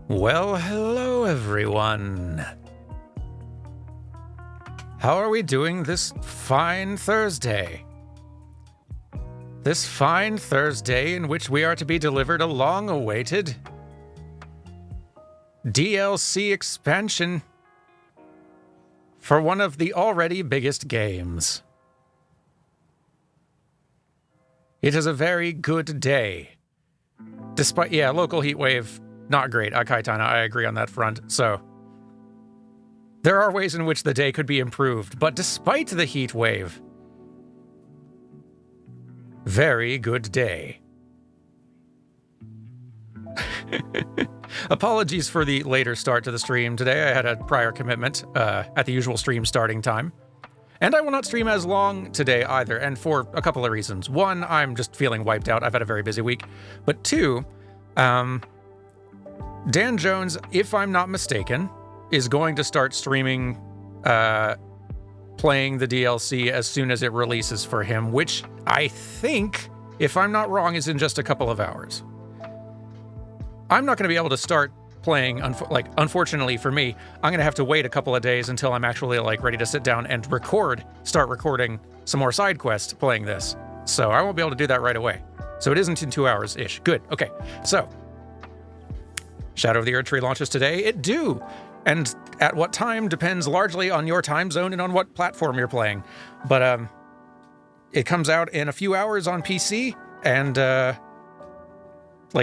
Well, hello everyone. How are we doing this fine Thursday? This fine Thursday in which we are to be delivered a long-awaited DLC expansion for one of the already biggest games. It is a very good day. Despite, local heat wave, not great. Akaitana, I agree on that front. So, there are ways in which the day could be improved, but despite the heat wave, very good day. Apologies for the later start to the stream today. I had a prior commitment at the usual stream starting time. And I will not stream as long today either, and for a couple of reasons. One, I'm just feeling wiped out. I've had a very busy week. But two, Dan Jones, if I'm not mistaken, is going to start streaming playing the DLC as soon as it releases for him, which I think, if I'm not wrong, is in just a couple of hours. I'm not going to be able to start playing, unfortunately for me, I'm going to have to wait a couple of days until I'm actually ready to sit down and start recording some more side quests playing this. So I won't be able to do that right away. So it isn't in 2 hours-ish. Good. Okay. So Shadow of the Erdtree launches today. It do. And at what time depends largely on your time zone and on what platform you're playing. But it comes out in a few hours on PC and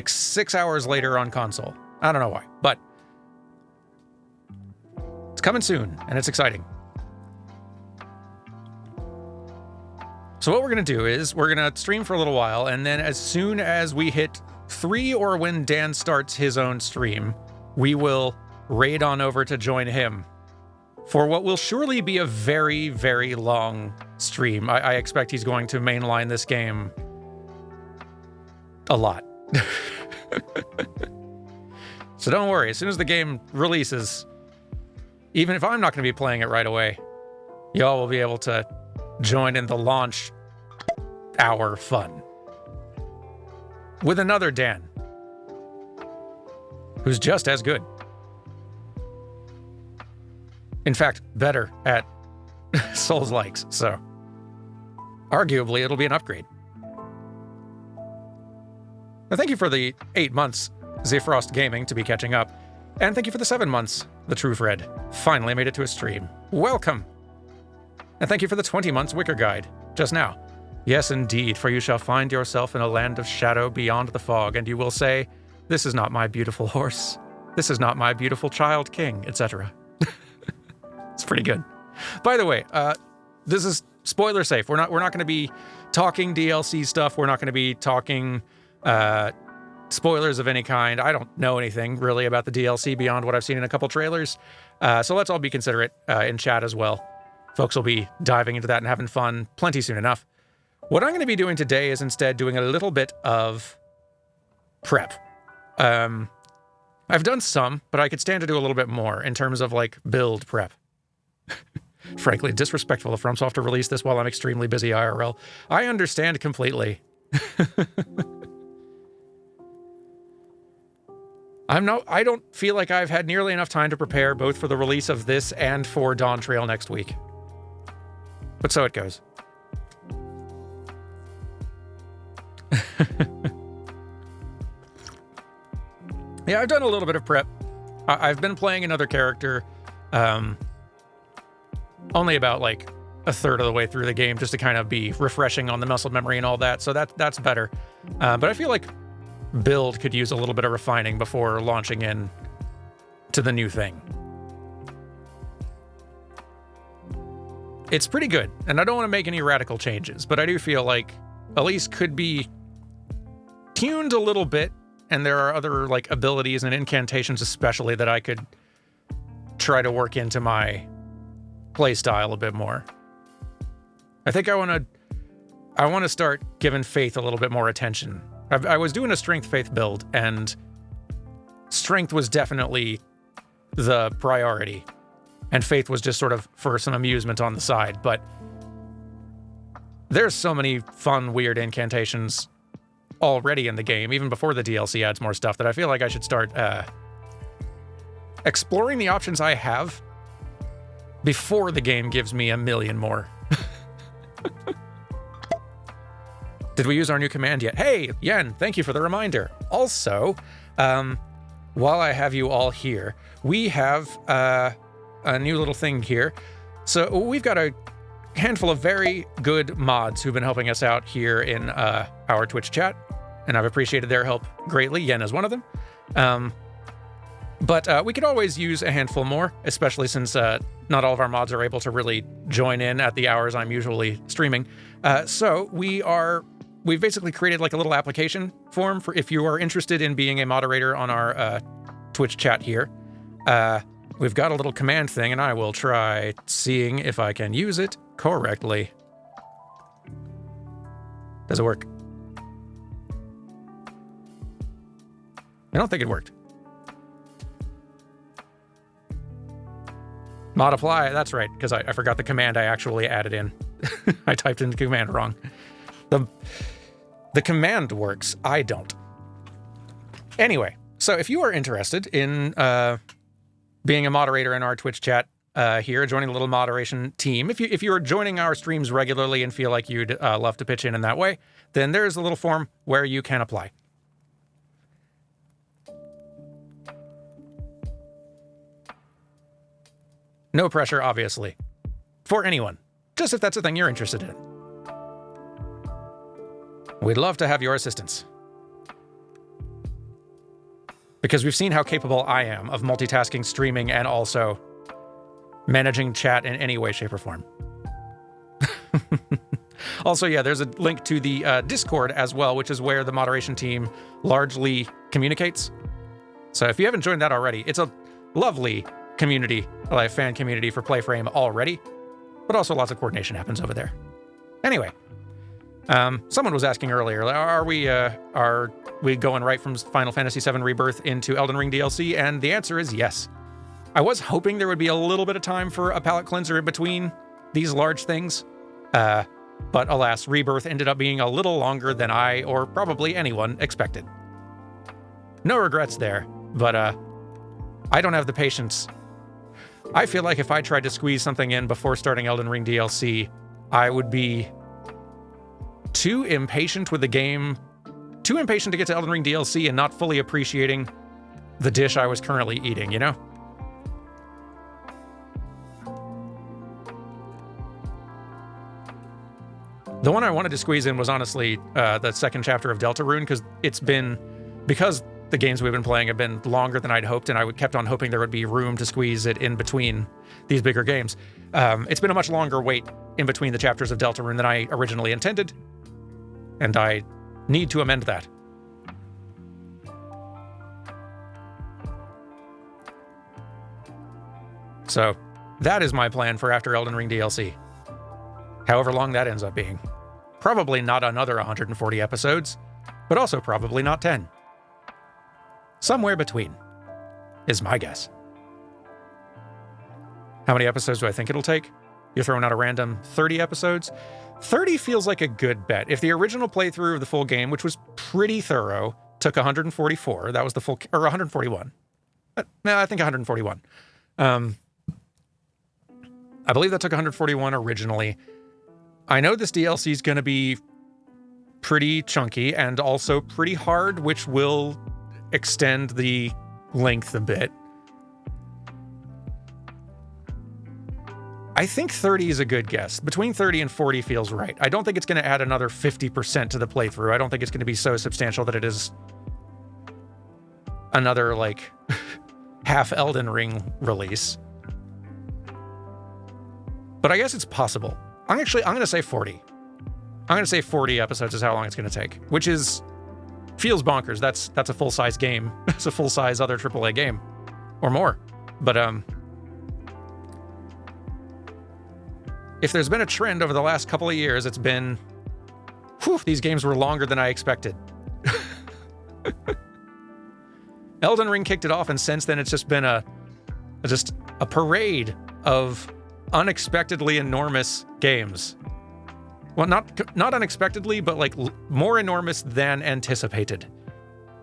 6 hours later on console. I don't know why, but it's coming soon, and it's exciting. So what we're going to do is we're going to stream for a little while, and then as soon as we hit 3 or when Dan starts his own stream, we will raid on over to join him for what will surely be a very, very long stream. I expect he's going to mainline this game a lot. So don't worry, as soon as the game releases, even if I'm not going to be playing it right away, y'all will be able to join in the launch hour fun with another Dan, who's just as good. In fact, better at Souls-likes, so arguably it'll be an upgrade. Now, thank you for the 8 months, Zfrost Gaming, to be catching up. And thank you for the 7 months, The True Fred. Finally made it to a stream. Welcome! And thank you for the 20 months Wicker Guide, just now. Yes, indeed, for you shall find yourself in a land of shadow beyond the fog, and you will say, "This is not my beautiful horse. This is not my beautiful child king," etc. It's pretty good. By the way, this is spoiler safe. We're not going to be talking DLC stuff. We're not going to be talking spoilers of any kind. I don't know anything really about the DLC beyond what I've seen in a couple trailers. So let's all be considerate in chat as well. Folks will be diving into that and having fun plenty soon enough. What I'm going to be doing today is instead doing a little bit of prep. I've done some, but I could stand to do a little bit more in terms of build prep. Frankly, disrespectful of FromSoft to release this while I'm extremely busy IRL. I understand completely. I don't feel like I've had nearly enough time to prepare both for the release of this and for Dawn Trail next week. But so it goes. Yeah, I've done a little bit of prep. I've been playing another character only about a third of the way through the game just to kind of be refreshing on the muscle memory and all that. So that's better. But I feel like build could use a little bit of refining before launching in to the new thing. It's pretty good, and I don't want to make any radical changes, but I do feel like Elise could be tuned a little bit, and there are other abilities and incantations especially that I could try to work into my playstyle a bit more. I think I want to start giving Faith a little bit more attention. I was doing a strength-faith build, and strength was definitely the priority, and faith was just sort of for some amusement on the side, but there's so many fun, weird incantations already in the game, even before the DLC adds more stuff, that I feel like I should start exploring the options I have before the game gives me a million more. Did we use our new command yet? Hey, Yen, thank you for the reminder. Also, while I have you all here, we have a new little thing here. So we've got a handful of very good mods who've been helping us out here in our Twitch chat, and I've appreciated their help greatly. Yen is one of them. But we could always use a handful more, especially since not all of our mods are able to really join in at the hours I'm usually streaming. So we've basically created like a little application form for if you are interested in being a moderator on our Twitch chat here. We've got a little command thing, and I will try seeing if I can use it correctly. Does it work? I don't think it worked. Mod apply, that's right, because I forgot the command I actually added in. I typed in the command wrong. The command works, I don't. Anyway, so if you are interested in being a moderator in our Twitch chat here, joining the little moderation team, if you are joining our streams regularly and feel like you'd love to pitch in that way, then there's a little form where you can apply. No pressure, obviously, for anyone, just if that's a thing you're interested in. We'd love to have your assistance. Because we've seen how capable I am of multitasking, streaming, and also managing chat in any way, shape, or form. Also, yeah, there's a link to the Discord as well, which is where the moderation team largely communicates. So if you haven't joined that already, it's a lovely community, like fan community for PlayFrame already, but also lots of coordination happens over there. Anyway, someone was asking earlier, are we going right from Final Fantasy VII Rebirth into Elden Ring DLC? And the answer is yes. I was hoping there would be a little bit of time for a palate cleanser in between these large things, but alas, Rebirth ended up being a little longer than I, or probably anyone, expected. No regrets there, but I don't have the patience. I feel like if I tried to squeeze something in before starting Elden Ring DLC, I would be too impatient with the game, too impatient to get to Elden Ring DLC and not fully appreciating the dish I was currently eating, you know? The one I wanted to squeeze in was honestly the second chapter of Deltarune, because the games we've been playing have been longer than I'd hoped, and I kept on hoping there would be room to squeeze it in between these bigger games. It's been a much longer wait in between the chapters of Deltarune than I originally intended, and I need to amend that. So, that is my plan for after Elden Ring DLC. However long that ends up being. Probably not another 140 episodes, but also probably not 10. Somewhere between, is my guess. How many episodes do I think it'll take? You're throwing out a random 30 episodes? 30 feels like a good bet. If the original playthrough of the full game, which was pretty thorough, took 144, that was the full, or 141. No, I think 141. I believe that took 141 originally. I know this DLC is going to be pretty chunky and also pretty hard, which will extend the length a bit. I think 30 is a good guess. Between 30 and 40 feels right. I don't think it's going to add another 50% to the playthrough. I don't think it's going to be so substantial that it is another, like, half Elden Ring release. But I guess it's possible. I'm going to say 40. I'm going to say 40 episodes is how long it's going to take, which feels bonkers. That's a full-size game. It's a full-size other AAA game or more. But if there's been a trend over the last couple of years, it's been, these games were longer than I expected. Elden Ring kicked it off, and since then it's just been a parade of unexpectedly enormous games. Well, not unexpectedly, but like more enormous than anticipated.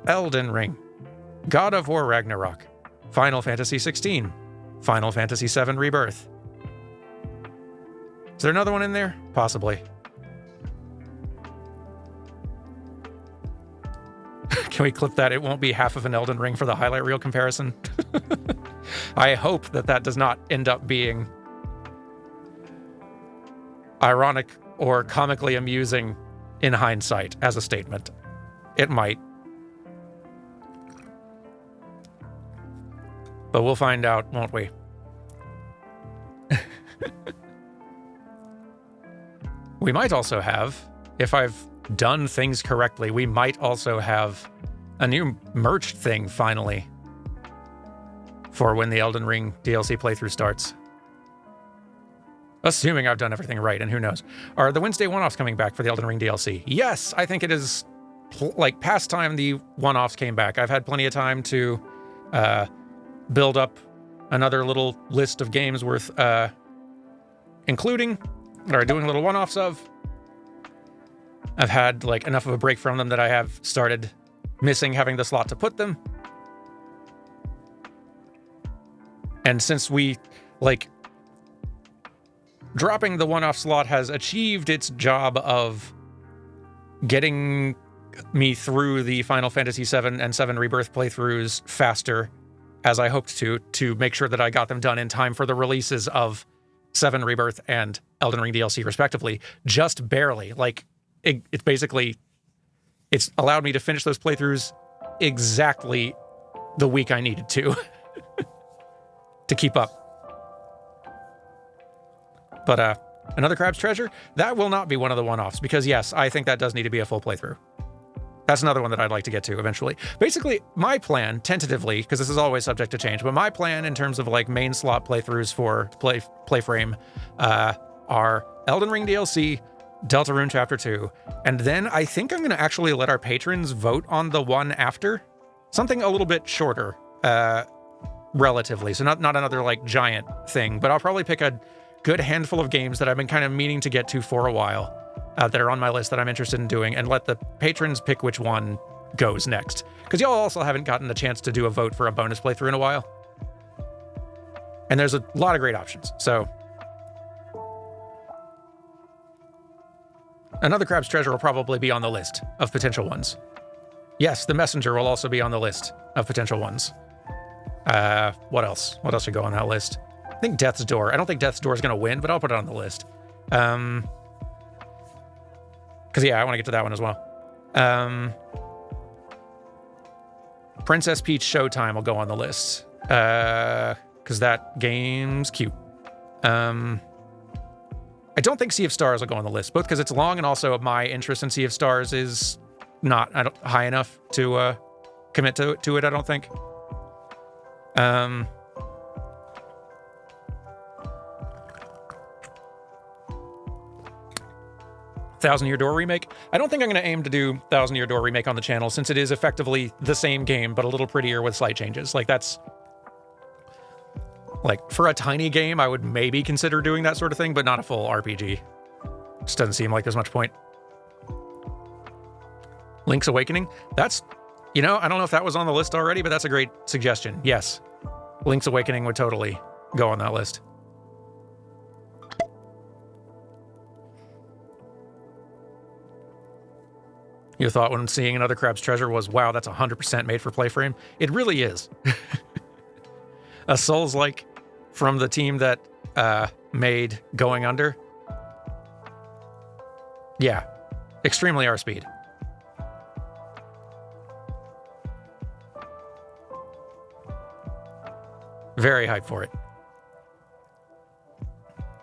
Elden Ring, God of War Ragnarok, Final Fantasy 16, Final Fantasy 7 Rebirth. Is there another one in there? Possibly. Can we clip that? It won't be half of an Elden Ring for the highlight reel comparison. I hope that that does not end up being ironic or comically amusing in hindsight as a statement. It might. But we'll find out, won't we? We might also have, if I've done things correctly, we might also have a new merch thing finally for when the Elden Ring DLC playthrough starts. Assuming I've done everything right, and who knows. Are the Wednesday one-offs coming back for the Elden Ring DLC? Yes, I think it is like past time the one-offs came back. I've had plenty of time to build up another little list of games worth including or doing little one-offs of. I've had like enough of a break from them that I have started missing having the slot to put them. And since we, like, dropping the one-off slot has achieved its job of getting me through the Final Fantasy 7 and 7 Rebirth playthroughs faster, as I hoped to make sure that I got them done in time for the releases of 7 Rebirth and Elden Ring DLC, respectively, just barely. Like, it's basically, it's allowed me to finish those playthroughs exactly the week I needed to keep up. But another Crab's Treasure, that will not be one of the one-offs, because yes, I think that does need to be a full playthrough. That's another one that I'd like to get to eventually. Basically, my plan, tentatively, because this is always subject to change, but my plan in terms of like main slot playthroughs for Playframe are Elden Ring DLC, Deltarune Chapter 2, and then I think I'm going to actually let our patrons vote on the one after. Something a little bit shorter, relatively. So not another like giant thing, but I'll probably pick a good handful of games that I've been kind of meaning to get to for a while, that are on my list that I'm interested in doing, and let the patrons pick which one goes next. Because y'all also haven't gotten the chance to do a vote for a bonus playthrough in a while. And there's a lot of great options, so... Another Crab's Treasure will probably be on the list of potential ones. Yes, The Messenger will also be on the list of potential ones. What else? What else should go on that list? I think Death's Door. I don't think Death's Door is going to win, but I'll put it on the list. Because, yeah, I want to get to that one as well. Princess Peach Showtime will go on the list. Because that game's cute. I don't think Sea of Stars will go on the list, both because it's long and also my interest in Sea of Stars is not high enough to commit to it, I don't think. Thousand Year Door Remake. I don't think I'm going to aim to do Thousand Year Door Remake on the channel, since it is effectively the same game, but a little prettier with slight changes. Like, that's... Like, for a tiny game, I would maybe consider doing that sort of thing, but not a full RPG. Just doesn't seem like there's much point. Link's Awakening? That's... You know, I don't know if that was on the list already, but that's a great suggestion. Yes. Link's Awakening would totally go on that list. Your thought when seeing another Crab's Treasure was, wow, that's 100% made for Playframe? It really is. A Souls-like from the team that made Going Under. Yeah, extremely our speed. Very hyped for it.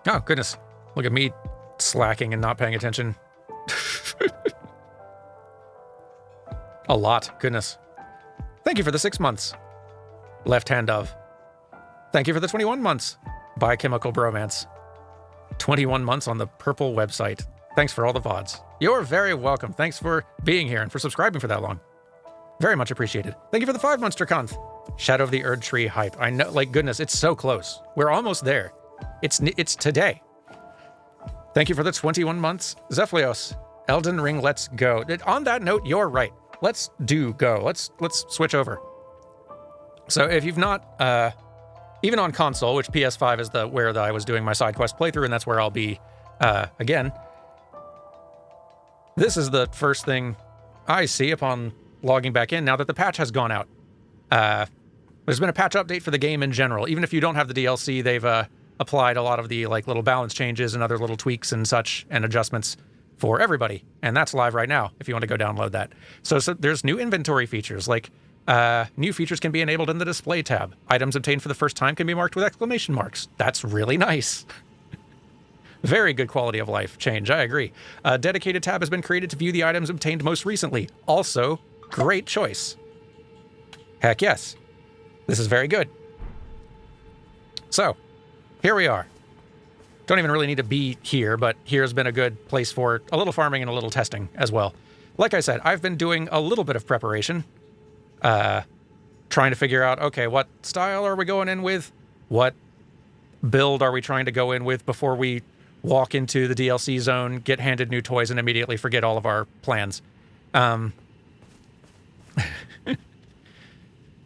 Oh, goodness. Look at me slacking and not paying attention. A lot. Goodness. Thank you for the 6 months. Left Hand of. Thank you for the 21 months. Biochemical Bromance. 21 months on the Purple website. Thanks for all the VODs. You're very welcome. Thanks for being here and for subscribing for that long. Very much appreciated. Thank you for the 5 months, Draconth. Shadow of the Erd Tree hype. I know, like, goodness, it's so close. We're almost there. It's today. Thank you for the 21 months. Zephlios. Elden Ring, let's go. On that note, you're right. Let's do go. Let's switch over. So if you've not, even on console, which PS5 is where I was doing my side quest playthrough, and that's where I'll be again. This is the first thing I see upon logging back in now that the patch has gone out. There's been a patch update for the game in general. Even if you don't have the DLC, they've applied a lot of the like little balance changes and other little tweaks and such and adjustments for everybody. And that's live right now if you want to go download that. So there's new inventory features, like new features can be enabled in the display tab. Items obtained for the first time can be marked with exclamation marks. That's really nice. Very good quality of life change, I agree. A dedicated tab has been created to view the items obtained most recently. Also, great choice. Heck yes. This is very good. So, here we are. Don't even really need to be here, but here's been a good place for a little farming and a little testing as well. Like I said, I've been doing a little bit of preparation. Trying to figure out, okay, what style are we going in with? What build are we trying to go in with before we walk into the DLC zone, get handed new toys, and immediately forget all of our plans? And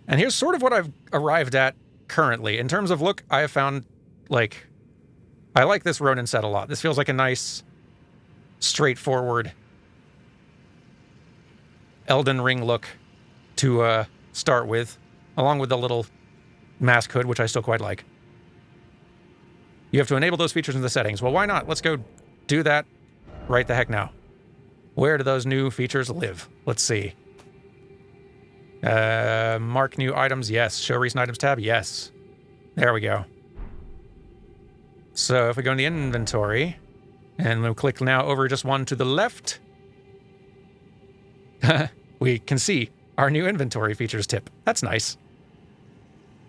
here's sort of what I've arrived at currently. In terms of look, I have found, like, I like this Ronin set a lot. This feels like a nice, straightforward Elden Ring look to start with, along with the little mask hood, which I still quite like. You have to enable those features in the settings. Well, why not? Let's go do that right the heck now. Where do those new features live? Let's see. Mark new items, yes. Show recent items tab, yes. There we go. So if we go in the inventory, and we'll click now over just one to the left, we can see our new inventory features tip. That's nice.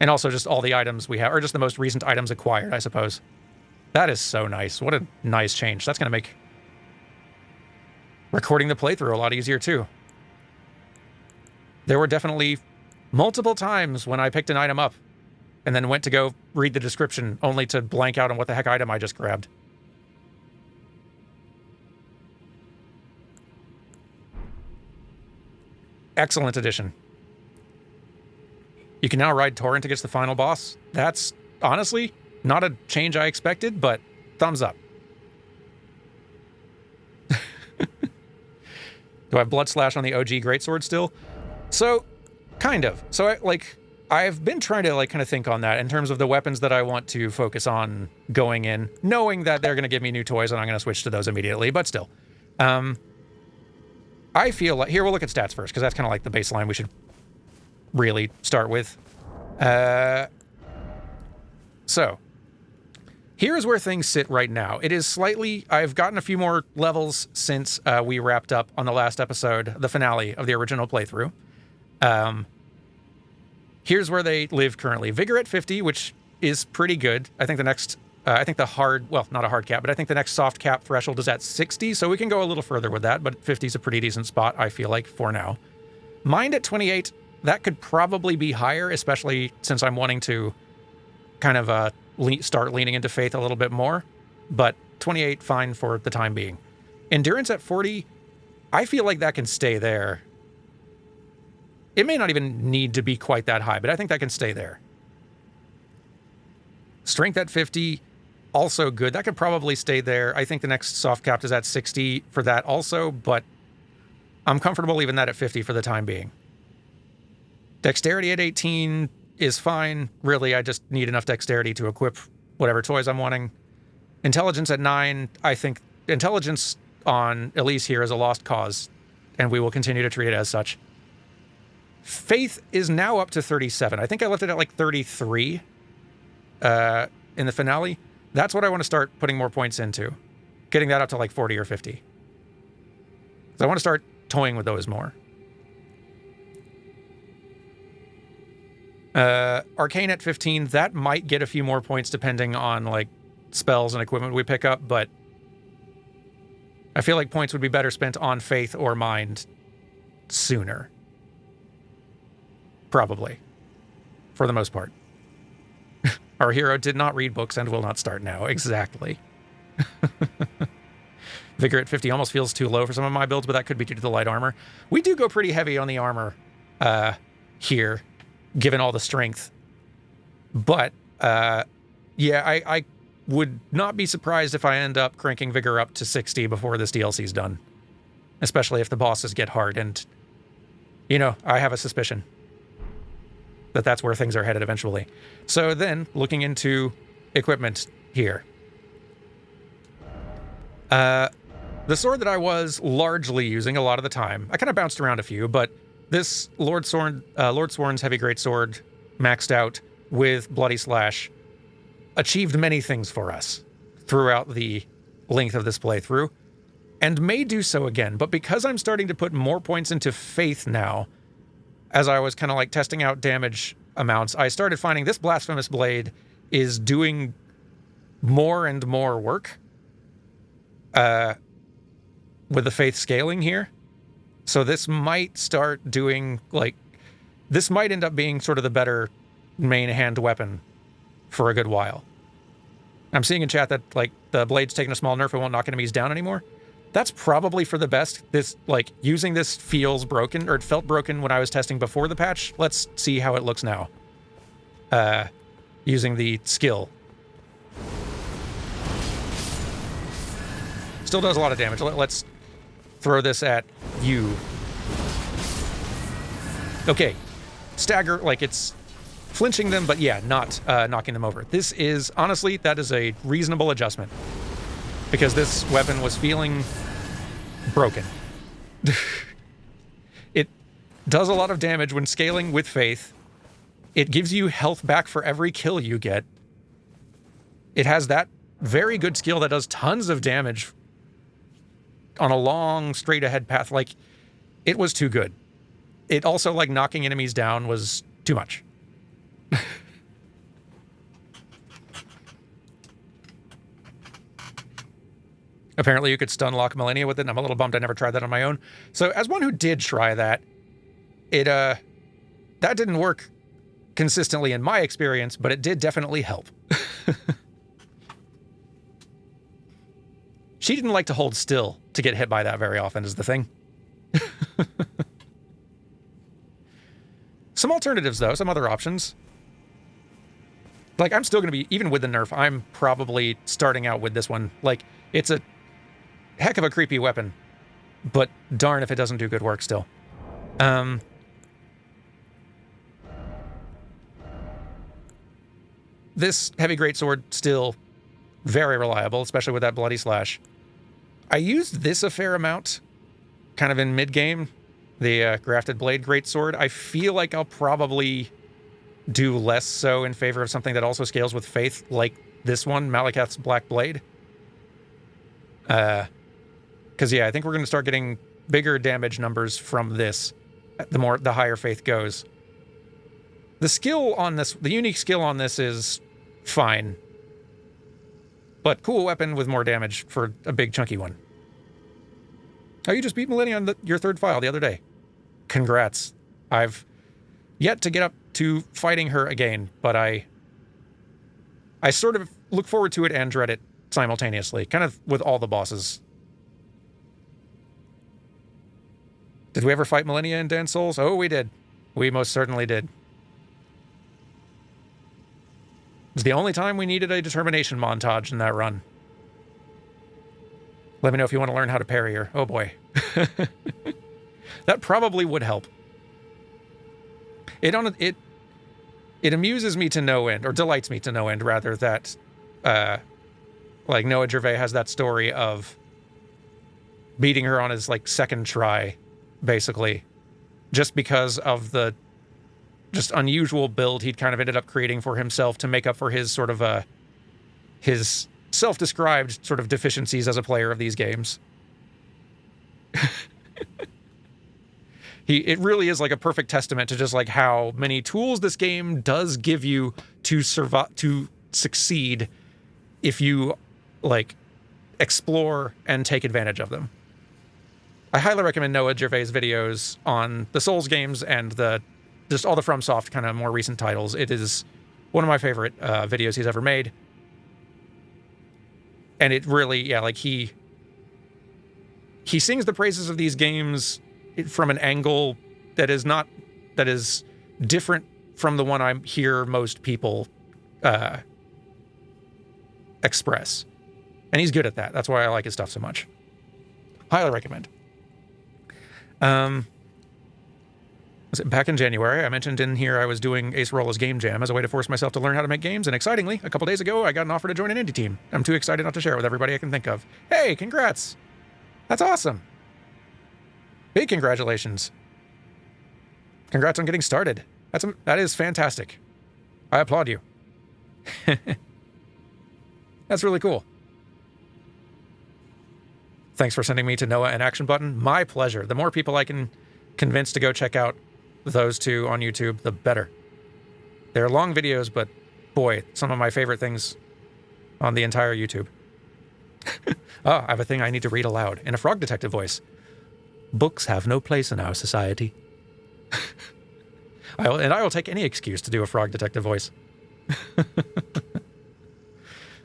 And also just all the items we have, or just the most recent items acquired, I suppose. That is so nice. What a nice change. That's going to make recording the playthrough a lot easier, too. There were definitely multiple times when I picked an item up and then went to go read the description only to blank out on what the heck item I just grabbed. Excellent addition. You can now ride Torrent against the final boss. That's honestly not a change I expected, but thumbs up. Do I have Blood Slash on the OG Greatsword still? So, kind of. So, I've been trying to, kind of think on that in terms of the weapons that I want to focus on going in, knowing that they're going to give me new toys and I'm going to switch to those immediately, but still. I feel like... Here, we'll look at stats first, because that's kind of like the baseline we should really start with. So, here's where things sit right now. It is slightly... I've gotten a few more levels since we wrapped up on the last episode, the finale of the original playthrough. Here's where they live currently. Vigor at 50, which is pretty good. I think the next... I think the hard... Well, not a hard cap, but I think the next soft cap threshold is at 60, so we can go a little further with that, but 50 is a pretty decent spot, I feel like, for now. Mind at 28, that could probably be higher, especially since I'm wanting to kind of start leaning into faith a little bit more, but 28, fine for the time being. Endurance at 40, I feel like that can stay there. It may not even need to be quite that high, but I think that can stay there. Strength at 50, also good. That could probably stay there. I think the next soft cap is at 60 for that also, but I'm comfortable leaving that at 50 for the time being. Dexterity at 18 is fine. Really, I just need enough dexterity to equip whatever toys I'm wanting. Intelligence at 9, I think intelligence on Elise here is a lost cause, and we will continue to treat it as such. Faith is now up to 37. I think I left it at like 33 in the finale. That's what I want to start putting more points into. Getting that up to like 40 or 50. So I want to start toying with those more. Arcane at 15, that might get a few more points depending on like spells and equipment we pick up, but I feel like points would be better spent on faith or mind sooner. Probably. For the most part. Our hero did not read books and will not start now. Exactly. Vigor at 50 almost feels too low for some of my builds, but that could be due to the light armor. We do go pretty heavy on the armor here. given all the strength. But, yeah, I would not be surprised if I end up cranking Vigor up to 60 before this DLC's done. Especially if the bosses get hard, and, you know, I have a suspicion that that's where things are headed eventually. So then, looking into equipment here. The sword that I was largely using a lot of the time, I kind of bounced around a few, but this Lord Sworn's Heavy Greatsword, maxed out with Bloody Slash, achieved many things for us throughout the length of this playthrough, and may do so again. But because I'm starting to put more points into Faith now, as I was kind of like testing out damage amounts, I started finding this Blasphemous Blade is doing more and more work with the Faith scaling here. So this might start doing, like, this might end up being sort of the better main hand weapon for a good while. I'm seeing in chat that, like, the blade's taking a small nerf, it won't knock enemies down anymore. That's probably for the best. This, like, using this feels broken, or it felt broken when I was testing before the patch. Let's see how it looks now. Using the skill. Still does a lot of damage. Let's throw this at you. Okay. Stagger, like, it's flinching them, but yeah, not knocking them over. This is, honestly, that is a reasonable adjustment. Because this weapon was feeling broken. It does a lot of damage when scaling with Faith. It gives you health back for every kill you get. It has that very good skill that does tons of damage on a long, straight-ahead path. Like, it was too good. It also, like, knocking enemies down was too much. Apparently you could stun lock Millennia with it, and I'm a little bummed I never tried that on my own. So as one who did try that, that didn't work consistently in my experience, but it did definitely help. She didn't like to hold still to get hit by that very often, is the thing. Some alternatives, though, some other options. Like, I'm still going to be, even with the nerf, I'm probably starting out with this one. Like, it's a heck of a creepy weapon, but darn if it doesn't do good work still. This Heavy Greatsword, still very reliable, especially with that Bloody Slash. I used this a fair amount, kind of in mid-game, the Grafted Blade Greatsword. I feel like I'll probably do less so in favor of something that also scales with Faith, like this one, Malekith's Black Blade. Because, yeah, I think we're going to start getting bigger damage numbers from this, the higher Faith goes. The skill on this, the unique skill on this is fine. But cool weapon with more damage for a big chunky one. Oh, you just beat Millennia on your third file the other day. Congrats. I've yet to get up to fighting her again, but I sort of look forward to it and dread it simultaneously, kind of with all the bosses. Did we ever fight Millennia in Dance Souls? Oh, we did. We most certainly did. It was the only time we needed a determination montage in that run. Let me know if you want to learn how to parry her. Oh boy. That probably would help. It amuses me to no end, or delights me to no end, rather, that like Noah Gervais has that story of beating her on his like second try, basically, just because of the just unusual build he'd kind of ended up creating for himself to make up for his sort of his self-described sort of deficiencies as a player of these games. It really is like a perfect testament to just like how many tools this game does give you to survive, to succeed, if you like explore and take advantage of them. I highly recommend Noah Gervais' videos on the Souls games and just all the FromSoft kind of more recent titles. It is one of my favorite videos he's ever made. And it really, yeah, like he sings the praises of these games from an angle that is different from the one I hear most people express. And he's good at that. That's why I like his stuff so much. Highly recommend. Was it back in January? I mentioned in here I was doing Ace Rolla's Game Jam as a way to force myself to learn how to make games, and excitingly, a couple days ago, I got an offer to join an indie team. I'm too excited not to share it with everybody I can think of. Hey, congrats! That's awesome! Big congratulations. Congrats on getting started. That is fantastic. I applaud you. That's really cool. Thanks for sending me to Noah and Action Button. My pleasure. The more people I can convince to go check out those two on YouTube, the better. They're long videos, but boy, some of my favorite things on the entire YouTube. I have a thing I need to read aloud in a frog detective voice. Books have no place in our society. I will take any excuse to do a frog detective voice.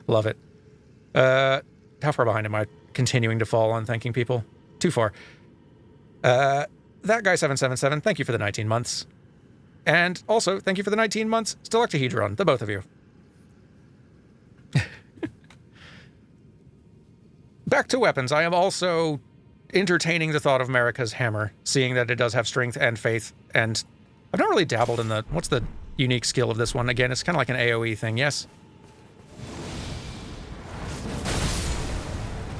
Love it. How far behind am I continuing to fall on thanking people? Too far. That guy 777, thank you for the 19 months. And also, thank you for the 19 months, Stalactahedron, the both of you. Back to weapons. I am also entertaining the thought of Marika's hammer, seeing that it does have strength and faith, and I've not really dabbled in what's the unique skill of this one? Again, it's kind of like an AoE thing, yes?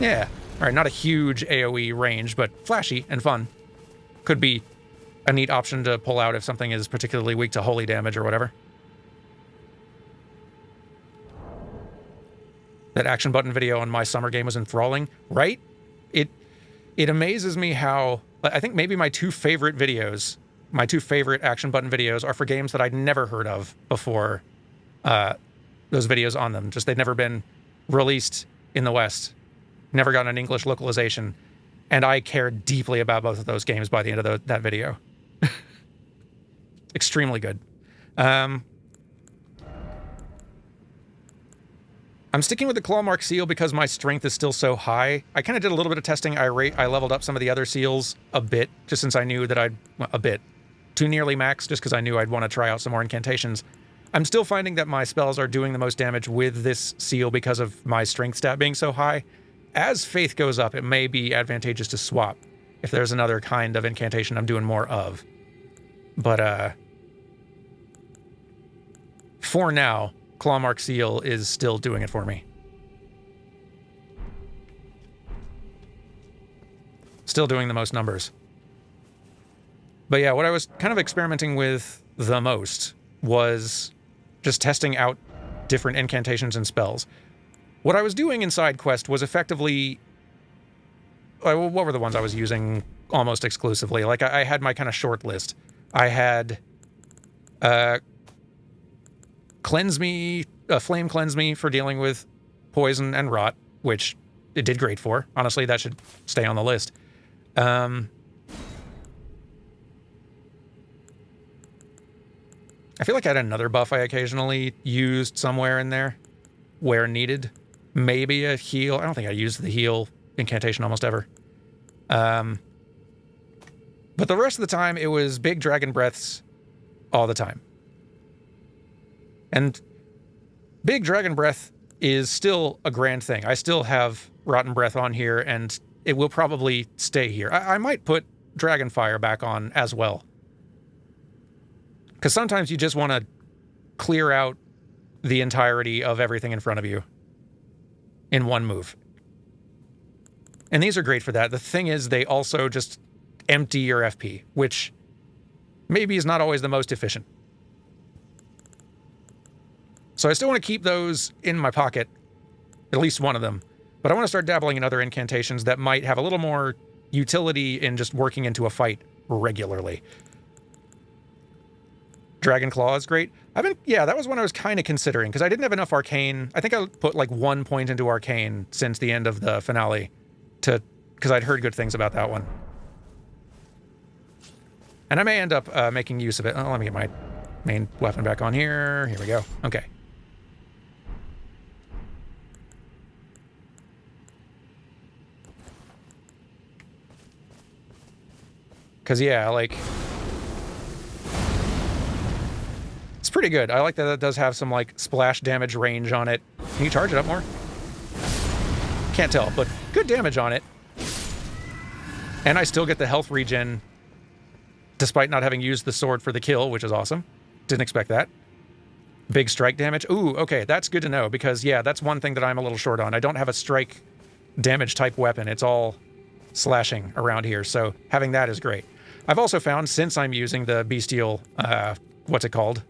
Yeah. All right, not a huge AoE range, but flashy and fun. Could be a neat option to pull out if something is particularly weak to holy damage or whatever. That Action Button video on my summer game was enthralling, right? It amazes me how... I think maybe my two favorite videos, my two favorite Action Button videos are for games that I'd never heard of before those videos on them. Just they'd never been released in the West. Never gotten an English localization. And I cared deeply about both of those games by the end of that video. Extremely good. I'm sticking with the Clawmark seal because my strength is still so high. I kind of did a little bit of testing. I leveled up some of the other seals a bit, just since I knew that a bit. To nearly max, just because I knew I'd want to try out some more incantations. I'm still finding that my spells are doing the most damage with this seal because of my strength stat being so high. As faith goes up, it may be advantageous to swap if there's another kind of incantation I'm doing more of. But, for now, Clawmark Seal is still doing it for me. Still doing the most numbers. But yeah, what I was kind of experimenting with the most was just testing out different incantations and spells. What I was doing in side quest was effectively... What were the ones I was using almost exclusively? Like, I had my kind of short list. I had... Cleanse Me... Flame Cleanse Me for dealing with poison and rot, which it did great for. Honestly, that should stay on the list. I feel like I had another buff I occasionally used somewhere in there where needed. Maybe a heal. I don't think I used the heal incantation almost ever. But the rest of the time, it was big dragon breaths all the time. And big dragon breath is still a grand thing. I still have rotten breath on here, and it will probably stay here. I might put dragon fire back on as well. Because sometimes you just want to clear out the entirety of everything in front of you in one move. And these are great for that. The thing is, they also just empty your FP, which maybe is not always the most efficient. So I still want to keep those in my pocket, at least one of them. But I want to start dabbling in other incantations that might have a little more utility in just working into a fight regularly. Dragon Claw is great. Yeah, that was one I was kind of considering, because I didn't have enough Arcane. I think I put like 1 point into Arcane since the end of the finale, because I'd heard good things about that one. And I may end up making use of it. Oh, let me get my main weapon back on here. Here we go. Okay. Because, yeah, like... pretty good. I like that it does have some, like, splash damage range on it. Can you charge it up more? Can't tell, but good damage on it. And I still get the health regen despite not having used the sword for the kill, which is awesome. Didn't expect that. Big strike damage. Ooh, okay, that's good to know because, yeah, that's one thing that I'm a little short on. I don't have a strike damage type weapon. It's all slashing around here, so having that is great. I've also found, since I'm using the bestial, what's it called?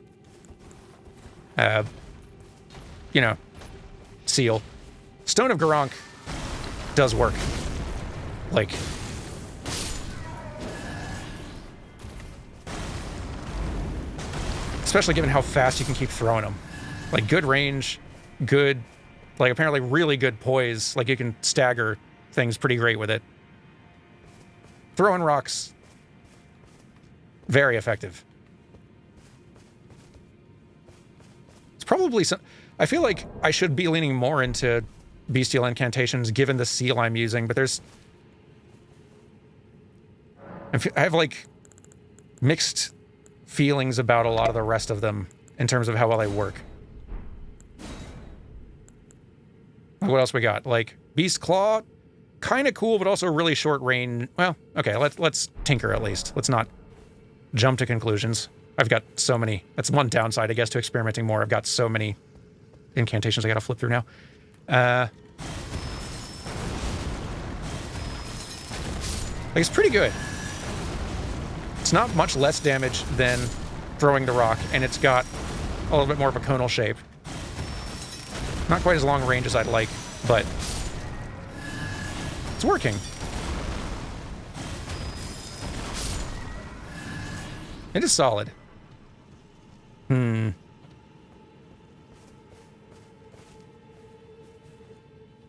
You know, seal. Stone of Garank does work. Like, especially given how fast you can keep throwing them. Like, good range, good, like, apparently really good poise. Like, you can stagger things pretty great with it. Throwing rocks, very effective. It's probably some... I feel like I should be leaning more into bestial incantations given the seal I'm using, but there's... I have, like, mixed feelings about a lot of the rest of them in terms of how well they work. What else we got? Like, Beast Claw, kind of cool, but also really short range. Well, okay, let's tinker at least. Let's not jump to conclusions. I've got so many. That's one downside, I guess, to experimenting more. I've got so many incantations I gotta flip through now. Like, it's pretty good. It's not much less damage than throwing the rock, and it's got a little bit more of a conal shape. Not quite as long range as I'd like, but it's working. It is solid.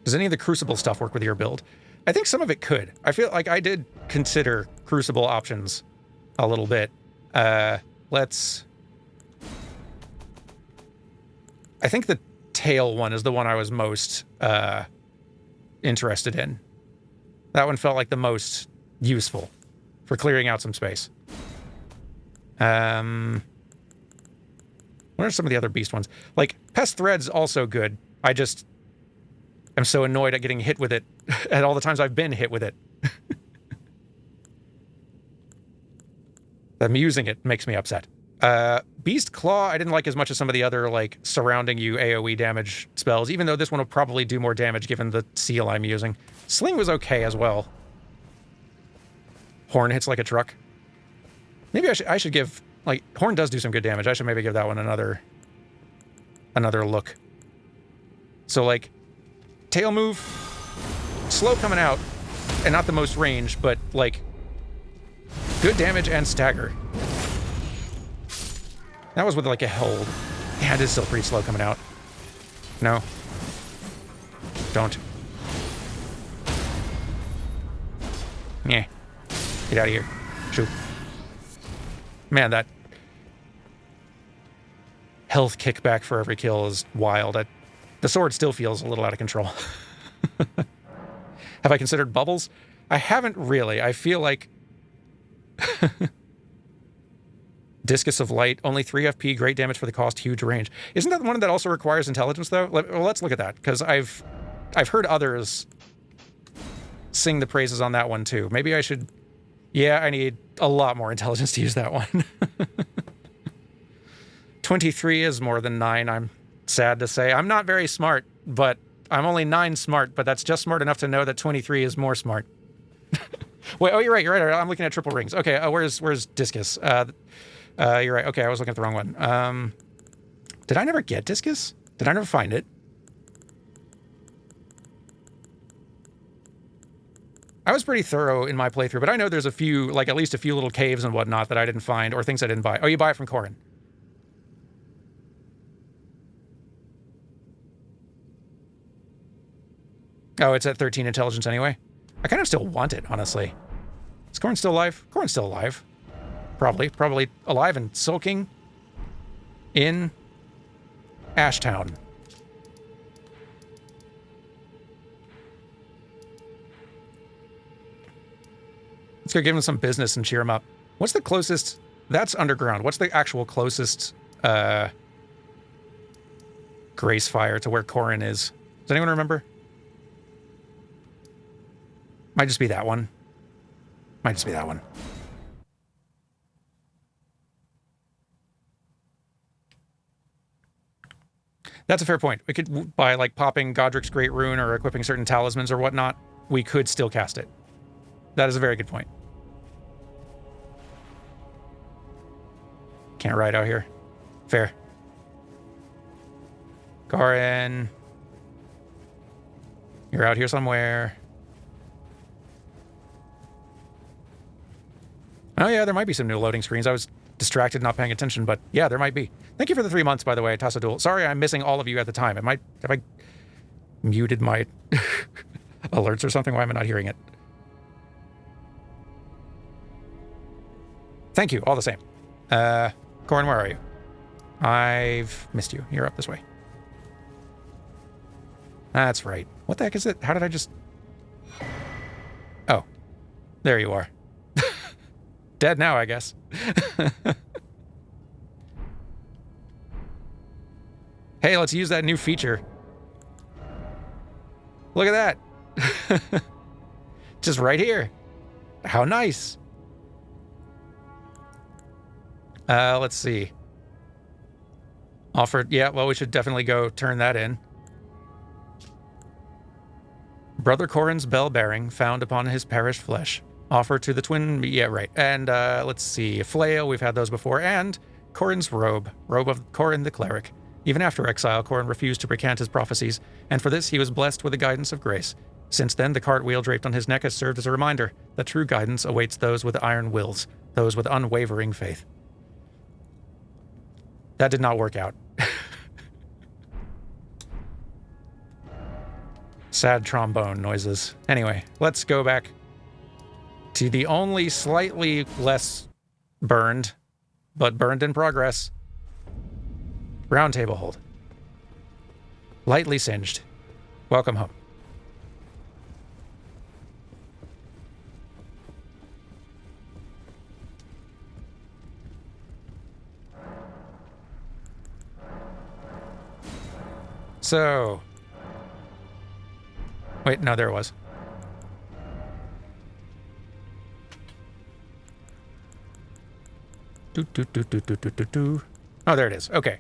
Does any of the Crucible stuff work with your build? I think some of it could. I feel like I did consider Crucible options a little bit. Let's... I think the tail one is the one I was most interested in. That one felt like the most useful for clearing out some space. What are some of the other beast ones? Like, Pest Thread's also good. I just am so annoyed at getting hit with it at all the times I've been hit with it. Them using it makes me upset. Beast Claw, I didn't like as much as some of the other, like, surrounding you AoE damage spells, even though this one will probably do more damage given the seal I'm using. Sling was okay as well. Horn hits like a truck. Maybe I should give, like, Horn does do some good damage. I should maybe give that one another look. So, like, tail move, slow coming out, and not the most range, but, like, good damage and stagger. That was with, like, a hold. Yeah, it is still pretty slow coming out. No. Don't. Yeah. Get out of here. Shoot. Man, that health kickback for every kill is wild. The sword still feels a little out of control. Have I considered bubbles? I haven't really. I feel like... Discus of Light, only 3 FP, great damage for the cost, huge range. Isn't that the one that also requires intelligence, though? Well, let's look at that, because I've heard others sing the praises on that one, too. Maybe I should... Yeah, I need a lot more intelligence to use that one. 23 is more than 9, I'm sad to say. I'm not very smart, but I'm only 9 smart, but that's just smart enough to know that 23 is more smart. Wait, oh, you're right. I'm looking at triple rings. Okay, where's Discus? You're right. Okay, I was looking at the wrong one. Did I never get Discus? Did I never find it? I was pretty thorough in my playthrough, but I know there's a few, like at least a few little caves and whatnot that I didn't find, or things I didn't buy. Oh, you buy it from Corin. Oh, it's at 13 intelligence anyway. I kind of still want it, honestly. Is Corin still alive? Corin's still alive. Probably alive and sulking in Ashtown. Let's go give him some business and cheer him up. What's the closest... That's underground. What's the actual closest Grace Fire to where Corrin is. Does anyone remember? Might just be that one. Might just be that one. That's a fair point. We could, by like popping Godric's Great Rune or equipping certain talismans or whatnot, we could still cast it. That is a very good point. Can't ride out here. Fair. Corrin. You're out here somewhere. Oh yeah, there might be some new loading screens. I was distracted, not paying attention, but yeah, there might be. Thank you for the 3 months, by the way, Tassadul. Sorry I'm missing all of you at the time. Have I muted my alerts or something? Why am I not hearing it? Thank you, all the same. Corrin, where are you? I've missed you. You're up this way. That's right. What the heck is it? How did I just... Oh, there you are. Dead now, I guess. Hey, let's use that new feature. Look at that. Just right here. How nice. Let's see. Offered, yeah, well, we should definitely go turn that in. Brother Corrin's bell bearing found upon his perished flesh. Offer to the twin, yeah, right. And let's see, flail, we've had those before. And Corrin's robe, robe of Corrin the cleric. Even after exile, Corrin refused to recant his prophecies, and for this he was blessed with the guidance of grace. Since then, the cartwheel draped on his neck has served as a reminder that true guidance awaits those with iron wills, those with unwavering faith. That did not work out. Sad trombone noises. Anyway, let's go back to the only slightly less burned, but burned in progress, round table hold. Lightly singed. Welcome home. So... Wait, no, there it was. Oh, there it is. Okay.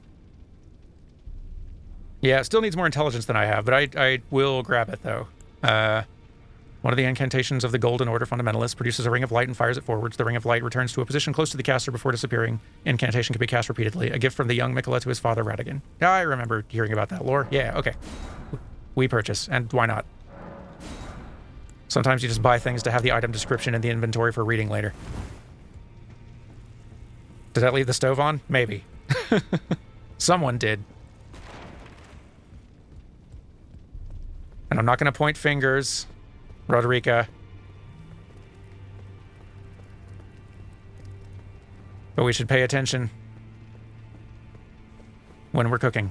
Yeah, it still needs more intelligence than I have, but I will grab it, though. One of the incantations of the Golden Order Fundamentalists produces a ring of light and fires it forwards. The ring of light returns to a position close to the caster before disappearing. Incantation can be cast repeatedly. A gift from the young Mikola to his father, Radigan. I remember hearing about that lore. Yeah, okay. We purchase, and why not? Sometimes you just buy things to have the item description in the inventory for reading later. Did that leave the stove on? Maybe. Someone did. And I'm not going to point fingers, Roderica. But we should pay attention when we're cooking.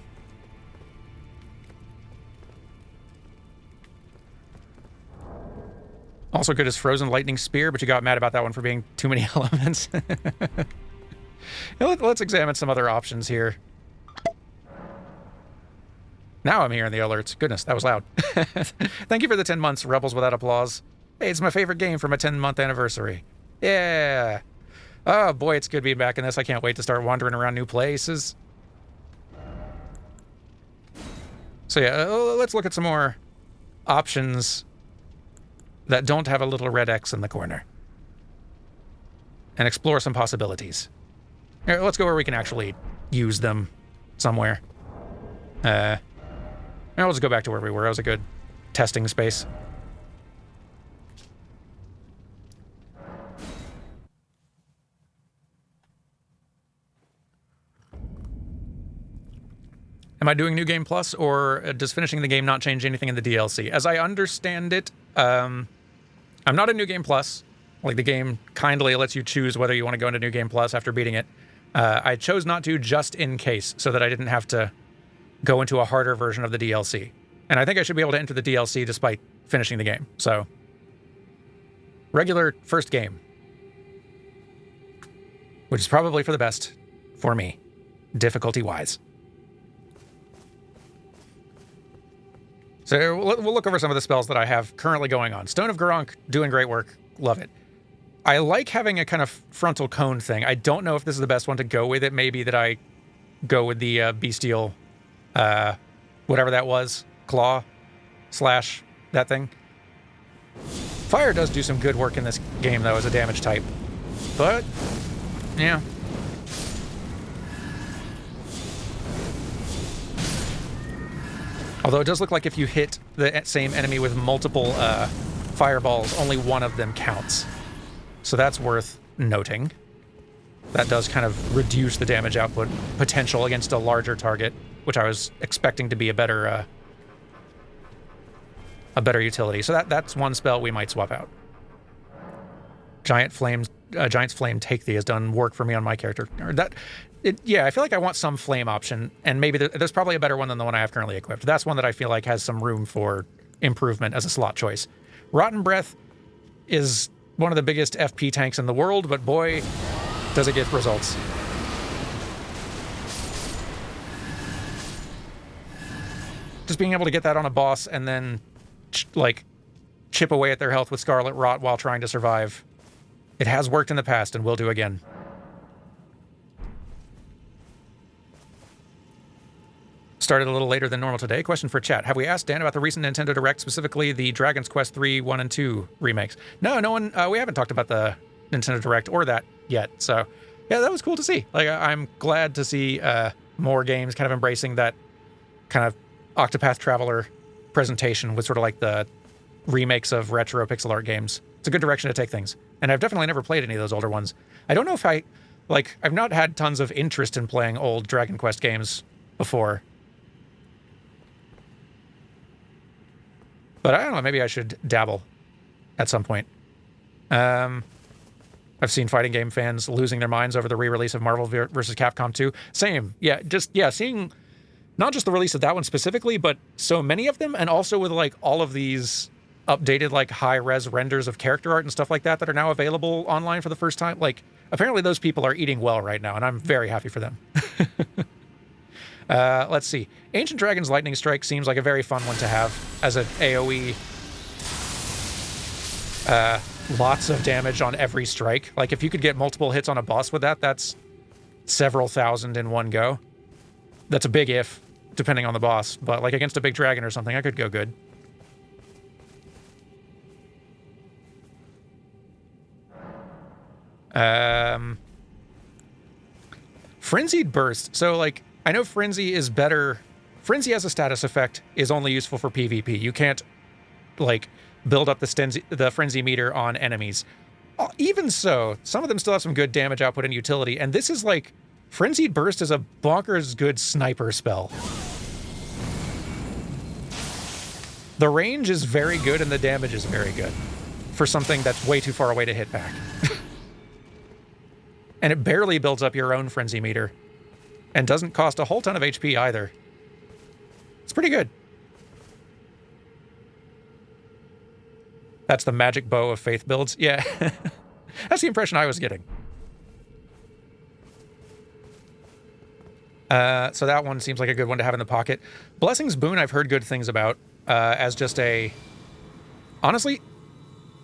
Also good as Frozen Lightning Spear, but you got mad about that one for being too many elements. Let's examine some other options here. Now I'm hearing the alerts. Goodness, that was loud. Thank you for the 10 months, Rebels Without Applause. Hey, it's my favorite game from a 10-month anniversary. Yeah. Oh, boy, it's good being back in this. I can't wait to start wandering around new places. So yeah, let's look at some more options that don't have a little red X in the corner. And explore some possibilities. Here, let's go where we can actually use them somewhere. I'll just go back to where we were. That was a good testing space. Am I doing New Game Plus, or does finishing the game not change anything in the DLC? As I understand it, I'm not a New Game Plus. Like, the game kindly lets you choose whether you want to go into New Game Plus after beating it. I chose not to just in case, so that I didn't have to go into a harder version of the DLC. And I think I should be able to enter the DLC despite finishing the game. So, regular first game. Which is probably for the best for me. difficulty-wise. So we'll look over some of the spells that I have currently going on. Stone of Garunk, doing great work. Love it. I like having a kind of frontal cone thing. I don't know if this is the best one to go with. It may be that I go with the bestial, whatever that was, claw / that thing. Fire does do some good work in this game, though, as a damage type. But, yeah. Although it does look like if you hit the same enemy with multiple fireballs, only one of them counts. So that's worth noting. That does kind of reduce the damage output potential against a larger target, which I was expecting to be a better utility. So that's one spell we might swap out. Giant's Flame Take Thee has done work for me on my character. Yeah, I feel like I want some flame option, and maybe there's probably a better one than the one I have currently equipped. That's one that I feel like has some room for improvement as a slot choice. Rotten Breath is one of the biggest FP tanks in the world, but boy, does it get results. Just being able to get that on a boss and then, chip away at their health with Scarlet Rot while trying to survive. It has worked in the past and will do again. Started a little later than normal today. Question for chat. Have we asked Dan about the recent Nintendo Direct, specifically the Dragon's Quest 3, 1, and 2 remakes? No one, we haven't talked about the Nintendo Direct or that yet. So, yeah, that was cool to see. I'm glad to see more games kind of embracing that kind of Octopath Traveler presentation with sort of like the remakes of retro pixel art games. It's a good direction to take things. And I've definitely never played any of those older ones. I don't know if I've not had tons of interest in playing old Dragon Quest games before. But I don't know, maybe I should dabble at some point. I've seen fighting game fans losing their minds over the re-release of Marvel vs. Capcom 2. Same. Seeing not just the release of that one specifically, but so many of them, and also with all of these updated high-res renders of character art and stuff like that are now available online for the first time. Apparently those people are eating well right now, and I'm very happy for them. Let's see. Ancient Dragon's Lightning Strike seems like a very fun one to have as an AoE. Lots of damage on every strike. If you could get multiple hits on a boss with that, that's several thousand in one go. That's a big if, depending on the boss. But against a big dragon or something, I could go good. Frenzied Burst. So, I know Frenzy is better. Frenzy as a status effect is only useful for PvP. You can't, build up the Frenzy meter on enemies. Even so, some of them still have some good damage output and utility, and this is Frenzied Burst is a bonkers good sniper spell. The range is very good and the damage is very good for something that's way too far away to hit back. And it barely builds up your own Frenzy meter. And doesn't cost a whole ton of HP either. It's pretty good. That's the magic bow of faith builds. Yeah. That's the impression I was getting. So that one seems like a good one to have in the pocket. Blessing's Boon I've heard good things about as just a... Honestly,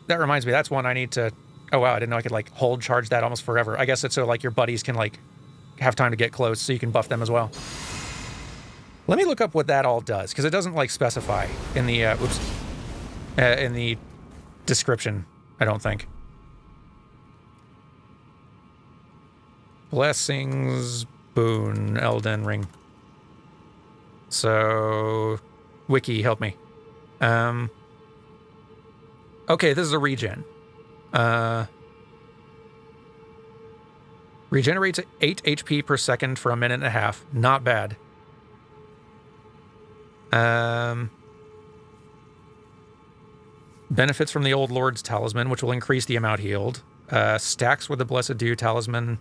that reminds me, that's one I need to... Oh, wow, I didn't know I could, hold charge that almost forever. I guess it's so, your buddies can, have time to get close so you can buff them as well. Let me look up what that all does, because it doesn't, specify in the, in the description, I don't think. Blessings Boon Elden Ring. So, Wiki, help me. Okay, this is a regen. Regenerates 8 HP per second for a minute and a half. Not bad. Benefits from the Old Lord's Talisman, which will increase the amount healed. Stacks with the Blessed Dew Talisman.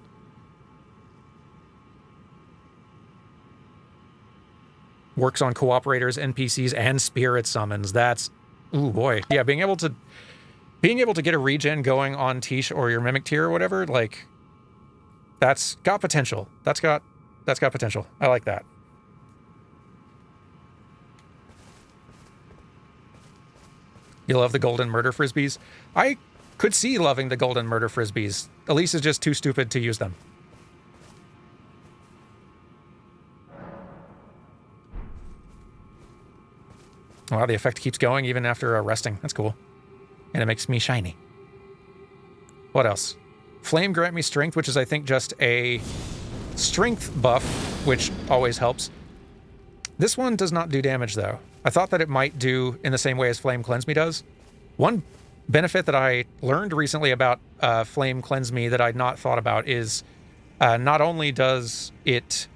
Works on cooperators, NPCs, and spirit summons. That's... Ooh, boy. Yeah, being able to get a regen going on Tish or your Mimic tier or whatever, that's got potential. That's got That's got potential. I like that. You love the golden murder frisbees? I could see loving the golden murder frisbees. Elise is just too stupid to use them. Wow, the effect keeps going even after resting. That's cool. And it makes me shiny. What else? Flame grant me strength, which is, I think, just a strength buff, which always helps. This one does not do damage, though. I thought that it might do in the same way as Flame Cleanse Me does. One benefit that I learned recently about Flame Cleanse Me that I'd not thought about is not only does it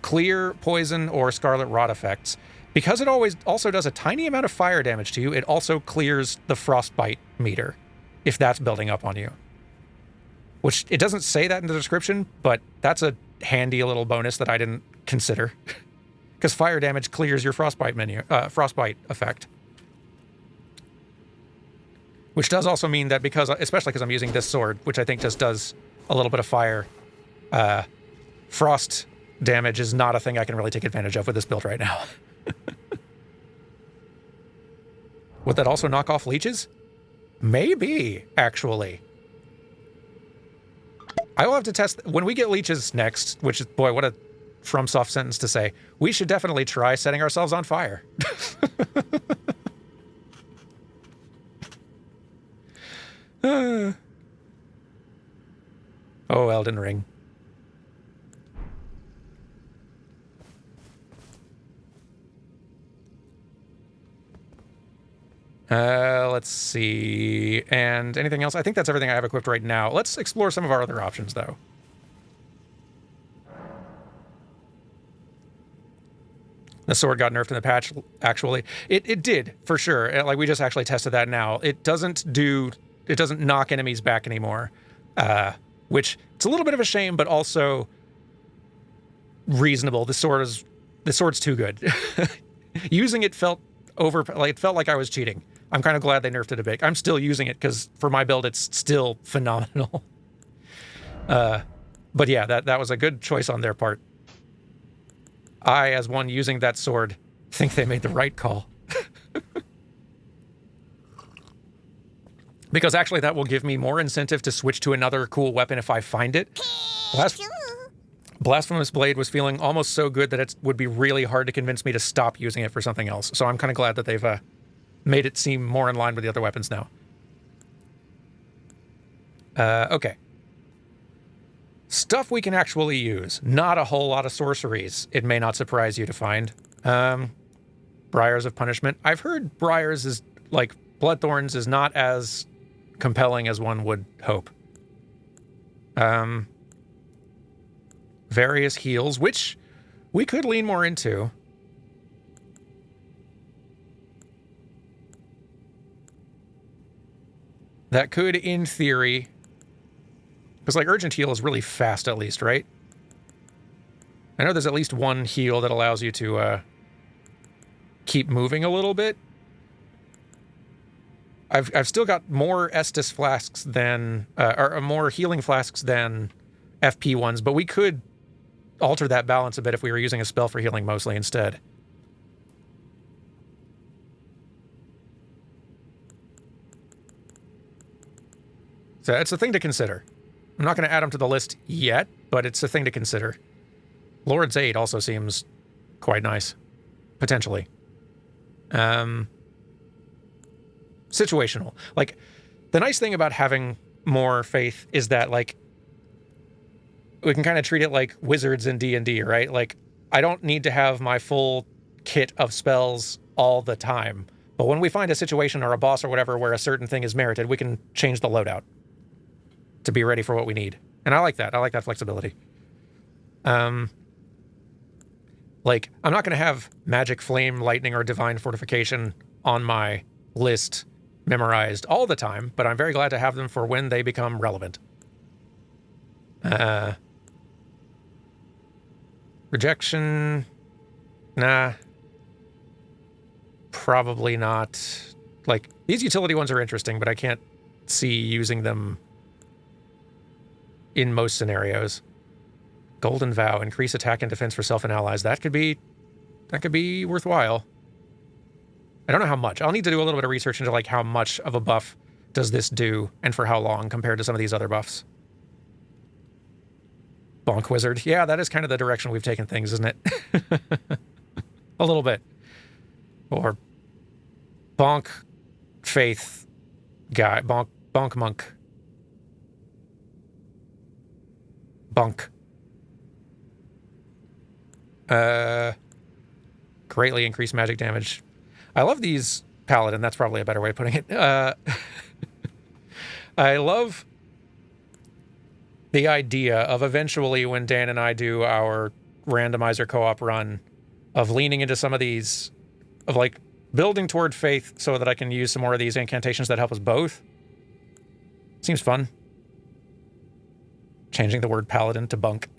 clear poison or scarlet rot effects, because it also does a tiny amount of fire damage to you, it also clears the frostbite meter, if that's building up on you. Which, it doesn't say that in the description, but that's a handy little bonus that I didn't consider. Because fire damage clears your frostbite effect. Which does also mean that especially because I'm using this sword, which I think just does a little bit of fire, frost damage is not a thing I can really take advantage of with this build right now. Would that also knock off leeches? Maybe, actually. I will have to test... When we get leeches next, which is, boy, what a FromSoft sentence to say, we should definitely try setting ourselves on fire. Oh, Elden Ring. Let's see. And anything else? I think that's everything I have equipped right now. Let's explore some of our other options, though. The sword got nerfed in the patch, actually. It did, for sure. Like, we just actually tested that now. It doesn't knock enemies back anymore. Which, it's a little bit of a shame, but also reasonable. The sword's too good. Using it felt like I was cheating. I'm kind of glad they nerfed it a bit. I'm still using it because for my build, it's still phenomenal. But yeah, that was a good choice on their part. I, as one using that sword, think they made the right call. Because actually that will give me more incentive to switch to another cool weapon if I find it. Blasphemous Blade was feeling almost so good that it would be really hard to convince me to stop using it for something else. So I'm kind of glad that they've made it seem more in line with the other weapons now. Okay. Stuff we can actually use. Not a whole lot of sorceries. It may not surprise you to find. Briars of Punishment. I've heard Briars is, like, Bloodthorns is not as compelling as one would hope. Various heals, which we could lean more into. That could, in theory... Because, like, Urgent Heal is really fast, at least, right? I know there's at least one heal that allows you to keep moving a little bit. I've still got more Estus flasks than... or more healing flasks than FP ones, but we could alter that balance a bit if we were using a spell for healing mostly instead. So it's a thing to consider. I'm not going to add them to the list yet, but it's a thing to consider. Lord's Aid also seems quite nice. Potentially. Situational. Like, the nice thing about having more faith is that, like, we can kind of treat it like wizards in D&D, right? Like, I don't need to have my full kit of spells all the time. But when we find a situation or a boss or whatever where a certain thing is merited, we can change the loadout to be ready for what we need. And I like that. I like that flexibility. Like, I'm not going to have Magic, Flame, Lightning, or Divine Fortification on my list memorized all the time, but I'm very glad to have them for when they become relevant. Rejection... Nah. Probably not. Like, these utility ones are interesting, but I can't see using them in most scenarios. Golden Vow, increase attack and defense for self and allies. That could be worthwhile. I don't know how much. I'll need to do a little bit of research into like how much of a buff does this do and for how long compared to some of these other buffs. Bonk Wizard. Yeah, that is kind of the direction we've taken things, isn't it? A little bit. Or Bonk Faith guy. Bonk Monk. Bunk. Greatly increased magic damage. I love these Paladin. That's probably a better way of putting it. I love the idea of eventually when Dan and I do our randomizer co-op run of leaning into some of these, of like building toward faith so that I can use some more of these incantations that help us both. Seems fun. Changing the word paladin to bunk.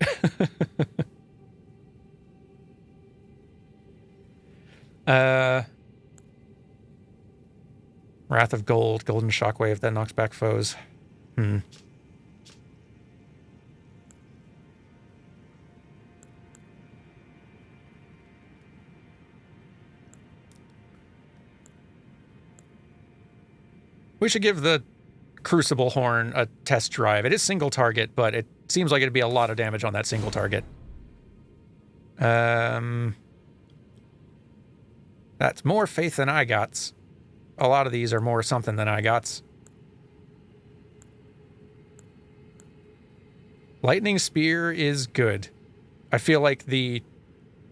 Wrath of Gold, Golden Shockwave that knocks back foes. We should give the Crucible Horn a test drive. It is single target, but it seems like it'd be a lot of damage on that single target. That's more faith than I got. A lot of these are more something than I got. Lightning Spear is good. I feel like the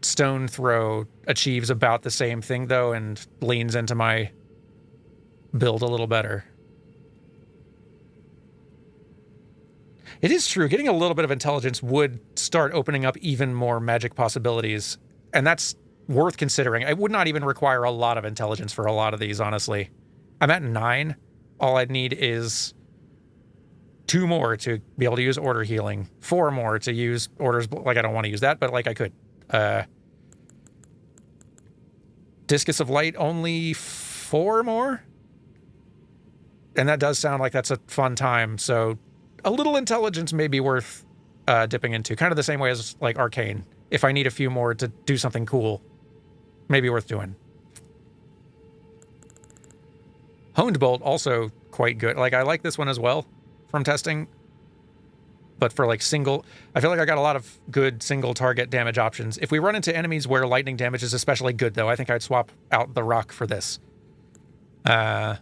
Stone Throw achieves about the same thing, though, and leans into my build a little better. It is true, getting a little bit of intelligence would start opening up even more magic possibilities, and that's worth considering. It would not even require a lot of intelligence for a lot of these, honestly. I'm at 9. All I'd need is 2 more to be able to use Order Healing, 4 more to use Orders... Like, I don't want to use that, but, like, I could. Discus of Light, only 4 more? And that does sound like that's a fun time, so a little intelligence may be worth dipping into. Kind of the same way as, like, Arcane. If I need a few more to do something cool, maybe worth doing. Honed Bolt, also quite good. Like, I like this one as well from testing. But for, like, single... I feel like I got a lot of good single target damage options. If we run into enemies where lightning damage is especially good, though, I think I'd swap out the Rock for this. I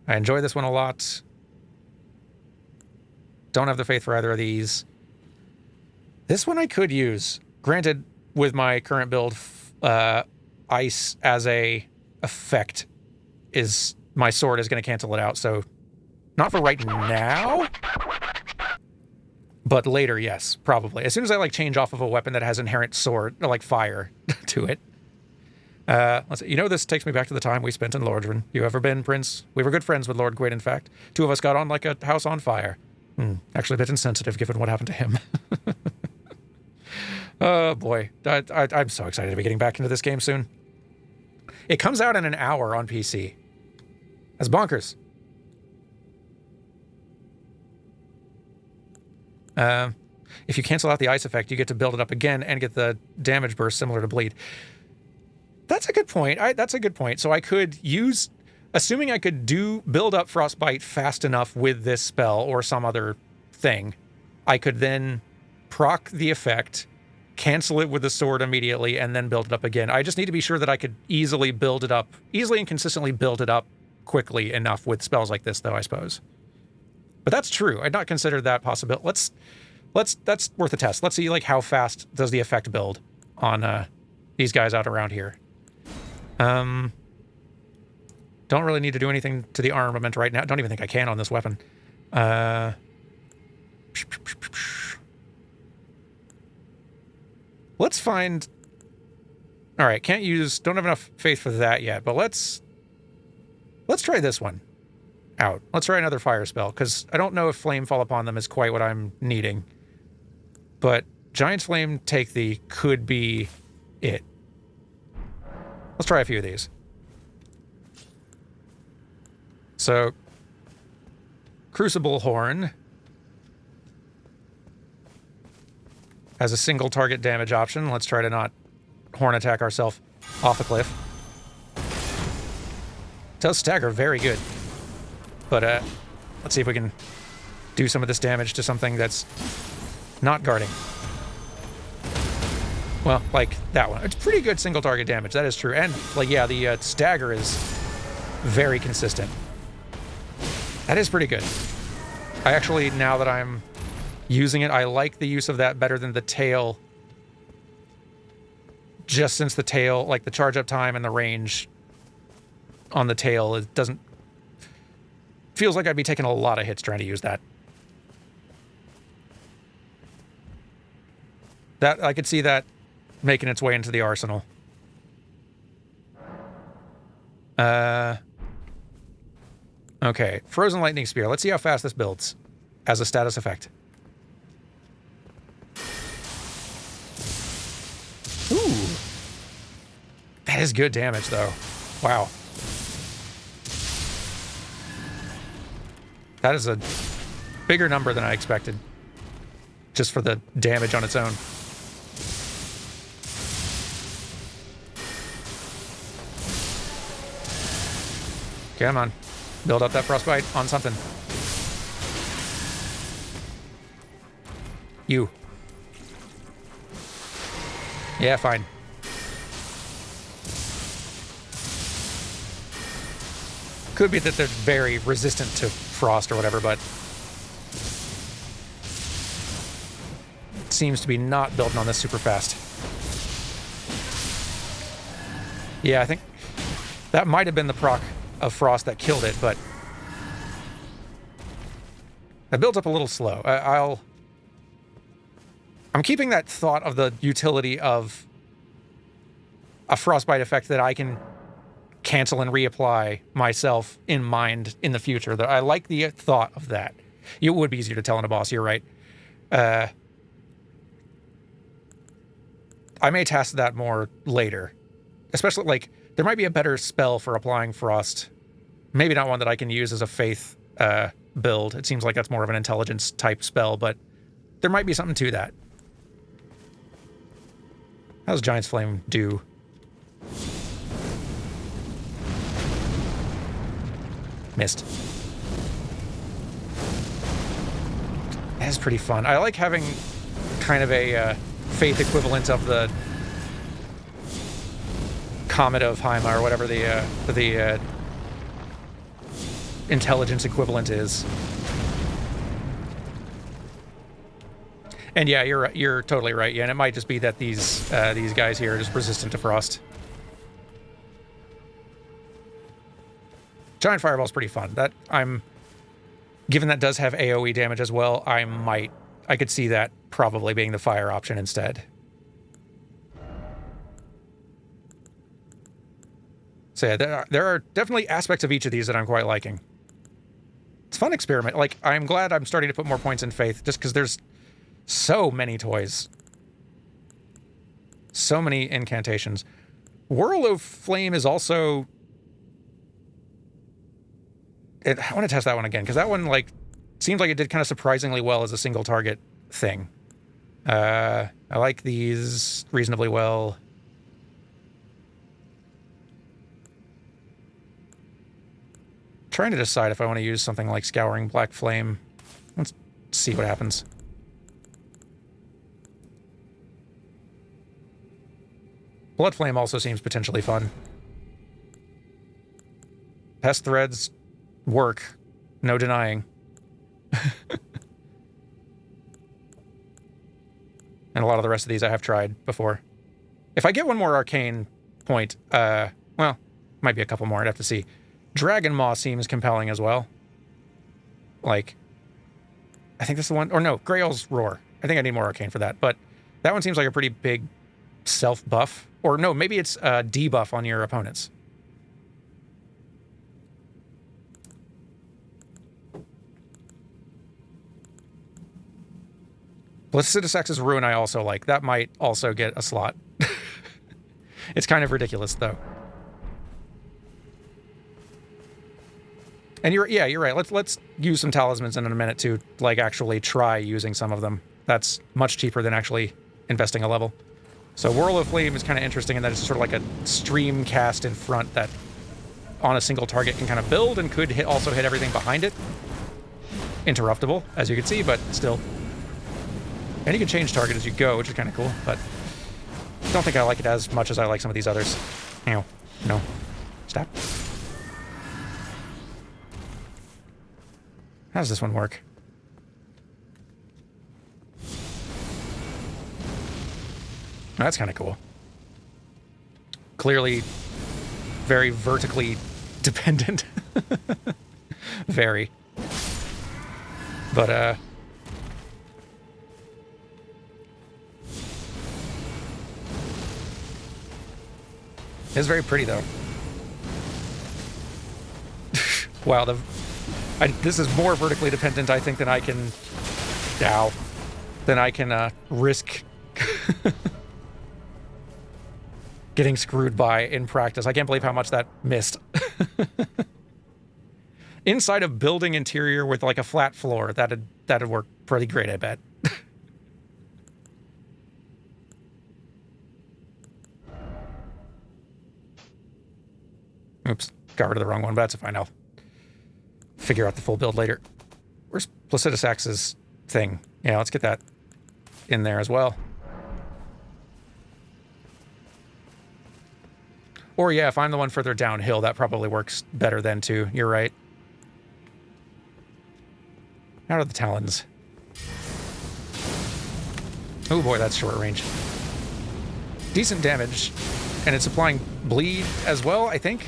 enjoy this one a lot. Don't have the faith for either of these. This one I could use. Granted, with my current build, ice as a effect is... My sword is going to cancel it out, so... Not for right now, but later, yes, probably. As soon as I, like, change off of a weapon that has inherent sword, or, like, fire to it. Let's see. You know, this takes me back to the time we spent in Lordran. You ever been, Prince? We were good friends with Lord Gwyn, in fact. 2 of us got on like a house on fire. Actually a bit insensitive, given what happened to him. Oh, boy. I'm so excited to be getting back into this game soon. It comes out in an hour on PC. That's bonkers. If you cancel out the ice effect, you get to build it up again and get the damage burst similar to bleed. That's a good point. That's a good point. So I could use, assuming I could build up Frostbite fast enough with this spell or some other thing, I could then proc the effect, cancel it with the sword immediately, and then build it up again. I just need to be sure that I could easily and consistently build it up quickly enough with spells like this, though, I suppose. But that's true. I'd not considered that possible. That's worth a test. Let's see, like, how fast does the effect build on these guys out around here. Don't really need to do anything to the armament right now. Don't even think I can on this weapon. Let's find... All right, don't have enough faith for that yet, but let's try this one out. Let's try another fire spell, because I don't know if Flame Fall Upon Them is quite what I'm needing. But Giant's Flame Take Thee could be it. Let's try a few of these. So, Crucible Horn. as a single target damage option. Let's try to not horn attack ourselves off a cliff. Does stagger very good. But let's see if we can do some of this damage to something that's not guarding. Well, like that one. It's pretty good single target damage, that is true. And, like, yeah, the stagger is very consistent. That is pretty good. I actually, now that I'm using it, I like the use of that better than the tail. Just since the tail, like the charge up time and the range on the tail, it doesn't... Feels like I'd be taking a lot of hits trying to use that. That, I could see that making its way into the arsenal. Okay, Frozen Lightning Spear. Let's see how fast this builds as a status effect. Ooh. That is good damage, though. Wow. That is a bigger number than I expected. Just for the damage on its own. Come on. Build up that frostbite on something. You. Yeah, fine. Could be that they're very resistant to frost or whatever, but seems to be not building on this super fast. Yeah, I think that might have been the proc of frost that killed it, but that builds up a little slow. I'm keeping that thought of the utility of a frostbite effect that I can cancel and reapply myself in mind in the future. I like the thought of that. It would be easier to tell on a boss, you're right. I may test that more later. Especially, like, there might be a better spell for applying frost. Maybe not one that I can use as a faith build. It seems like that's more of an intelligence type spell, but there might be something to that. How does Giant's Flame do? Missed. That is pretty fun. I like having kind of a faith equivalent of the Comet of Haima, or whatever the intelligence equivalent is. And yeah, you're totally right. Yeah, and it might just be that these guys here are just resistant to frost. Giant Fireball's pretty fun. Given that does have AoE damage as well, I could see that probably being the fire option instead. So yeah, there are definitely aspects of each of these that I'm quite liking. It's a fun experiment. Like, I'm glad I'm starting to put more points in Faith, just because there's so many toys. So many incantations. Whirl of Flame is also... I want to test that one again, because that one, like, seems like it did kind of surprisingly well as a single target thing. I like these reasonably well. Trying to decide if I want to use something like Scouring Black Flame. Let's see what happens. Blood Flame also seems potentially fun. Pest Threads work, no denying. And a lot of the rest of these I have tried before. If I get one more arcane point, well, might be a couple more, I'd have to see. Dragon Maw seems compelling as well. Like, I think that's the one, or no, Grail's Roar. I think I need more arcane for that, but that one seems like a pretty big self-buff. Or no, maybe it's a debuff on your opponents. Blissicitax's Ruin I also like. That might also get a slot. It's kind of ridiculous, though. And you're right. Let's use some talismans in a minute to, like, actually try using some of them. That's much cheaper than actually investing a level. So Whirl of Flame is kind of interesting in that it's sort of like a stream cast in front that on a single target can kind of build and could also hit everything behind it. Interruptible, as you can see, but still. And you can change target as you go, which is kind of cool, but I don't think I like it as much as I like some of these others. Ow. No. Stop. How does this one work? That's kind of cool. Clearly very vertically dependent. Very. But, it's very pretty, though. Wow, this is more vertically dependent, I think, than I can... Ow. Than I can, risk... getting screwed by in practice. I can't believe how much that missed. Inside a building interior with, like, a flat floor, that'd work pretty great, I bet. Oops, got rid of the wrong one, but that's fine. I'll figure out the full build later. Where's Placidus Axe's thing? Yeah, let's get that in there as well. Or yeah, if I'm the one further downhill, that probably works better then too. You're right. Out of the talons. Oh boy, that's short range. Decent damage, and it's applying bleed as well, I think.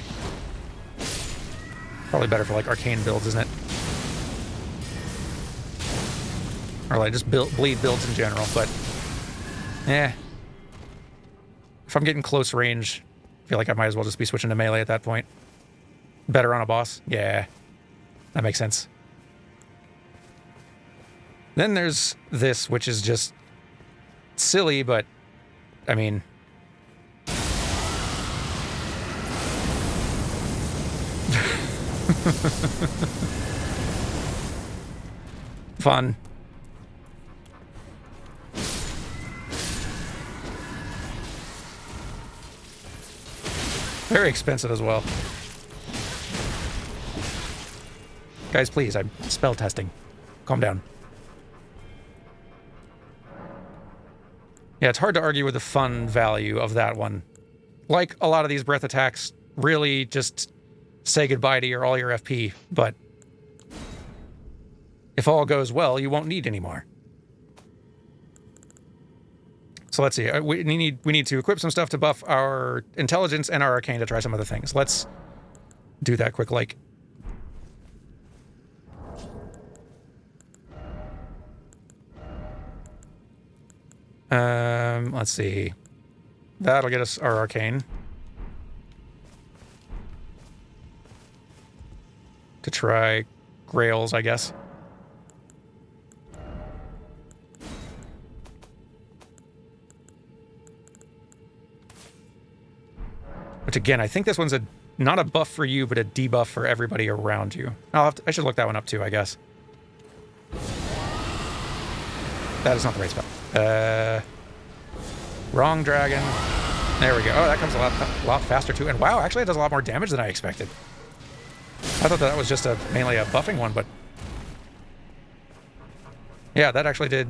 Probably better for like arcane builds, isn't it? Or like just bleed builds in general, but eh. If I'm getting close range, I feel like I might as well just be switching to melee at that point. Better on a boss? Yeah, that makes sense. Then there's this, which is just silly, but I mean... fun. Very expensive as well. Guys, please, I'm spell testing. Calm down. Yeah, it's hard to argue with the fun value of that one. Like a lot of these breath attacks, really just say goodbye to all your FP, but if all goes well, you won't need any more. So let's see. We need to equip some stuff to buff our intelligence and our arcane to try some other things. Let's do that quick, like. Let's see. That'll get us our arcane. To try Grails, I guess. Which again, I think this one's not a buff for you, but a debuff for everybody around you. I should look that one up too, I guess. That is not the right spell. Wrong dragon. There we go. Oh, that comes a lot faster too. And wow, actually it does a lot more damage than I expected. I thought that was just mainly a buffing one, but... yeah, that actually did...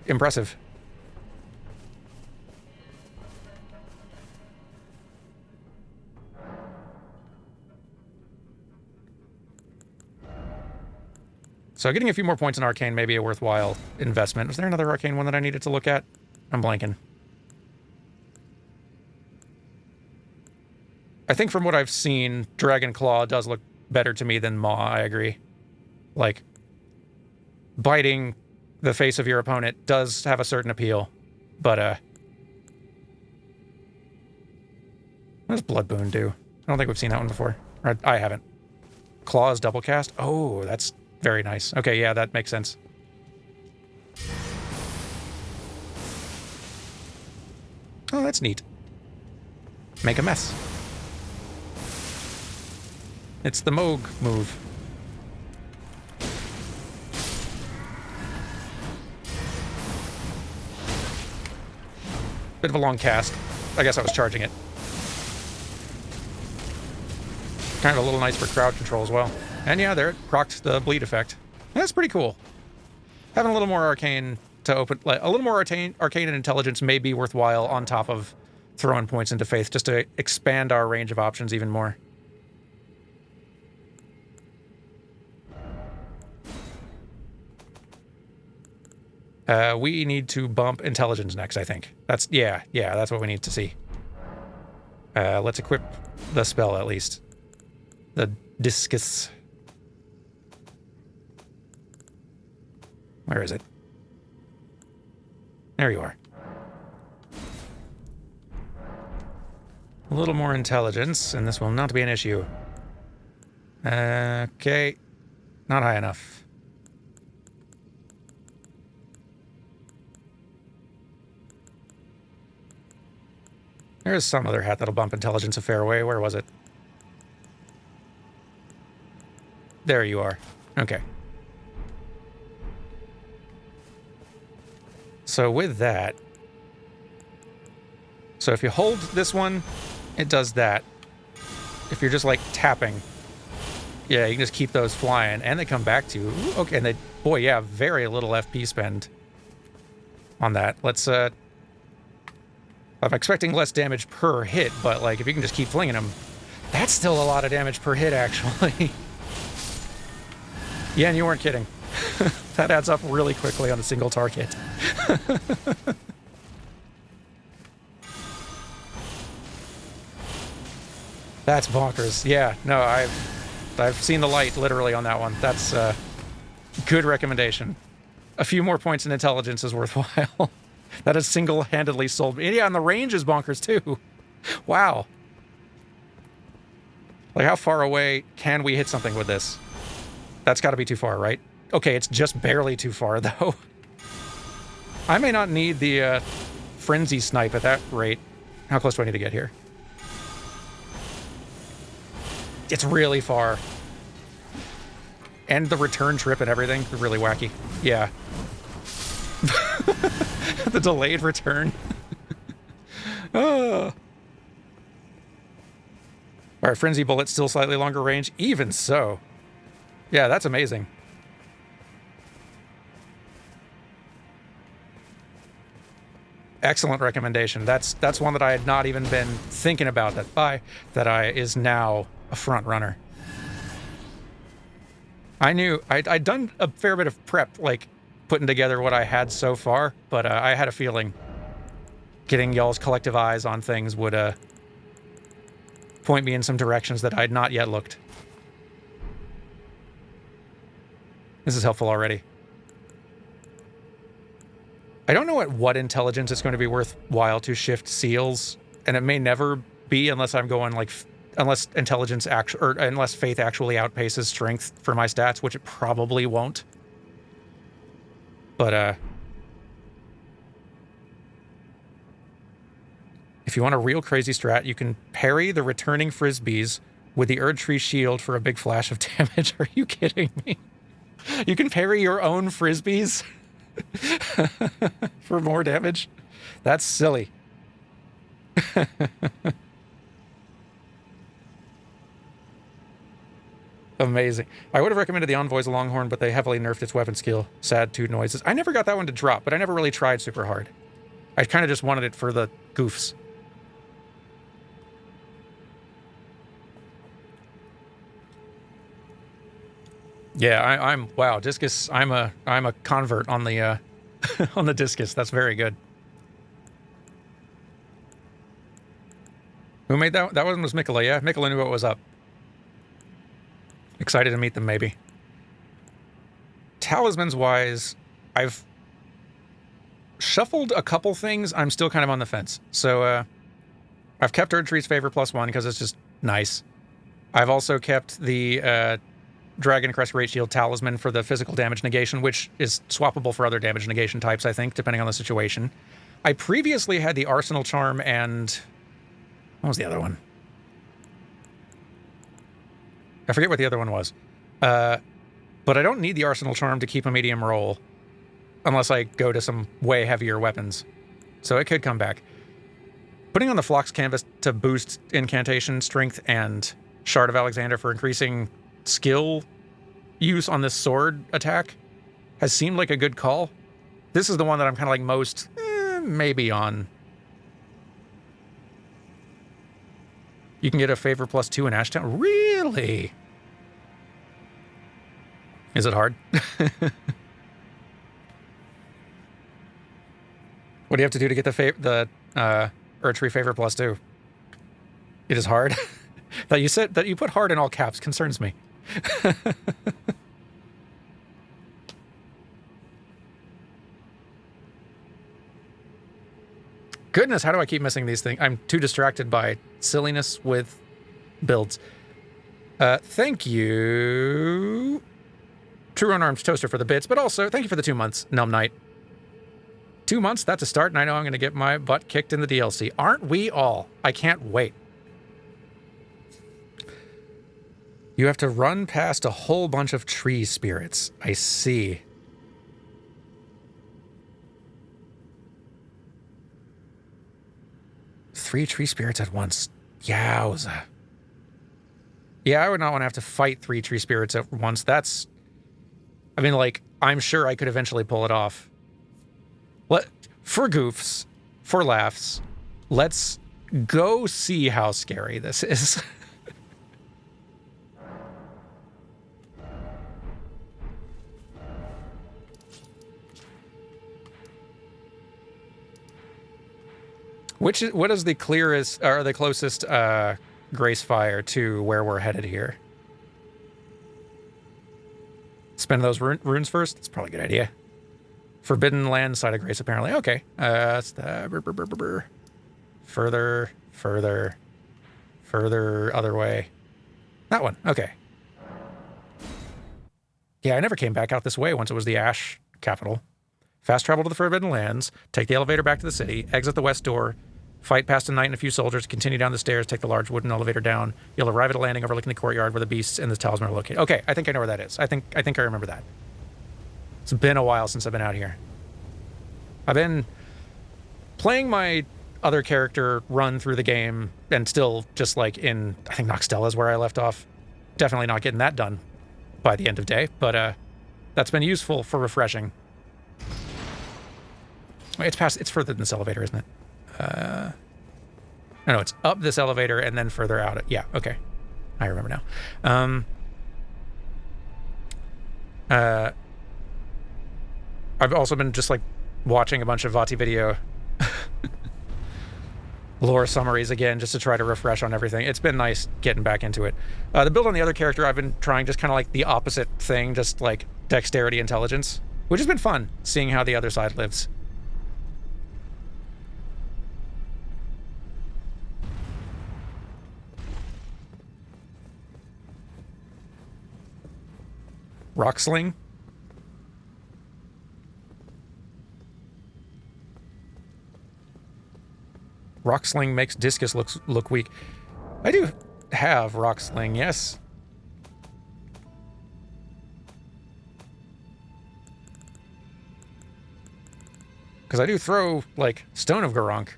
impressive. So getting a few more points in Arcane may be a worthwhile investment. Was there another Arcane one that I needed to look at? I'm blanking. I think from what I've seen, Dragon Claw does look better to me than Maw, I agree. Like, biting the face of your opponent does have a certain appeal, but, what does Blood Boon do? I don't think we've seen that one before. Or I haven't. Claws double cast? Oh, that's very nice. Okay, yeah, that makes sense. Oh, that's neat. Make a mess. It's the Moog move. Bit of a long cast. I guess I was charging it. Kind of a little nice for crowd control as well. And yeah, there it procced the bleed effect. That's pretty cool. Having a little more arcane to open, like, a little more arcane and intelligence may be worthwhile on top of throwing points into faith, just to expand our range of options even more. We need to bump intelligence next, I think. That's what we need to see. Let's equip the spell at least. The discus. Where is it? There you are. A little more intelligence, and this will not be an issue. Okay. Not high enough. There's some other hat that'll bump intelligence a fair way. Where was it? There you are. Okay. So with that... So if you hold this one, it does that. If you're just, like, tapping... Yeah, you can just keep those flying, and they come back to you. Ooh, okay, and they... Boy, yeah, very little FP spend on that. Let's, I'm expecting less damage per hit, but, like, if you can just keep flinging them, that's still a lot of damage per hit, actually. Yeah, and you weren't kidding. That adds up really quickly on a single target. That's bonkers. Yeah, no, I've seen the light, literally, on that one. That's a good recommendation. A few more points in intelligence is worthwhile. That has single-handedly sold me. Yeah, and the range is bonkers, too. Wow. Like, how far away can we hit something with this? That's got to be too far, right? Okay, it's just barely too far, though. I may not need the frenzy snipe at that rate. How close do I need to get here? It's really far. And the return trip and everything, really wacky. Yeah. The delayed return. Oh. Alright, Frenzy Bullet, still slightly longer range. Even so. Yeah, that's amazing. Excellent recommendation. That's one that I had not even been thinking about that is now a front runner. I knew I'd done a fair bit of prep, like putting together what I had so far, but I had a feeling getting y'all's collective eyes on things would point me in some directions that I'd not yet looked. This is helpful already. I don't know at what intelligence it's going to be worthwhile to shift seals, and it may never be unless I'm going like, unless intelligence or unless faith actually outpaces strength for my stats, which it probably won't. But if you want a real crazy strat, you can parry the returning frisbees with the Erd Tree Shield for a big flash of damage. Are you kidding me? You can parry your own frisbees for more damage? That's silly. Amazing. I would have recommended the Envoy's Longhorn, but they heavily nerfed its weapon skill. Sad toot noises. I never got that one to drop, but I never really tried super hard. I kind of just wanted it for the goofs. Yeah, I'm wow, Discus, I'm a convert on the on the Discus. That's very good. Who made that? That one was Mikola, yeah? Mikola knew what was up. Excited to meet them, maybe. Talismans-wise, I've shuffled a couple things. I'm still kind of on the fence. So, I've kept Erd Tree's Favor +1 because it's just nice. I've also kept the Dragon Crest Rate Shield Talisman for the physical damage negation, which is swappable for other damage negation types, I think, depending on the situation. I previously had the Arsenal Charm and... what was the other one? I forget what the other one was. But I don't need the Arsenal Charm to keep a medium roll unless I go to some way heavier weapons. So it could come back. Putting on the Phlox canvas to boost incantation, strength, and Shard of Alexander for increasing skill use on this sword attack has seemed like a good call. This is the one that I'm kind of like most maybe on. You can get a favor +2 in Ashtown. Really? Is it hard? What do you have to do to get the Erdtree favor +2? It is hard. That you said that you put hard in all caps concerns me. Goodness, how do I keep missing these things? I'm too distracted by silliness with builds. Thank you, True Unarmed Toaster, for the bits, but also thank you for the 2 months, Numb Knight. 2 months, that's a start, and I know I'm going to get my butt kicked in the DLC. Aren't we all? I can't wait. You have to run past a whole bunch of tree spirits. I see. Three tree spirits at once. Yowza. Yeah, I would not want to have to fight 3 tree spirits at once. That's... I mean, like, I'm sure I could eventually pull it off. For goofs, for laughs, let's go see how scary this is. What is the clearest, or the closest Grace Fire to where we're headed here? Spend those runes first? That's probably a good idea. Forbidden Land, Side of Grace, apparently. Okay. That's the... Further, other way. That one. Okay. Yeah, I never came back out this way once it was the Ash capital. Fast travel to the Forbidden Lands, take the elevator back to the city, exit the west door, fight past a knight and a few soldiers, continue down the stairs, take the large wooden elevator down. You'll arrive at a landing overlooking the courtyard where the beasts and the talisman are located. Okay, I think I know where that is. I think I remember that. It's been a while since I've been out here. I've been playing my other character run through the game and still just like in, I think Noxtella is where I left off. Definitely not getting that done by the end of day, but that's been useful for refreshing. Wait, it's further than this elevator, isn't it? No, it's up this elevator and then further out. Yeah, okay. I remember now. I've also been just like watching a bunch of Vati video lore summaries again, just to try to refresh on everything. It's been nice getting back into it. The build on the other character, I've been trying just kind of like the opposite thing, just like dexterity, intelligence, which has been fun, seeing how the other side lives. Rock Sling? Rock Sling makes Discus look weak. I do have Rock Sling, yes. Because I do throw, like, Stone of Garunk.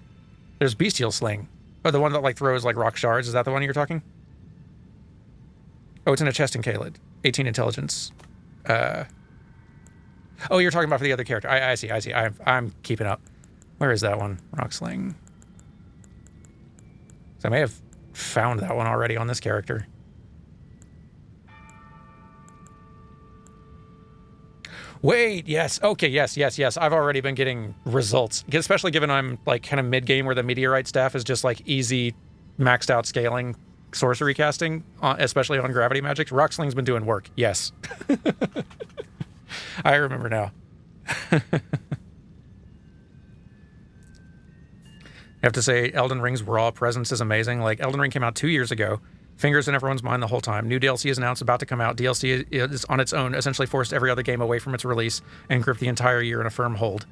There's Bestial Sling. Oh, the one that, like, throws, like, rock shards. Is that the one you're talking? Oh, it's in a chest in Caelid. 18 intelligence. Oh, you're talking about for the other character. I see. I'm keeping up. Where is that one? Rock Sling. So I may have found that one already on this character. Wait, yes. Okay, yes. I've already been getting results. Especially given I'm like kind of mid-game where the Meteorite staff is just like easy, maxed out scaling sorcery casting, especially on gravity magic. Rock Sling's been doing work. Yes. I remember now. I have to say, Elden Ring's raw presence is amazing. Like, Elden Ring came out 2 years ago. Fingers in everyone's mind the whole time. New DLC is announced, about to come out. DLC is on its own, essentially forced every other game away from its release and gripped the entire year in a firm hold.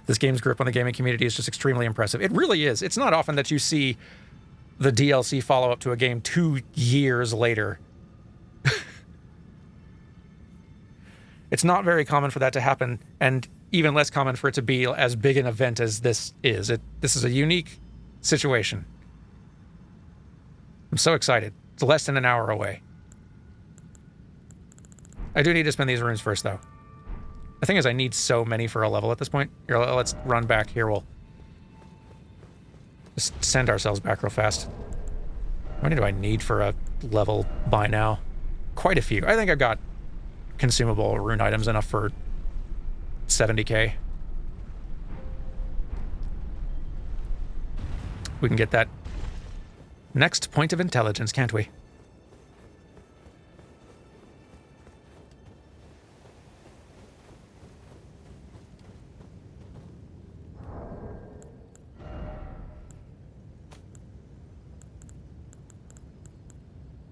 This game's grip on the gaming community is just extremely impressive. It really is. It's not often that you see the DLC follow-up to a game 2 years later. It's not very common for that to happen, and even less common for it to be as big an event as this is. This is a unique situation. I'm so excited. It's less than an hour away. I do need to spend these runes first, though. The thing is, I need so many for a level at this point. Here, let's run back here. We'll just send ourselves back real fast. How many do I need for a level by now? Quite a few. I think I've got consumable rune items enough for 70k. We can get that next point of intelligence, can't we?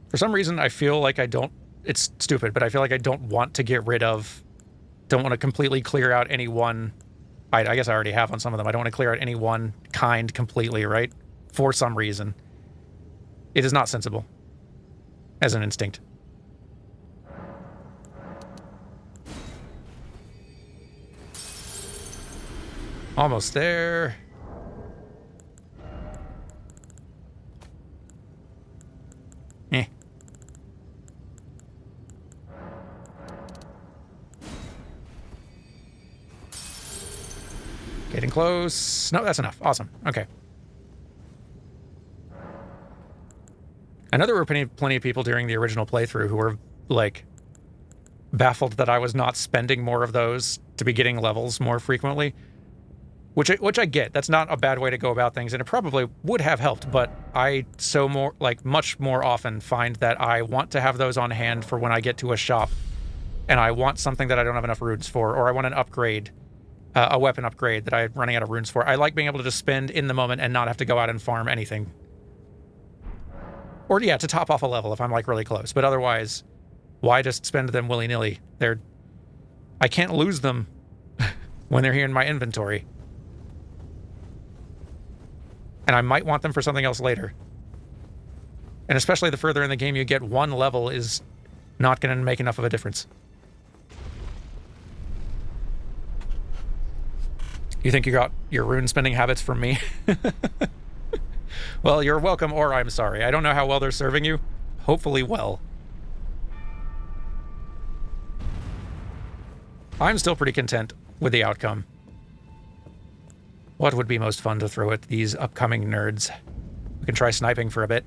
For some reason, I feel like I don't... It's stupid, but I feel like I don't want to get rid of... Don't want to completely clear out any one... I guess I already have on some of them. I don't want to clear out any one kind completely, right? For some reason. It is not sensible. As an instinct. Almost there. Eh. Getting close. No, that's enough. Awesome. Okay. I know there were plenty of people during the original playthrough who were, like, baffled that I was not spending more of those to be getting levels more frequently. Which I get. That's not a bad way to go about things, and it probably would have helped, but I much more often find that I want to have those on hand for when I get to a shop, and I want something that I don't have enough runes for, or I want an upgrade, a weapon upgrade that I'm running out of runes for. I like being able to just spend in the moment and not have to go out and farm anything. Or, yeah, to top off a level if I'm, like, really close. But otherwise, why just spend them willy-nilly? I can't lose them when they're here in my inventory. And I might want them for something else later. And especially the further in the game you get, one level is not going to make enough of a difference. You think you got your rune spending habits from me? Well, you're welcome, or I'm sorry. I don't know how well they're serving you. Hopefully well. I'm still pretty content with the outcome. What would be most fun to throw at these upcoming nerds? We can try sniping for a bit.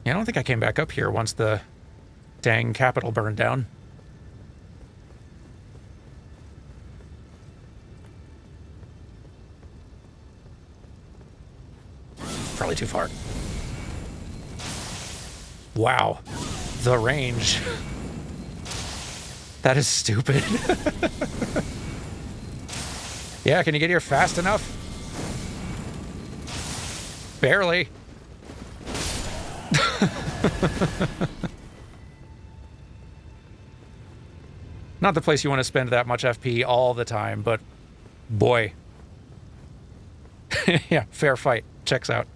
Yeah, I don't think I came back up here once the dang capital burned down. Probably too far. Wow. The range. That is stupid. Yeah, can you get here fast enough? Barely. Not the place you want to spend that much FP all the time, but boy. Yeah, fair fight. Checks out.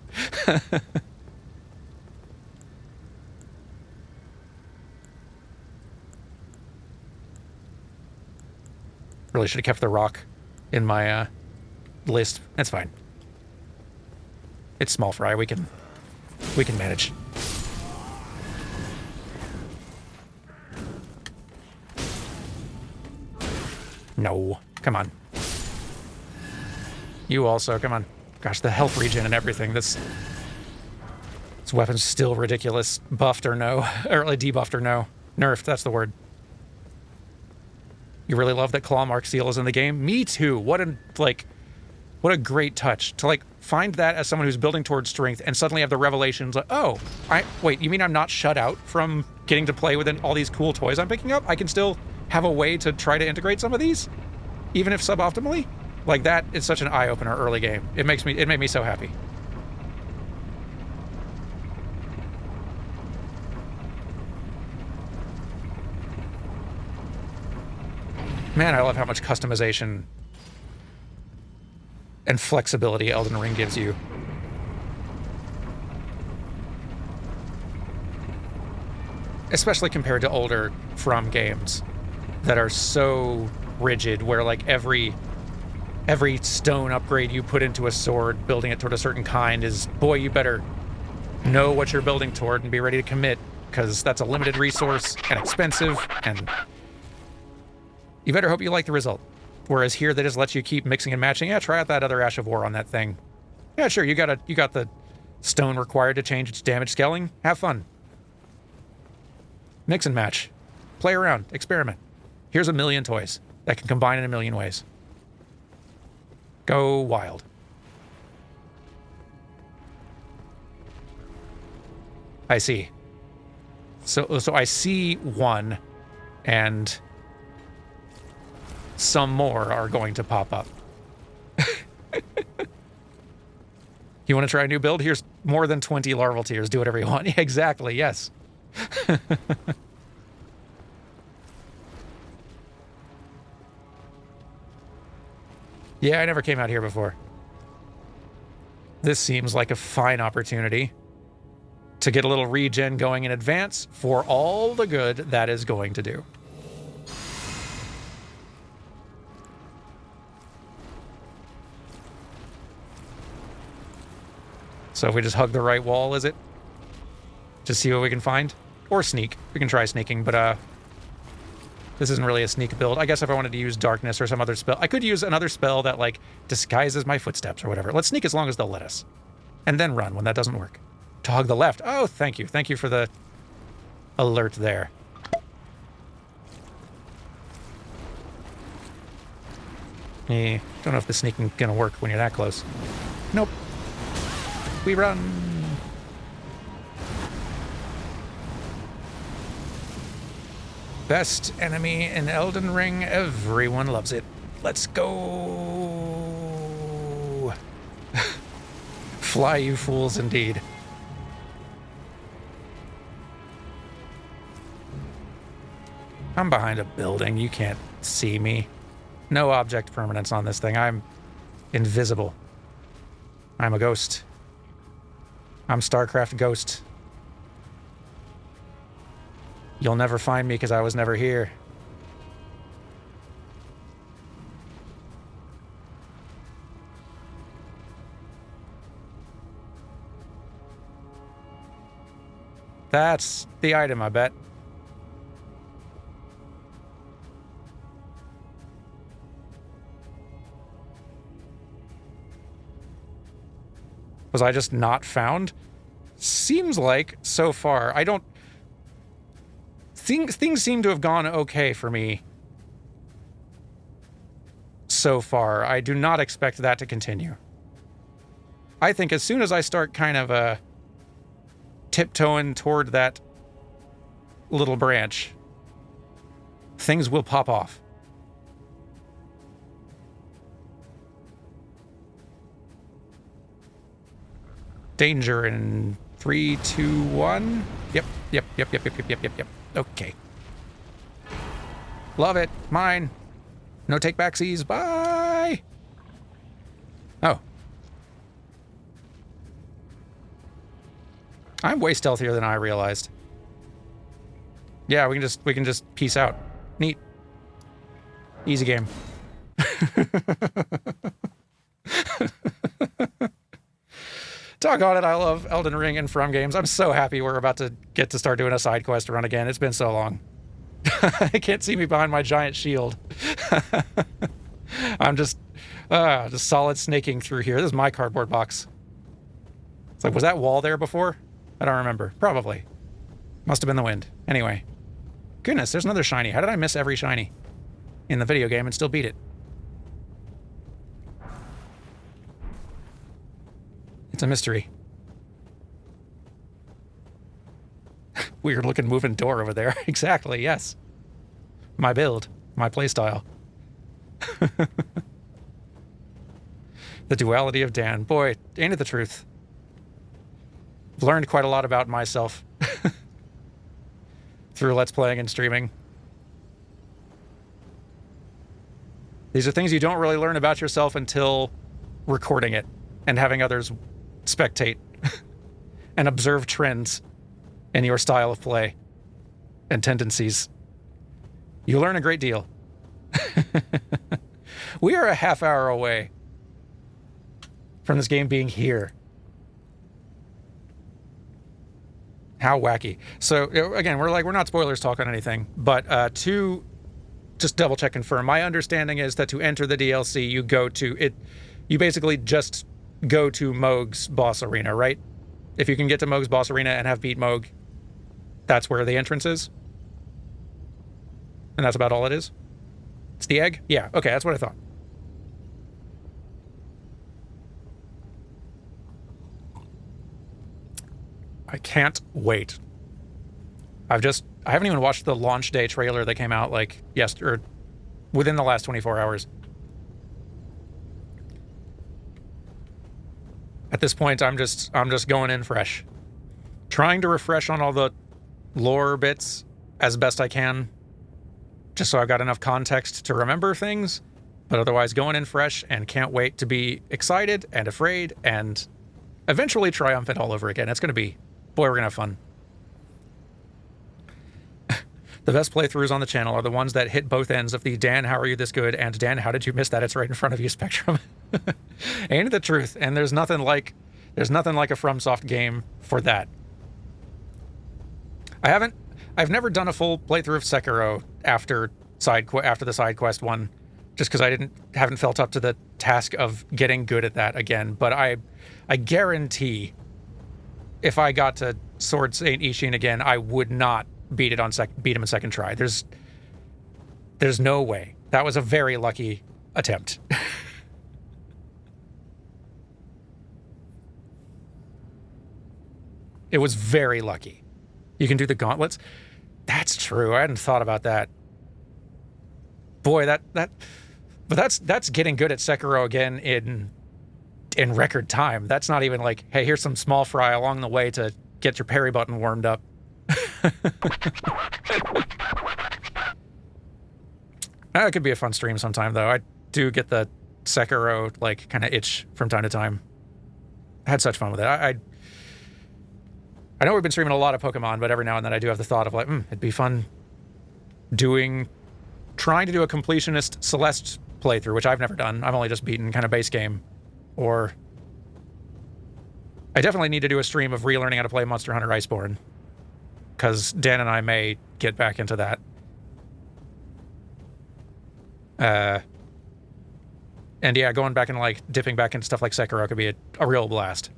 Really should have kept the rock in my list. That's fine. It's small fry. We can manage. No, come on. You also, come on. Gosh, the health regen and everything. This weapon's still ridiculous. Buffed or no, or like debuffed or no, nerfed. That's the word. You really love that claw mark seal is in the game? Me too. What a great touch to like find that as someone who's building towards strength and suddenly have the revelations like, oh, wait, you mean I'm not shut out from getting to play with all these cool toys I'm picking up? I can still have a way to try to integrate some of these, even if suboptimally? Like, that is such an eye-opener early game. It made me so happy. Man, I love how much customization and flexibility Elden Ring gives you. especially compared to older From games that are so rigid, where like every stone upgrade you put into a sword, building it toward a certain kind is, boy, you better know what you're building toward and be ready to commit, because that's a limited resource and expensive, and you better hope you like the result. Whereas here, they just let you keep mixing and matching. Yeah, try out that other Ash of War on that thing. Yeah, sure, you got the stone required to change its damage scaling. Have fun. Mix and match. Play around. Experiment. Here's a million toys that can combine in a million ways. Go wild. I see. So I see one, and some more are going to pop up. You want to try a new build? Here's more than 20 larval tears. Do whatever you want. Yeah, exactly, yes. Yeah, I never came out here before. This seems like a fine opportunity to get a little regen going in advance for all the good that is going to do. So if we just hug the right wall, is it? Just see what we can find? Or sneak. We can try sneaking, but this isn't really a sneak build. I guess if I wanted to use darkness or some other spell, I could use another spell that, like, disguises my footsteps or whatever. Let's sneak as long as they'll let us. And then run when that doesn't work. To hug the left. Oh, thank you. Thank you for the alert there. Yeah, don't know if the sneaking gonna work when you're that close. Nope. We run. Best enemy in Elden Ring. Everyone loves it. Let's go. Fly, you fools, indeed. I'm behind a building. You can't see me. No object permanence on this thing. I'm invisible. I'm a ghost. I'm StarCraft Ghost. You'll never find me because I was never here. That's the item, I bet. Was I just not found? Seems like, so far, I don't... Things seem to have gone okay for me so far. I do not expect that to continue. I think as soon as I start kind of tiptoeing toward that little branch, things will pop off. Danger in 3, 2, 1. Yep. Okay. Love it. Mine. No take backsies. Bye. Oh. I'm way stealthier than I realized. Yeah, we can just peace out. Neat. Easy game. Doggone it, I love Elden Ring and From games. I'm so happy we're about to get to start doing a side quest run again. It's been so long. I can't see me behind my giant shield. I'm just solid snaking through here. This is my cardboard box. It's like, was that wall there before? I don't remember. Probably. Must have been the wind. Anyway. Goodness, there's another shiny. How did I miss every shiny in the video game and still beat it? It's a mystery. Weird looking moving door over there. Exactly, yes. My build. My playstyle. The duality of Dan. Boy, ain't it the truth. I've learned quite a lot about myself through Let's Playing and streaming. These are things you don't really learn about yourself until recording it and having others spectate and observe trends in your style of play. and tendencies. You learn a great deal. We are a half hour away from this game being here. How wacky. So again, we're not spoilers talk on anything, but to just double check confirm, my understanding is that to enter the DLC, you basically just go to Mohg's boss arena, right? If you can get to Mohg's boss arena and have beat Mohg, that's where the entrance is. And that's about all it is. It's the egg? Yeah, okay, that's what I thought. I can't wait. I haven't even watched the launch day trailer that came out like yesterday, or within the last 24 hours. At this point, I'm just going in fresh. Trying to refresh on all the lore bits as best I can, just so I've got enough context to remember things, but otherwise going in fresh and can't wait to be excited and afraid and eventually triumphant all over again. It's going to be, boy, we're going to have fun. The best playthroughs on the channel are the ones that hit both ends of the Dan, how are you this good? And Dan, how did you miss that? It's right in front of you spectrum. Ain't it the truth? And there's nothing like a FromSoft game for that. I've never done a full playthrough of Sekiro after the side quest one, just because I haven't felt up to the task of getting good at that again. But I guarantee if I got to Sword Saint Ishin again, I would not beat him in second try. There's no way. That was a very lucky attempt. It was very lucky. You can do the gauntlets. That's true. I hadn't thought about that. Boy, but that's getting good at Sekiro again in record time. That's not even like, hey, here's some small fry along the way to get your parry button warmed up. That could be a fun stream sometime, though. I do get the Sekiro like kind of itch from time to time. I had such fun with it. I know we've been streaming a lot of Pokemon, but every now and then I do have the thought of like, it'd be fun trying to do a completionist Celeste playthrough, which I've never done. I've only just beaten kind of base game. Or I definitely need to do a stream of relearning how to play Monster Hunter Iceborne, because Dan and I may get back into that. And yeah, going back and like dipping back into stuff like Sekiro could be a real blast.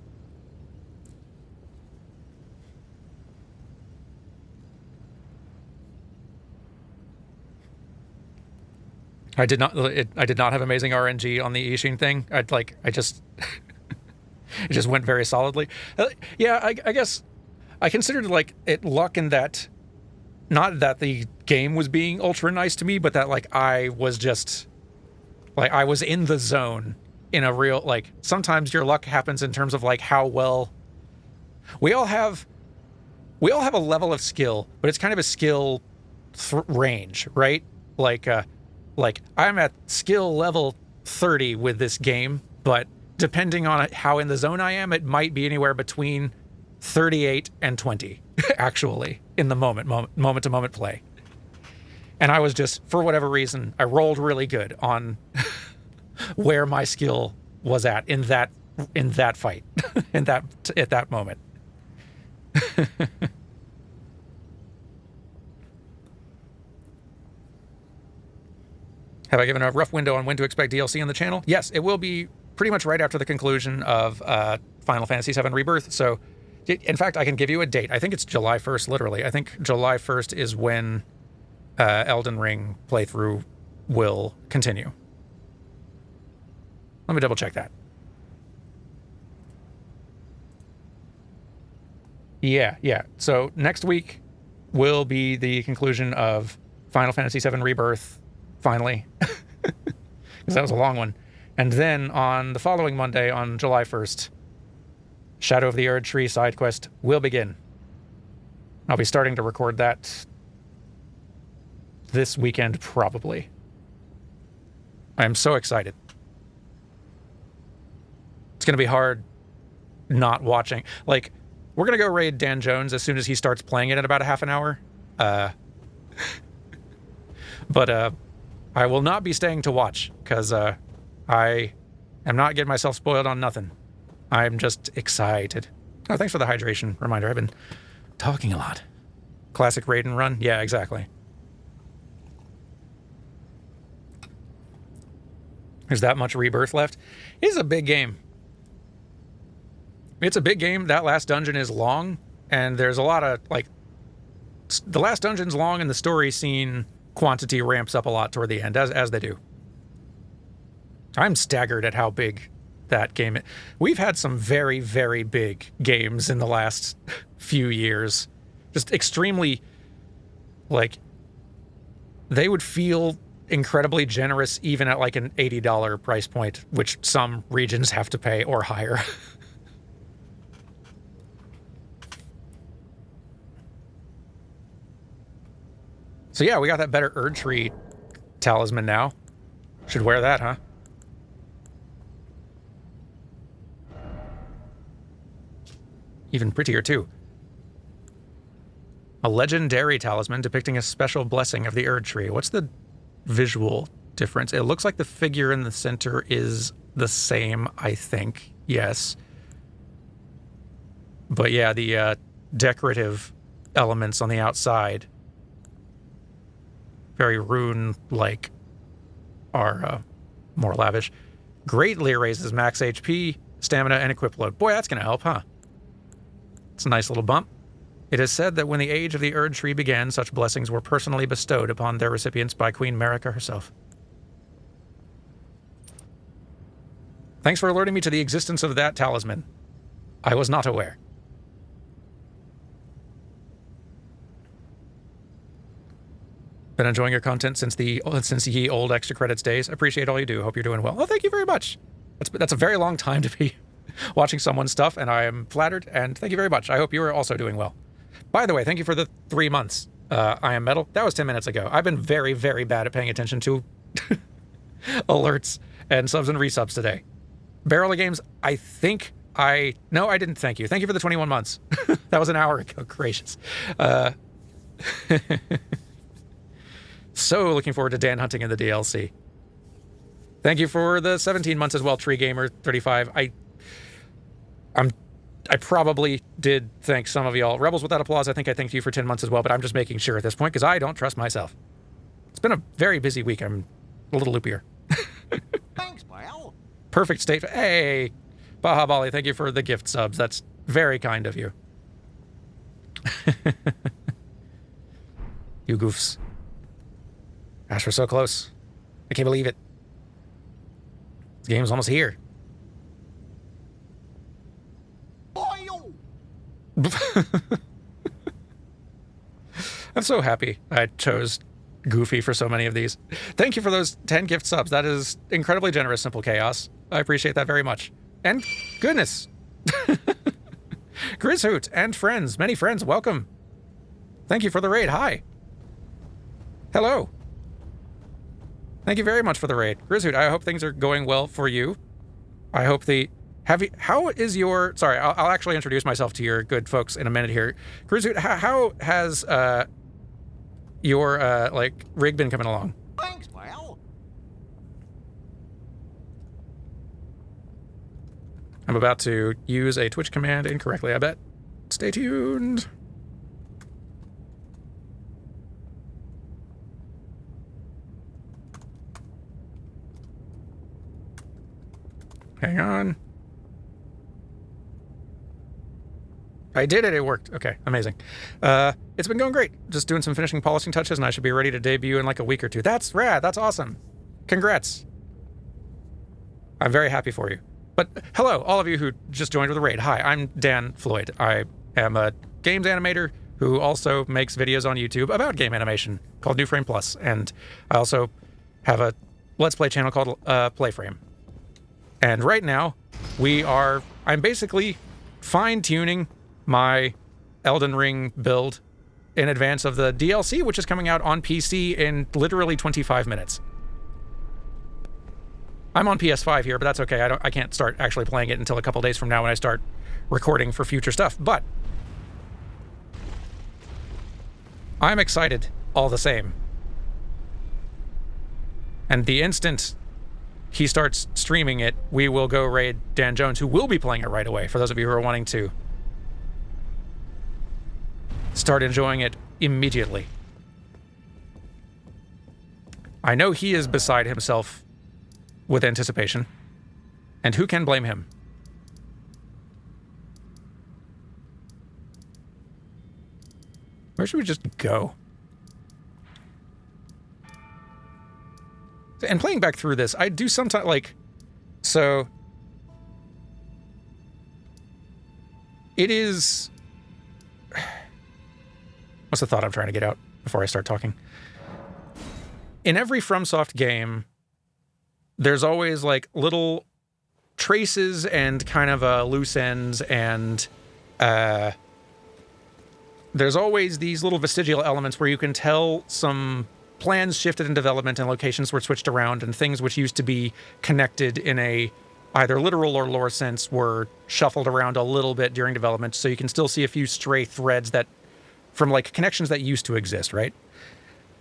I did not have amazing RNG on the Ishin thing. It just went very solidly. Yeah, I guess I considered like it luck in that, not that the game was being ultra nice to me, but that like I was in the zone in a real, like, sometimes your luck happens in terms of like how well we all have a level of skill, but it's kind of a skill range, right? Like I'm at skill level 30 with this game, but depending on how in the zone I am, it might be anywhere between 38 and 20, actually, in the moment-to-moment play. And I was just, for whatever reason, I rolled really good on where my skill was at in that fight, at that moment. Have I given a rough window on when to expect DLC on the channel? Yes, it will be pretty much right after the conclusion of Final Fantasy VII Rebirth. So, in fact, I can give you a date. I think it's July 1st, literally. I think July 1st is when Elden Ring playthrough will continue. Let me double check that. Yeah. So next week will be the conclusion of Final Fantasy VII Rebirth, finally, because that was a long one. And then on the following Monday, on July 1st, Shadow of the Erd Tree side quest will begin. I'll be starting to record that this weekend, probably. I am so excited. It's going to be hard not watching. Like, we're going to go raid Dan Jones as soon as he starts playing it in about a half an hour. But I will not be staying to watch, because I am not getting myself spoiled on nothing. I'm just excited. Oh, thanks for the hydration reminder. I've been talking a lot. Classic raid and run? Yeah, exactly. There's that much rebirth left. It's a big game. It's a big game. That last dungeon is long, and there's a lot of, like, the last dungeon's long, and the story scene quantity ramps up a lot toward the end, as they do. I'm staggered at how big that game is. We've had some very, very big games in the last few years. Just extremely, like, they would feel incredibly generous even at like an $80 price point, which some regions have to pay or higher. So yeah, we got that better Erd Tree talisman now. Should wear that, huh? Even prettier, too. A legendary talisman depicting a special blessing of the Erd Tree. What's the visual difference? It looks like the figure in the center is the same, I think. Yes. But yeah, the decorative elements on the outside, very rune-like, are more lavish. Greatly raises max HP, stamina, and equip load. Boy, that's going to help, huh? It's a nice little bump. It is said that when the age of the Erd Tree began, such blessings were personally bestowed upon their recipients by Queen Marika herself. Thanks for alerting me to the existence of that talisman. I was not aware. Been enjoying your content since ye old extra credits days. Appreciate all you do. Hope you're doing well. Oh, thank you very much. That's a very long time to be watching someone's stuff, and I am flattered, and thank you very much. I hope you are also doing well. By the way, thank you for the 3 months. I am Metal. That was 10 minutes ago. I've been very, very bad at paying attention to alerts and subs and resubs today. Barrel of Games, I think no, I didn't thank you. Thank you for the 21 months. That was an hour ago. Gracious. So looking forward to Dan hunting in the DLC. Thank you for the 17 months as well, Tree Gamer 35. I probably did thank some of y'all. Rebels Without Applause, I think I thanked you for 10 months as well, but I'm just making sure at this point because I don't trust myself. It's been a very busy week. I'm a little loopier. Thanks, pal. Perfect state. Hey, Baha Bali, thank you for the gift subs. That's very kind of you. You goofs. Gosh, we're so close. I can't believe it. This game's almost here. Oil. I'm so happy I chose Goofy for so many of these. Thank you for those 10 gift subs. That is incredibly generous, Simple Chaos. I appreciate that very much. And goodness. Grizzhoot and friends, many friends, welcome. Thank you for the raid. Hi. Hello. Thank you very much for the raid. Grizzhoot, I hope things are going well for you. I hope how is your, sorry, I'll actually introduce myself to your good folks in a minute here. Grizzhoot, how has your like rig been coming along? Thanks, pal. I'm about to use a Twitch command incorrectly, I bet. Stay tuned. Hang on. I did it. It worked. Okay, amazing. It's been going great. Just doing some finishing polishing touches, and I should be ready to debut in like a week or two. That's rad. That's awesome. Congrats. I'm very happy for you. But hello, all of you who just joined with the raid. Hi, I'm Dan Floyd. I am a games animator who also makes videos on YouTube about game animation called New Frame Plus, and I also have a Let's Play channel called Playframe. And right now, I'm basically fine-tuning my Elden Ring build in advance of the DLC, which is coming out on PC in literally 25 minutes. I'm on PS5 here, but that's okay. I can't start actually playing it until a couple days from now when I start recording for future stuff. But I'm excited all the same. And the instant he starts streaming it, we will go raid Dan Jones, who will be playing it right away, for those of you who are wanting to start enjoying it immediately. I know he is beside himself with anticipation, and who can blame him? Where should we just go? And playing back through this, I do sometimes, like, so it is, what's the thought I'm trying to get out before I start talking? In every FromSoft game, there's always like little traces and kind of loose ends, and there's always these little vestigial elements where you can tell some plans shifted in development and locations were switched around, and things which used to be connected in a either literal or lore sense were shuffled around a little bit during development, so you can still see a few stray threads that from like connections that used to exist, right?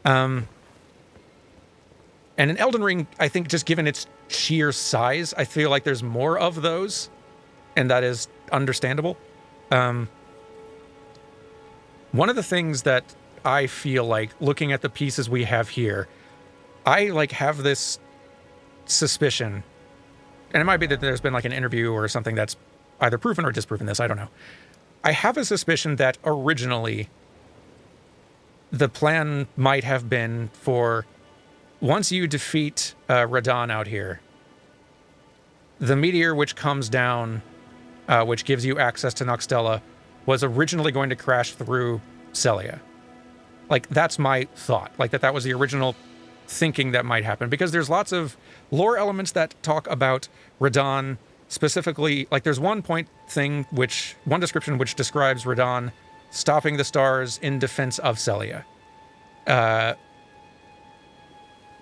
And in Elden Ring, I think just given its sheer size, I feel like there's more of those, and that is understandable. One of the things that I feel like, looking at the pieces we have here, I like have this suspicion, and it might be that there's been like an interview or something that's either proven or disproven this, I don't know. I have a suspicion that originally the plan might have been for, once you defeat Radahn out here, the meteor which comes down, which gives you access to Noxtella, was originally going to crash through Celia. Like, that's my thought. Like, that was the original thinking that might happen. Because there's lots of lore elements that talk about Radahn specifically. Like, there's one description which describes Radahn stopping the stars in defense of Celia.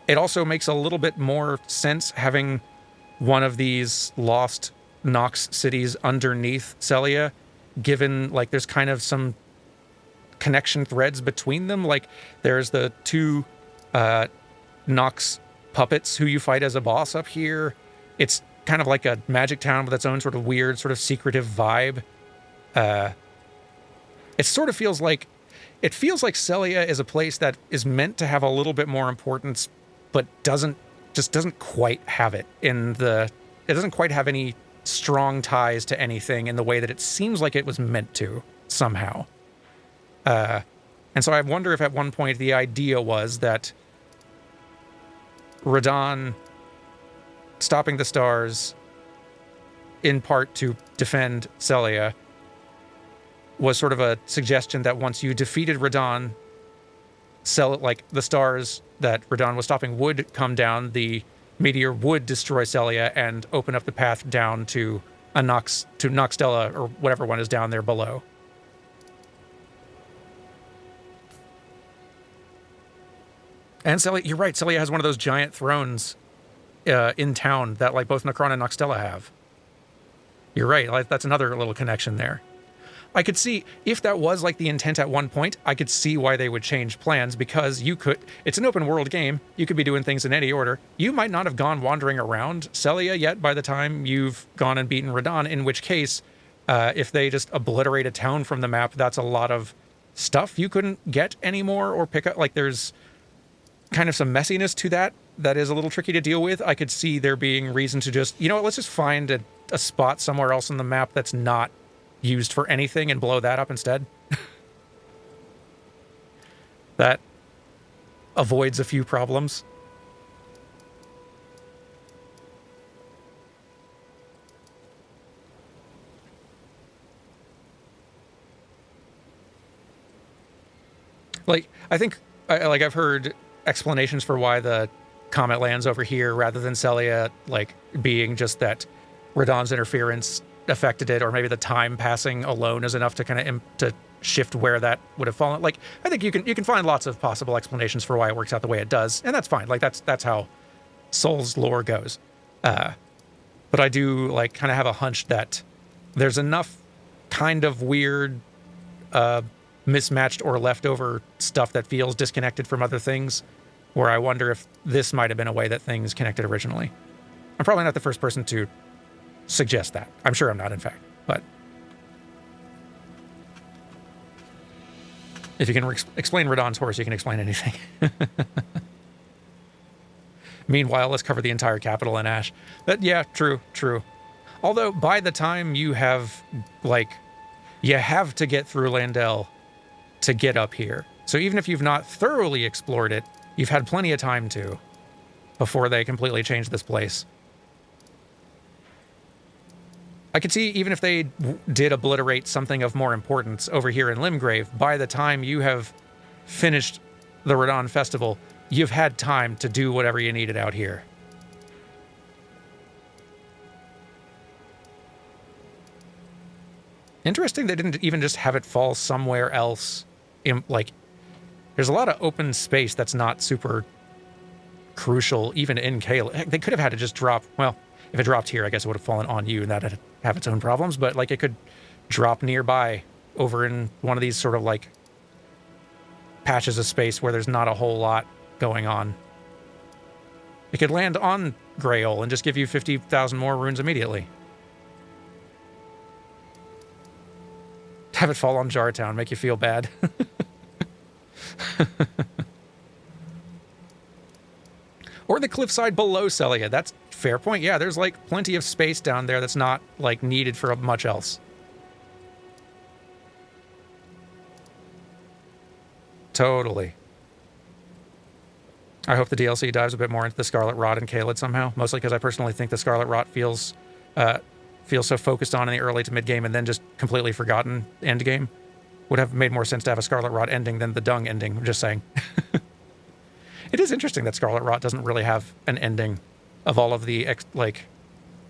It also makes a little bit more sense having one of these lost Nox cities underneath Celia, given, like, there's kind of some connection threads between them. Like, there's the two Nox puppets who you fight as a boss up here. It's kind of like a magic town with its own sort of weird, sort of secretive vibe. It sort of feels like Celia is a place that is meant to have a little bit more importance, but doesn't quite have it it doesn't quite have any strong ties to anything in the way that it seems like it was meant to somehow. And so I wonder if at one point the idea was that Radahn stopping the stars in part to defend Celia was sort of a suggestion that once you defeated Radahn, like the stars that Radahn was stopping would come down, the meteor would destroy Celia and open up the path down to Noxtella or whatever one is down there below. And Celia, you're right, Celia has one of those giant thrones in town that like both Necron and Noxtella have. You're right, like, that's another little connection there. I could see, if that was like the intent at one point, I could see why they would change plans, because it's an open world game, you could be doing things in any order. You might not have gone wandering around Celia yet by the time you've gone and beaten Radahn, in which case, if they just obliterate a town from the map, that's a lot of stuff you couldn't get anymore or pick up. Like, there's kind of some messiness to that is a little tricky to deal with. I could see there being reason to just, you know what, let's just find a spot somewhere else on the map that's not used for anything and blow that up instead. That avoids a few problems. Like, I think, I've heard explanations for why the comet lands over here rather than Celia, like, being just that Radahn's interference affected it, or maybe the time passing alone is enough to kind of to shift where that would have fallen. Like, I think you can find lots of possible explanations for why it works out the way it does, and that's fine. Like, that's how Souls lore goes. But I do, like, kind of have a hunch that there's enough kind of weird mismatched or leftover stuff that feels disconnected from other things, where I wonder if this might have been a way that things connected originally. I'm probably not the first person to suggest that. I'm sure I'm not, in fact. But if you can explain Radahn's horse, you can explain anything. Meanwhile, let's cover the entire capital in ash. Yeah, true. Although, by the time you have, you have to get through Landell to get up here. So even if you've not thoroughly explored it, you've had plenty of time to before they completely change this place. I could see, even if they did obliterate something of more importance over here in Limgrave, by the time you have finished the Radahn Festival, you've had time to do whatever you needed out here. Interesting they didn't even just have it fall somewhere else. There's a lot of open space that's not super crucial, even in Caelid. Heck, they could have had it just drop. Well, if it dropped here, I guess it would have fallen on you, and that'd have its own problems. But it could drop nearby over in one of these sort of patches of space where there's not a whole lot going on. It could land on Grail and just give you 50,000 more runes immediately. Have it fall on Jartown, make you feel bad. Or the cliffside below Celia. That's a fair point. Yeah, there's plenty of space down there that's not needed for much else. Totally. I hope the DLC dives a bit more into the Scarlet Rot and Caelid somehow, mostly because I personally think the Scarlet Rot feels so focused on in the early to mid game and then just completely forgotten end game. Would have made more sense to have a Scarlet Rot ending than the Dung ending, I'm just saying. It is interesting that Scarlet Rot doesn't really have an ending of all of the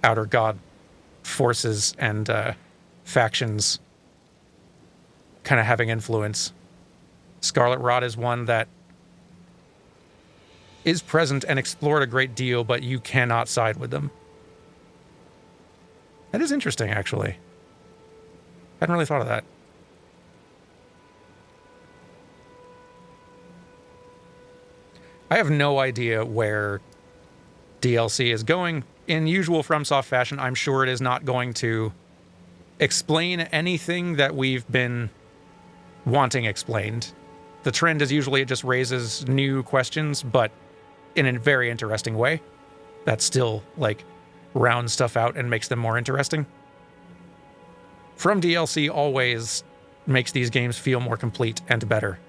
Outer God forces and factions kind of having influence. Scarlet Rot is one that is present and explored a great deal, but you cannot side with them. That is interesting, actually. Hadn't really thought of that. I have no idea where DLC is going. In usual FromSoft fashion, I'm sure it is not going to explain anything that we've been wanting explained. The trend is usually it just raises new questions, but in a very interesting way. That still, rounds stuff out and makes them more interesting. From DLC always makes these games feel more complete and better.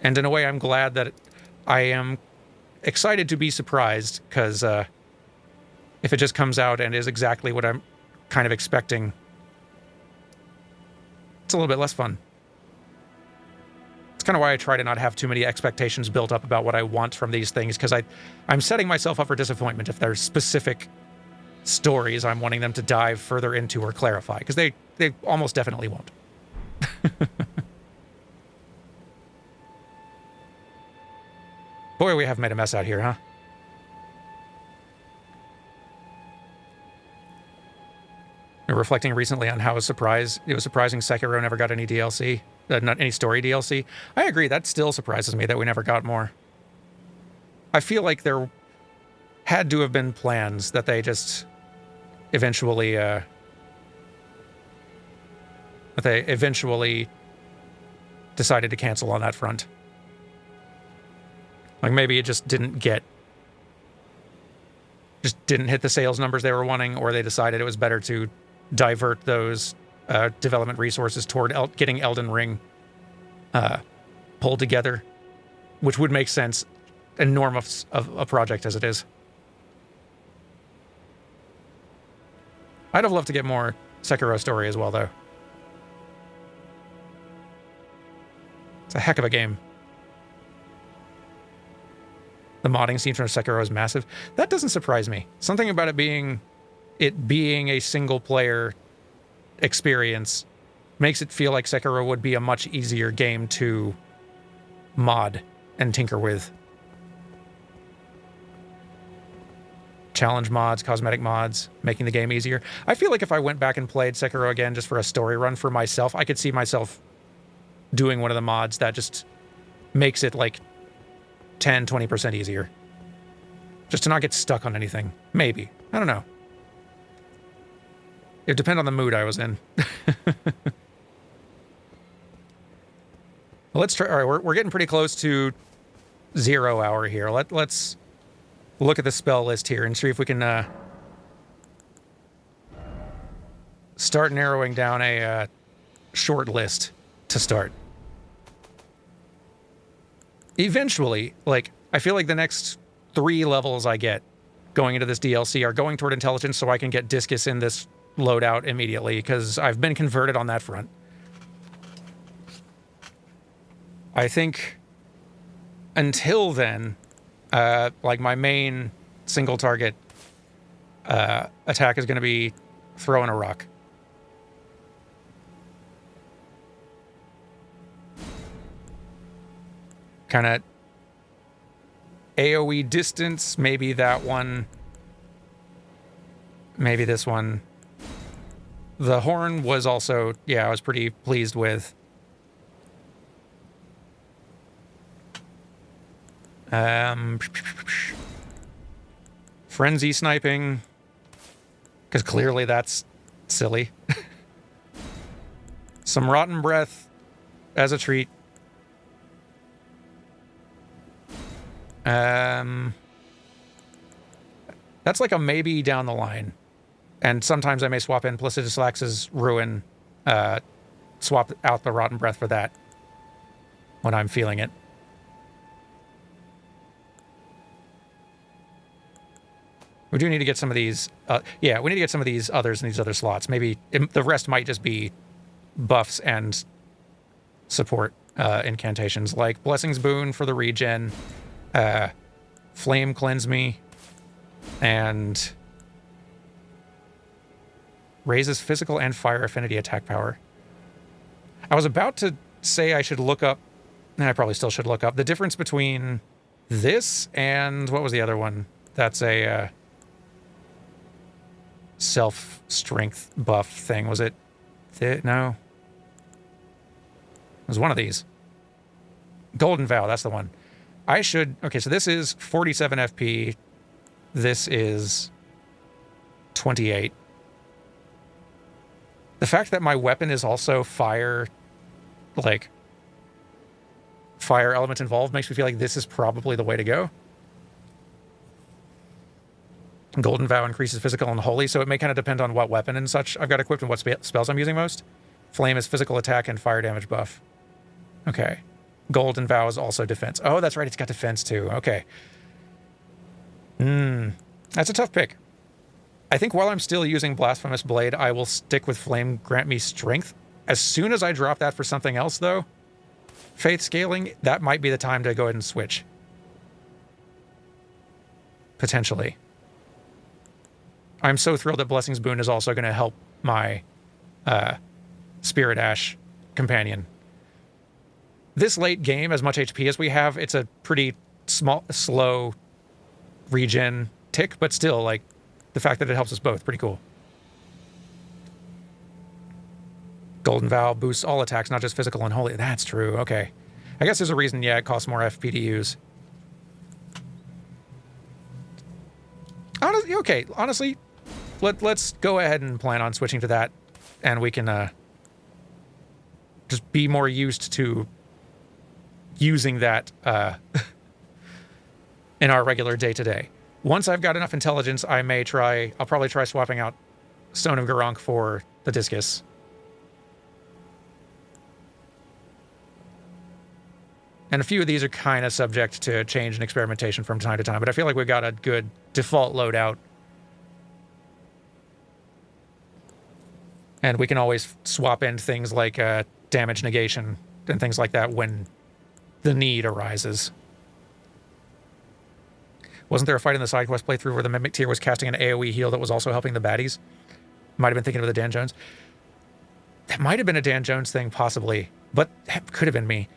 And in a way, I'm glad that I am excited to be surprised, because if it just comes out and is exactly what I'm kind of expecting, it's a little bit less fun. It's kind of why I try to not have too many expectations built up about what I want from these things, because I'm setting myself up for disappointment if there's specific stories I'm wanting them to dive further into or clarify, because they almost definitely won't. Boy, we have made a mess out here, huh? Reflecting recently on how it was surprising Sekiro never got any DLC, not any story DLC. I agree, that still surprises me that we never got more. I feel like there had to have been plans that they just eventually decided to cancel on that front. Maybe it just didn't hit the sales numbers they were wanting, or they decided it was better to divert those development resources toward getting Elden Ring pulled together, which would make sense, enormous of a project as it is. I'd have loved to get more Sekiro story as well, though. It's a heck of a game. The modding scene from Sekiro is massive. That doesn't surprise me. Something about it being a single-player experience makes it feel like Sekiro would be a much easier game to mod and tinker with. challenge mods, cosmetic mods, making the game easier. I feel like if I went back and played Sekiro again just for a story run for myself, I could see myself doing one of the mods that just makes it like 10, 20% easier. Just to not get stuck on anything. Maybe. I don't know. It would depend on the mood I was in. Let's try. All right, we're getting pretty close to 0 hour here. Let's look at the spell list here and see if we can start narrowing down a short list to start. Eventually, like, I feel like the next 3 levels I get going into this DLC are going toward intelligence so I can get Discus in this loadout immediately, because I've been converted on that front. I think until then, like, my main single target attack is going to be throwing a rock. Kind of AoE distance, maybe that one. Maybe this one. The horn was also, yeah, I was pretty pleased with. Frenzy sniping, because clearly that's silly. Some rotten breath as a treat. That's like a maybe down the line. And sometimes I may swap in Placidus Lax's Ruin, swap out the rotten breath for that when I'm feeling it. We do need to get some of these. Yeah, we need to get some of these others in these other slots. Maybe the rest might just be buffs and support incantations, like Blessing's Boon for the regen, Flame Cleanse Me, and raises physical and fire affinity attack power. I was about to say I should look up, and I probably still should look up, the difference between this and what was the other one? That's a self-strength buff thing. Was it? No. It was one of these. Golden Vow, that's the one. I should... Okay, so this is 47 FP. This is 28. The fact that my weapon is also fire, like, fire element involved makes me feel like this is probably the way to go. Golden Vow increases physical and holy, so it may kind of depend on what weapon and such I've got equipped and what spells I'm using most. Flame is physical attack and fire damage buff. Okay. Golden Vow is also defense. Oh, that's right, it's got defense too. Okay. That's a tough pick. I think while I'm still using Blasphemous Blade, I will stick with Flame Grant Me Strength. As soon as I drop that for something else, though, Faith Scaling, that might be the time to go ahead and switch. Potentially. I'm so thrilled that Blessing's Boon is also going to help my Spirit Ash companion. This late game, as much HP as we have, it's a pretty slow regen tick, but still, like, the fact that it helps us both, pretty cool. Golden Vow boosts all attacks, not just physical and holy. That's true, okay. I guess there's a reason, yeah, it costs more FP to use. Honestly, let's go ahead and plan on switching to that, and we can just be more used to using that in our regular day-to-day. Once I've got enough intelligence, I'll probably try swapping out Stone of Garunk for the Discus. And a few of these are kind of subject to change and experimentation from time to time, but I feel like we've got a good default loadout. And we can always swap in things like damage negation and things like that when the need arises. Wasn't there a fight in the side quest playthrough where the Mimic Tier was casting an AoE heal that was also helping the baddies? Might have been thinking of the Dan Jones. That might have been a Dan Jones thing, possibly, but that could have been me.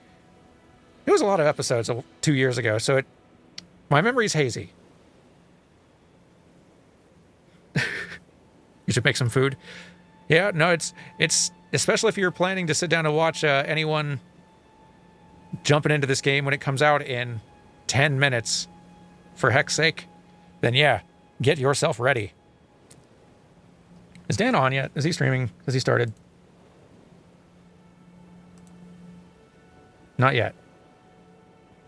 It was a lot of episodes 2 years ago, so my memory's hazy. You should make some food. Yeah, no, it's especially if you're planning to sit down and watch anyone jumping into this game when it comes out in 10 minutes, for heck's sake, then yeah, get yourself ready. Is Dan on yet? Is he streaming? Has he started? Not yet.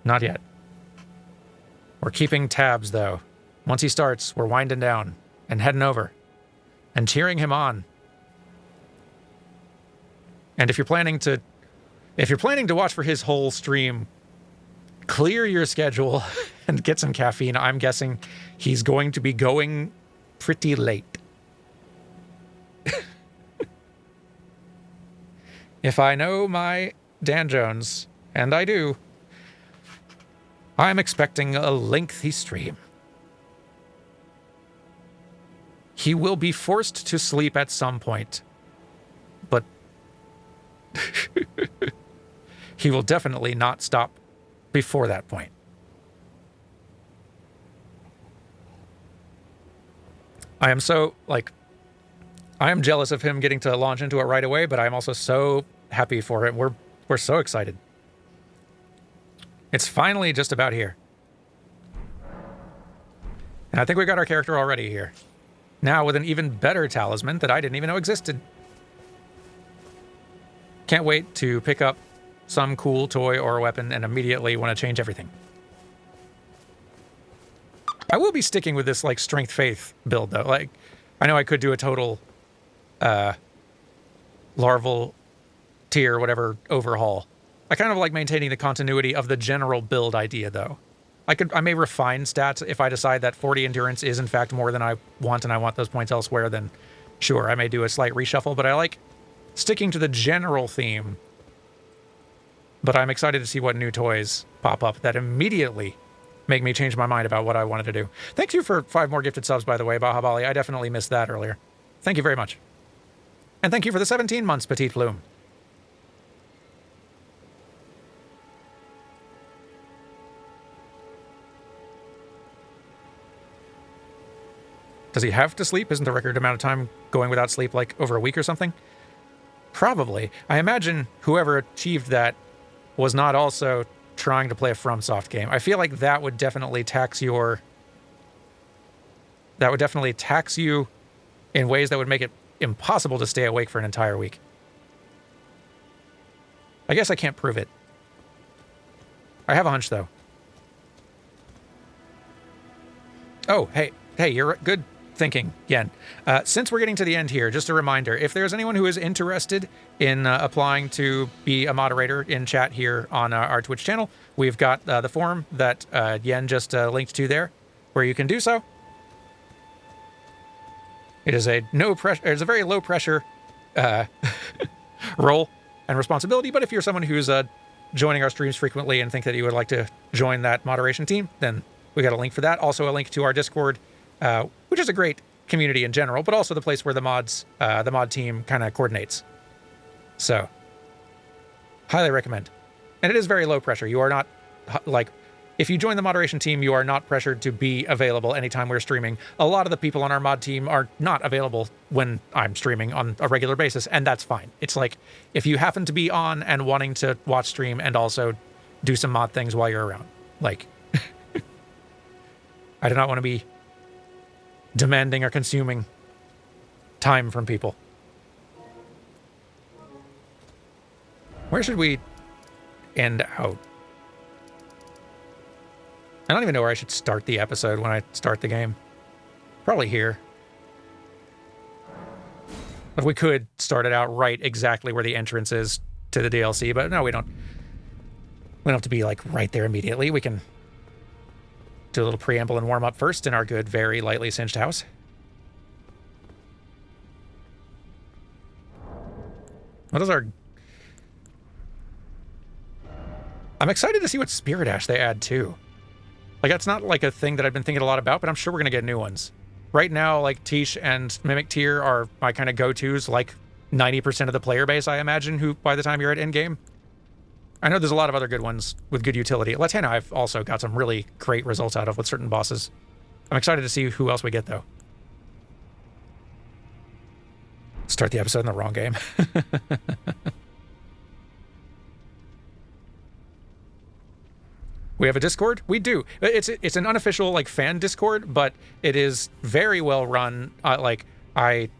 Not yet. We're keeping tabs, though. Once he starts, we're winding down and heading over and cheering him on. And if you're planning to watch for his whole stream, clear your schedule and get some caffeine. I'm guessing he's going to be going pretty late. If I know my Dan Jones, and I do, I'm expecting a lengthy stream. He will be forced to sleep at some point, but he will definitely not stop before that point. I am jealous of him getting to launch into it right away, but I'm also so happy for it. We're so excited. It's finally just about here. And I think we got our character already here. Now with an even better talisman that I didn't even know existed. Can't wait to pick up some cool toy or weapon and immediately want to change everything. I will be sticking with this, like, strength faith build, though. Like, I know I could do a total larval tier, whatever, overhaul. I kind of like maintaining the continuity of the general build idea, though. I may refine stats if I decide that 40 endurance is, in fact, more than I want, and I want those points elsewhere, then sure, I may do a slight reshuffle, but I like sticking to the general theme. But I'm excited to see what new toys pop up that immediately make me change my mind about what I wanted to do. Thank you for 5 more gifted subs, by the way, Baha Bali. I definitely missed that earlier. Thank you very much. And thank you for the 17 months, Petite Plume. Does he have to sleep? Isn't the record amount of time going without sleep like over a week or something? Probably. I imagine whoever achieved that was not also trying to play a FromSoft game. I feel like that would definitely tax you in ways that would make it impossible to stay awake for an entire week. I guess I can't prove it. I have a hunch, though. Oh, hey, you're good thinking, Yen. Since we're getting to the end here, just a reminder, if there's anyone who is interested in applying to be a moderator in chat here on our Twitch channel, we've got the form that Yen just linked to there, where you can do so. It is a it's a very low pressure role and responsibility, but if you're someone who's joining our streams frequently and think that you would like to join that moderation team, then we got a link for that. Also a link to our Discord, which is a great community in general, but also the place where the mod team kind of coordinates. So, highly recommend. And it is very low pressure. You are not, if you join the moderation team, you are not pressured to be available anytime we're streaming. A lot of the people on our mod team are not available when I'm streaming on a regular basis, and that's fine. It's like, if you happen to be on and wanting to watch stream and also do some mod things while you're around, like, I do not want to be demanding or consuming time from people. Where should we end out? I don't even know where I should start the episode when I start the game. Probably here. But we could start it out right exactly where the entrance is to the DLC, but no, we don't have to be like right there immediately. We can do a little preamble and warm up first in our good, very lightly singed house. What is our... I'm excited to see what Spirit Ash they add too. Like, that's not like a thing that I've been thinking a lot about, but I'm sure we're going to get new ones. Right now, like, Tish and Mimic Tier are my kind of go-tos, like 90% of the player base, I imagine, who by the time you're at endgame. I know there's a lot of other good ones with good utility. Latenna I've also got some really great results out of with certain bosses. I'm excited to see who else we get, though. Start the episode in the wrong game. We have a Discord? We do. It's an unofficial like fan Discord, but it is very well run.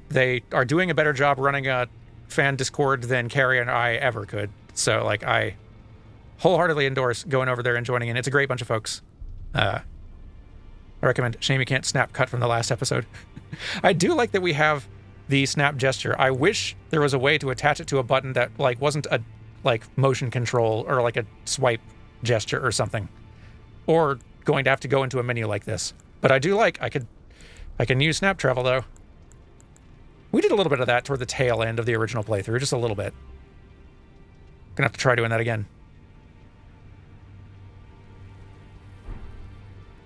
They are doing a better job running a fan Discord than Carrie and I ever could. So like I wholeheartedly endorse going over there and joining in. It's a great bunch of folks. I recommend. Shame you can't snap cut from the last episode. I do like that we have the snap gesture. I wish there was a way to attach it to a button that like wasn't a like motion control or like a swipe gesture or something, or going to have to go into a menu like this. But I do like I can use snap travel though. We did a little bit of that toward the tail end of the original playthrough, just a little bit. Gonna have to try doing that again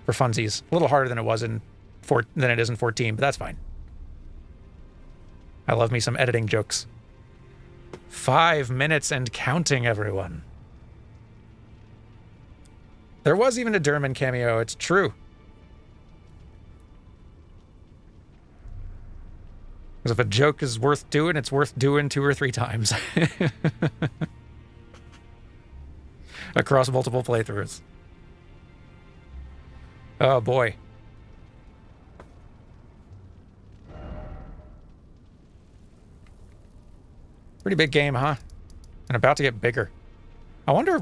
for funsies. A little harder than it is in 14, but that's fine. I love me some editing jokes. 5 minutes and counting, everyone. There was even a Derman cameo, it's true. Because if a joke is worth doing, it's worth doing 2 or 3 times. Across multiple playthroughs. Oh boy. Pretty big game, huh? And about to get bigger. I wonder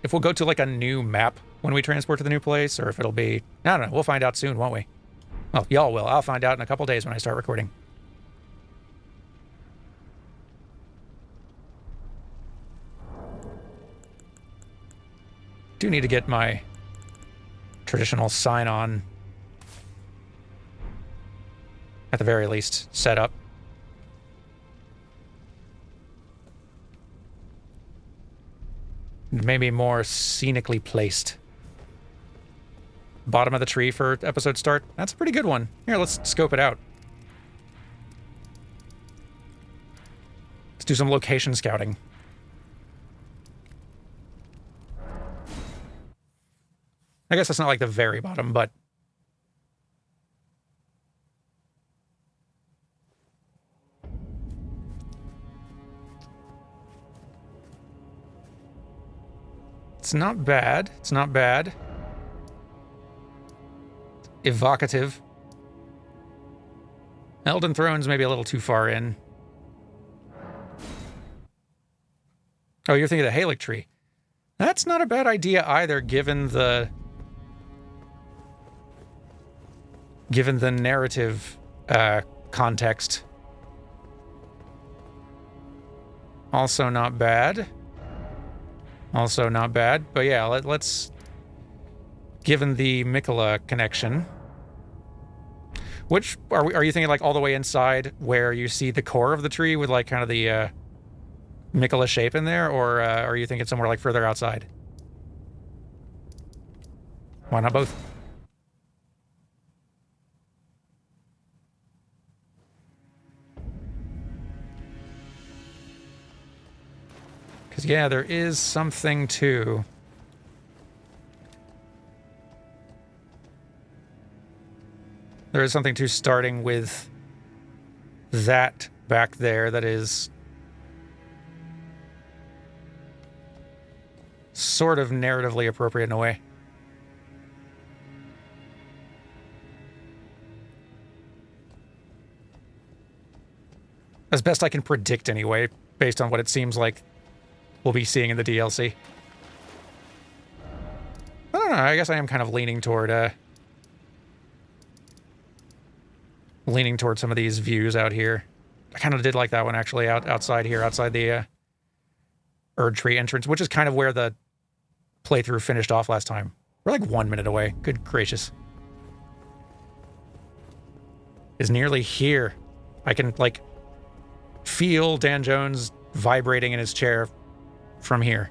if we'll go to like a new map when we transport to the new place, or if it'll be, I don't know, we'll find out soon, won't we? Well, y'all will. I'll find out in a couple days when I start recording. Do need to get my traditional sign-on, at the very least, set up. Maybe more scenically placed. Bottom of the tree for episode start. That's a pretty good one. Here, let's scope it out. Let's do some location scouting. I guess that's not like the very bottom, but... It's not bad. It's not bad. Evocative. Elden Throne's maybe a little too far in. Oh, you're thinking of the Halic tree. That's not a bad idea either, given the narrative context. Also not bad. Also not bad. But yeah, let's... Given the Mikola connection... Which, are you thinking like all the way inside where you see the core of the tree with like kind of the Mikola shape in there? Or are you thinking somewhere like further outside? Why not both? Because, yeah, there is something to... There is something to starting with that back there that is sort of narratively appropriate in a way. As best I can predict anyway, based on what it seems like we'll be seeing in the DLC. I don't know, I guess I am kind of leaning toward some of these views out here. I kind of did like that one actually outside here, outside the Erd Tree entrance, which is kind of where the playthrough finished off last time. We're like 1 minute away. Good gracious. Is nearly here. I can like feel Dan Jones vibrating in his chair from here.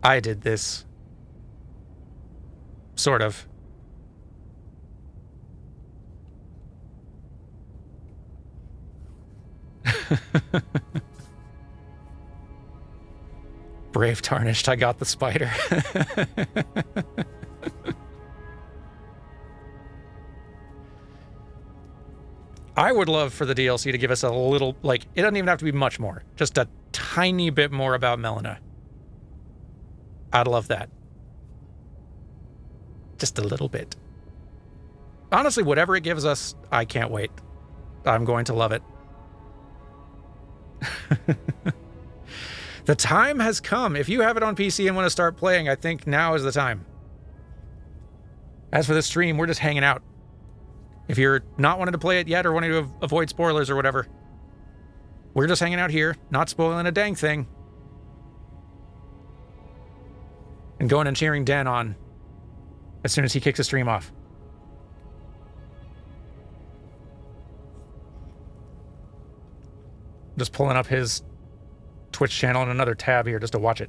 I did this. Sort of. Brave Tarnished, I got the spider. I would love for the DLC to give us a little, like, it doesn't even have to be much more. Just a tiny bit more about Melina. I'd love that. Just a little bit. Honestly, whatever it gives us, I can't wait. I'm going to love it. The time has come. If you have it on PC and want to start playing, I think now is the time. As for the stream, we're just hanging out. If you're not wanting to play it yet or wanting to avoid spoilers or whatever, we're just hanging out here, not spoiling a dang thing. And going and cheering Dan on as soon as he kicks the stream off. Just pulling up his Twitch channel in another tab here just to watch it.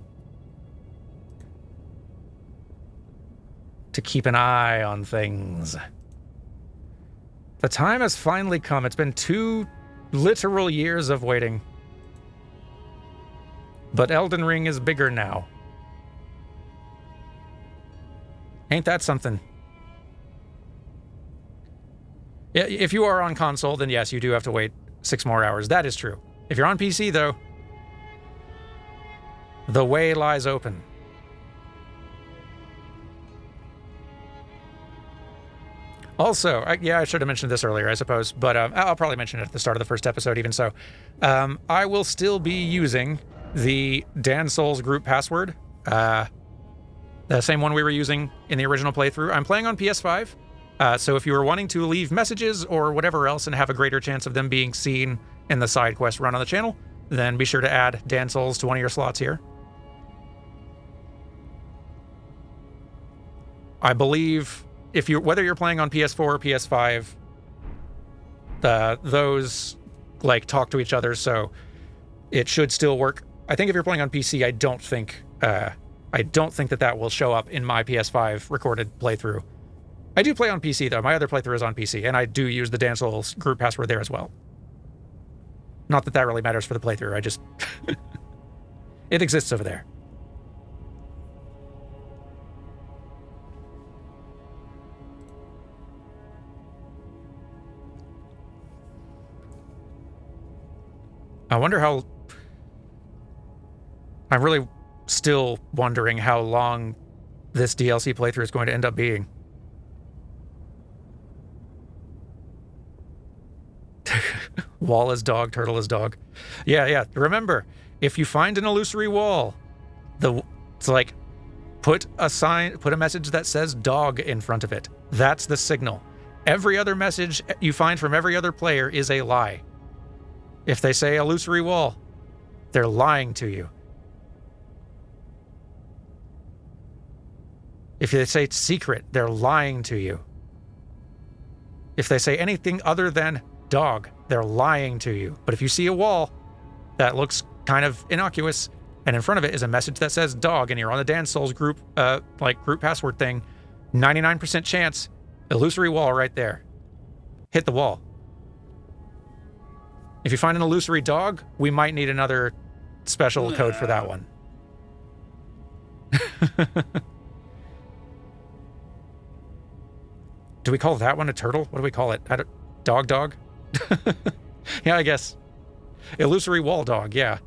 To keep an eye on things. The time has finally come. It's been 2 literal years of waiting. But Elden Ring is bigger now. Ain't that something? Yeah, if you are on console, then yes, you do have to wait 6 more hours. That is true. If you're on PC, though, the way lies open. Also, I should have mentioned this earlier, I suppose, but I'll probably mention it at the start of the first episode, even so. I will still be using the Dan Souls group password, the same one we were using in the original playthrough. I'm playing on PS5, so if you were wanting to leave messages or whatever else and have a greater chance of them being seen in the side quest run on the channel, then be sure to add Dan Souls to one of your slots here. I believe whether you're playing on PS4 or PS5, those like talk to each other, so it should still work. I think if you're playing on PC, I don't think that will show up in my PS5 recorded playthrough. I do play on PC though. My other playthrough is on PC, and I do use the Dan Souls group password there as well. Not that that really matters for the playthrough. I just it exists over there. I wonder how... I'm really still wondering how long this DLC playthrough is going to end up being. Wall is dog, turtle is dog. Yeah. Remember, if you find an illusory wall, it's like, put a message that says dog in front of it. That's the signal. Every other message you find from every other player is a lie. If they say illusory wall, they're lying to you. If they say secret, they're lying to you. If they say anything other than dog, they're lying to you. But if you see a wall that looks kind of innocuous, and in front of it is a message that says dog, and you're on the Dan Souls group, group password thing, 99% chance, illusory wall right there. Hit the wall. If you find an illusory dog, we might need another special code for that one. Do we call that one a turtle? What do we call it? Dog? Yeah, I guess. Illusory wall dog, yeah.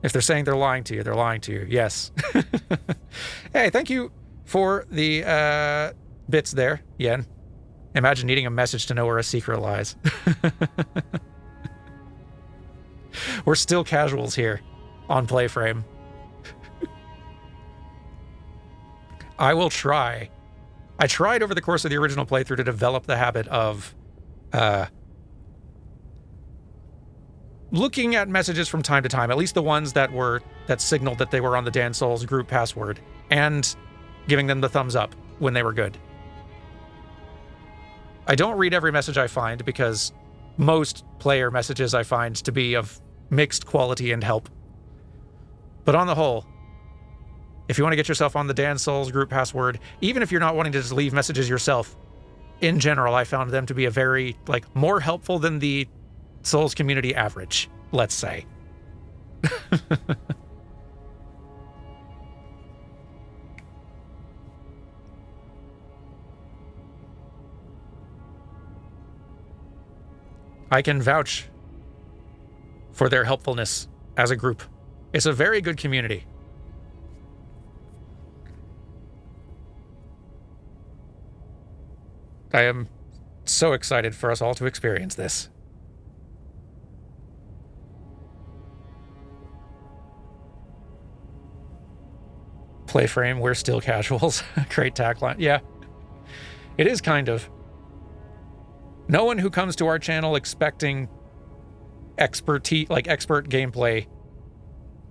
If they're saying they're lying to you, they're lying to you. Yes. Hey, thank you for the bits there, Yen. Imagine needing a message to know where a secret lies. We're still casuals here on Playframe. I will try. I tried over the course of the original playthrough to develop the habit of looking at messages from time to time, at least the ones that signaled that they were on the Dan Souls group password, and giving them the thumbs up when they were good. I don't read every message I find because most player messages I find to be of mixed quality and help. But on the whole, if you want to get yourself on the Dan Souls group password, even if you're not wanting to just leave messages yourself, in general, I found them to be a very, more helpful than the Souls community average, let's say. I can vouch for their helpfulness as a group. It's a very good community. I am so excited for us all to experience this. Playframe, we're still casuals. Great tagline. Yeah, it is kind of. No one who comes to our channel expecting expert gameplay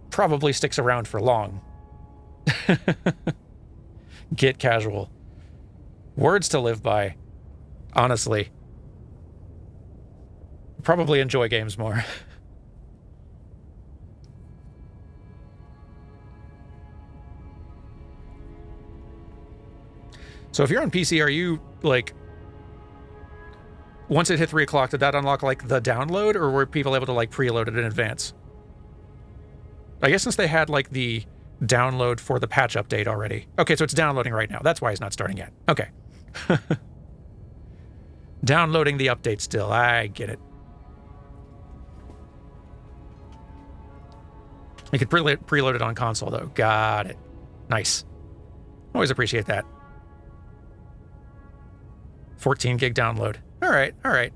probably sticks around for long. Get casual. Words to live by. Honestly. Probably enjoy games more. So if you're on PC, are you, like... Once it hit 3 o'clock, did that unlock, like, the download, or were people able to, like, preload it in advance? I guess since they had, like, the download for the patch update already. Okay, so it's downloading right now. That's why it's not starting yet. Okay. Downloading the update still. I get it. You could preload it on console, though. Got it. Nice. Always appreciate that. 14 gig download. All right, all right.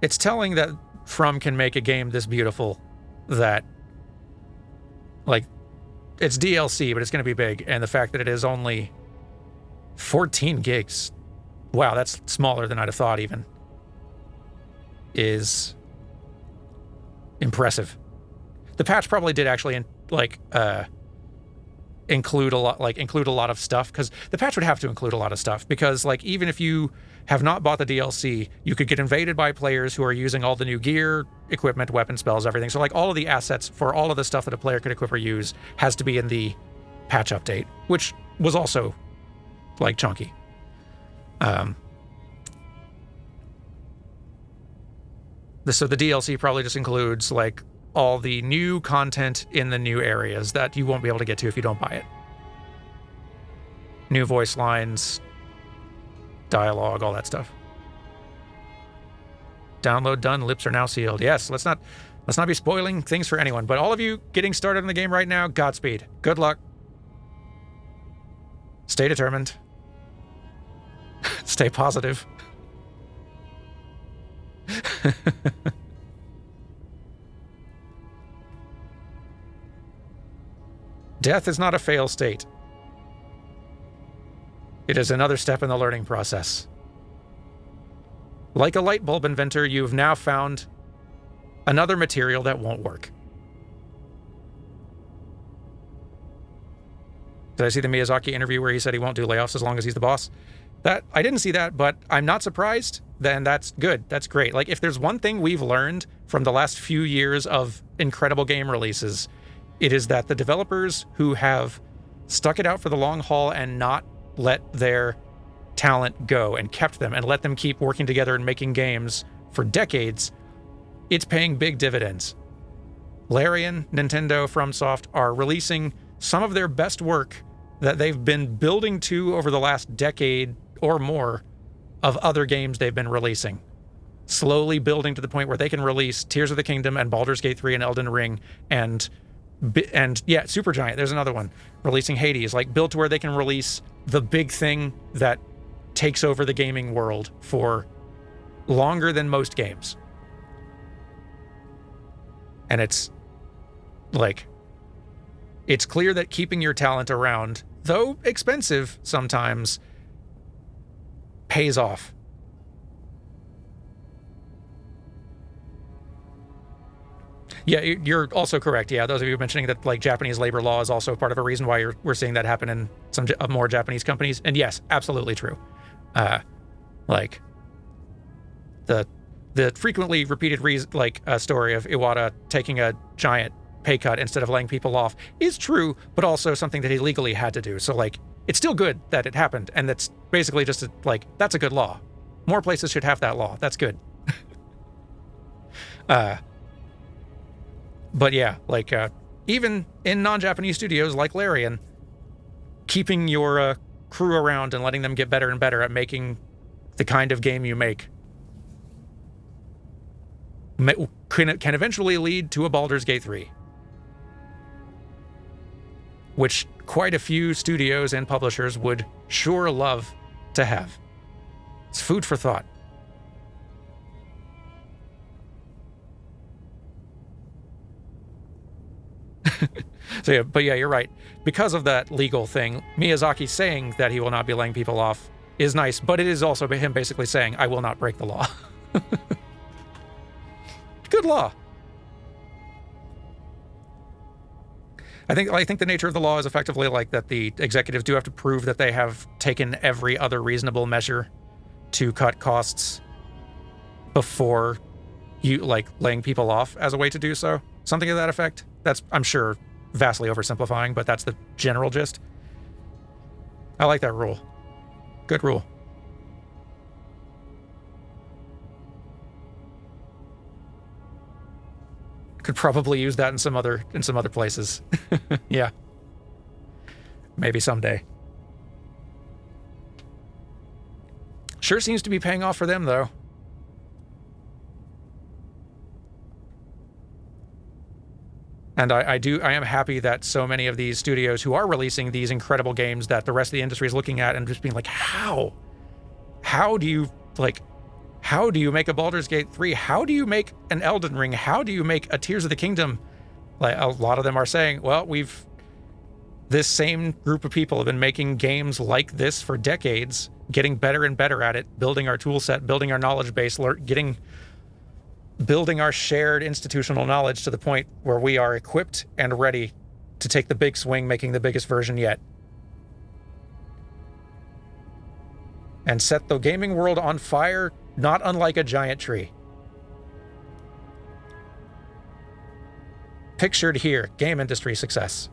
It's telling that From can make a game this beautiful that, like, it's DLC, but it's going to be big. And the fact that it is only 14 gigs, wow, that's smaller than I'd have thought even, is impressive. The patch probably did actually, include a lot of stuff, because the patch would have to include a lot of stuff, because, like, even if you have not bought the DLC, you could get invaded by players who are using all the new gear, equipment, weapon spells, everything. So, like, all of the assets for all of the stuff that a player could equip or use has to be in the patch update, which was also, like, chunky. So the DLC probably just includes, like, all the new content in the new areas that you won't be able to get to if you don't buy it. New voice lines, dialogue, all that stuff. Download done, lips are now sealed. Yes, let's not be spoiling things for anyone, but all of you getting started in the game right now, Godspeed. Good luck. Stay determined. Stay positive. Death is not a fail state. It is another step in the learning process. Like a light bulb inventor, you've now found another material that won't work. Did I see the Miyazaki interview where he said he won't do layoffs as long as he's the boss? That I didn't see that, but I'm not surprised. Then that's good. That's great. Like, if there's one thing we've learned from the last few years of incredible game releases, it is that the developers who have stuck it out for the long haul and not let their talent go and kept them and let them keep working together and making games for decades, it's paying big dividends. Larian, Nintendo, FromSoft are releasing some of their best work that they've been building to over the last decade or more of other games they've been releasing. Slowly building to the point where they can release Tears of the Kingdom and Baldur's Gate 3 and Elden Ring and yeah, Supergiant, there's another one, releasing Hades, like built to where they can release the big thing that takes over the gaming world for longer than most games. And it's like, it's clear that keeping your talent around, though expensive sometimes, pays off. Yeah, you're also correct. Yeah, those of you mentioning that, like, Japanese labor law is also part of a reason why we're seeing that happen in some more Japanese companies. And yes, absolutely true. Like the frequently repeated story of Iwata taking a giant pay cut instead of laying people off is true, but also something that he legally had to do. So, like, it's still good that it happened, and that's basically just that's a good law. More places should have that law. That's good. But yeah, like, even in non-Japanese studios like Larian, keeping your crew around and letting them get better and better at making the kind of game you make can eventually lead to a Baldur's Gate 3. Which quite a few studios and publishers would sure love to have. It's food for thought. So yeah, but yeah, you're right. Because of that legal thing, Miyazaki saying that he will not be laying people off is nice, but it is also him basically saying, I will not break the law. Good law. I think the nature of the law is effectively like that the executives do have to prove that they have taken every other reasonable measure to cut costs before you like laying people off as a way to do so. Something to that effect. That's, I'm sure, vastly oversimplifying, but that's the general gist. I like that rule. Good rule. Could probably use that in some other places. Yeah. Maybe someday. Sure seems to be paying off for them, though. And I am happy that so many of these studios who are releasing these incredible games that the rest of the industry is looking at and just being like, how do you make a Baldur's Gate 3? How do you make an Elden Ring? How do you make a Tears of the Kingdom? Like, a lot of them are saying, well, this same group of people have been making games like this for decades, getting better and better at it, building our tool set, building our knowledge base, building our shared institutional knowledge to the point where we are equipped and ready to take the big swing, making the biggest version yet. And set the gaming world on fire, not unlike a giant tree. Pictured here, game industry success.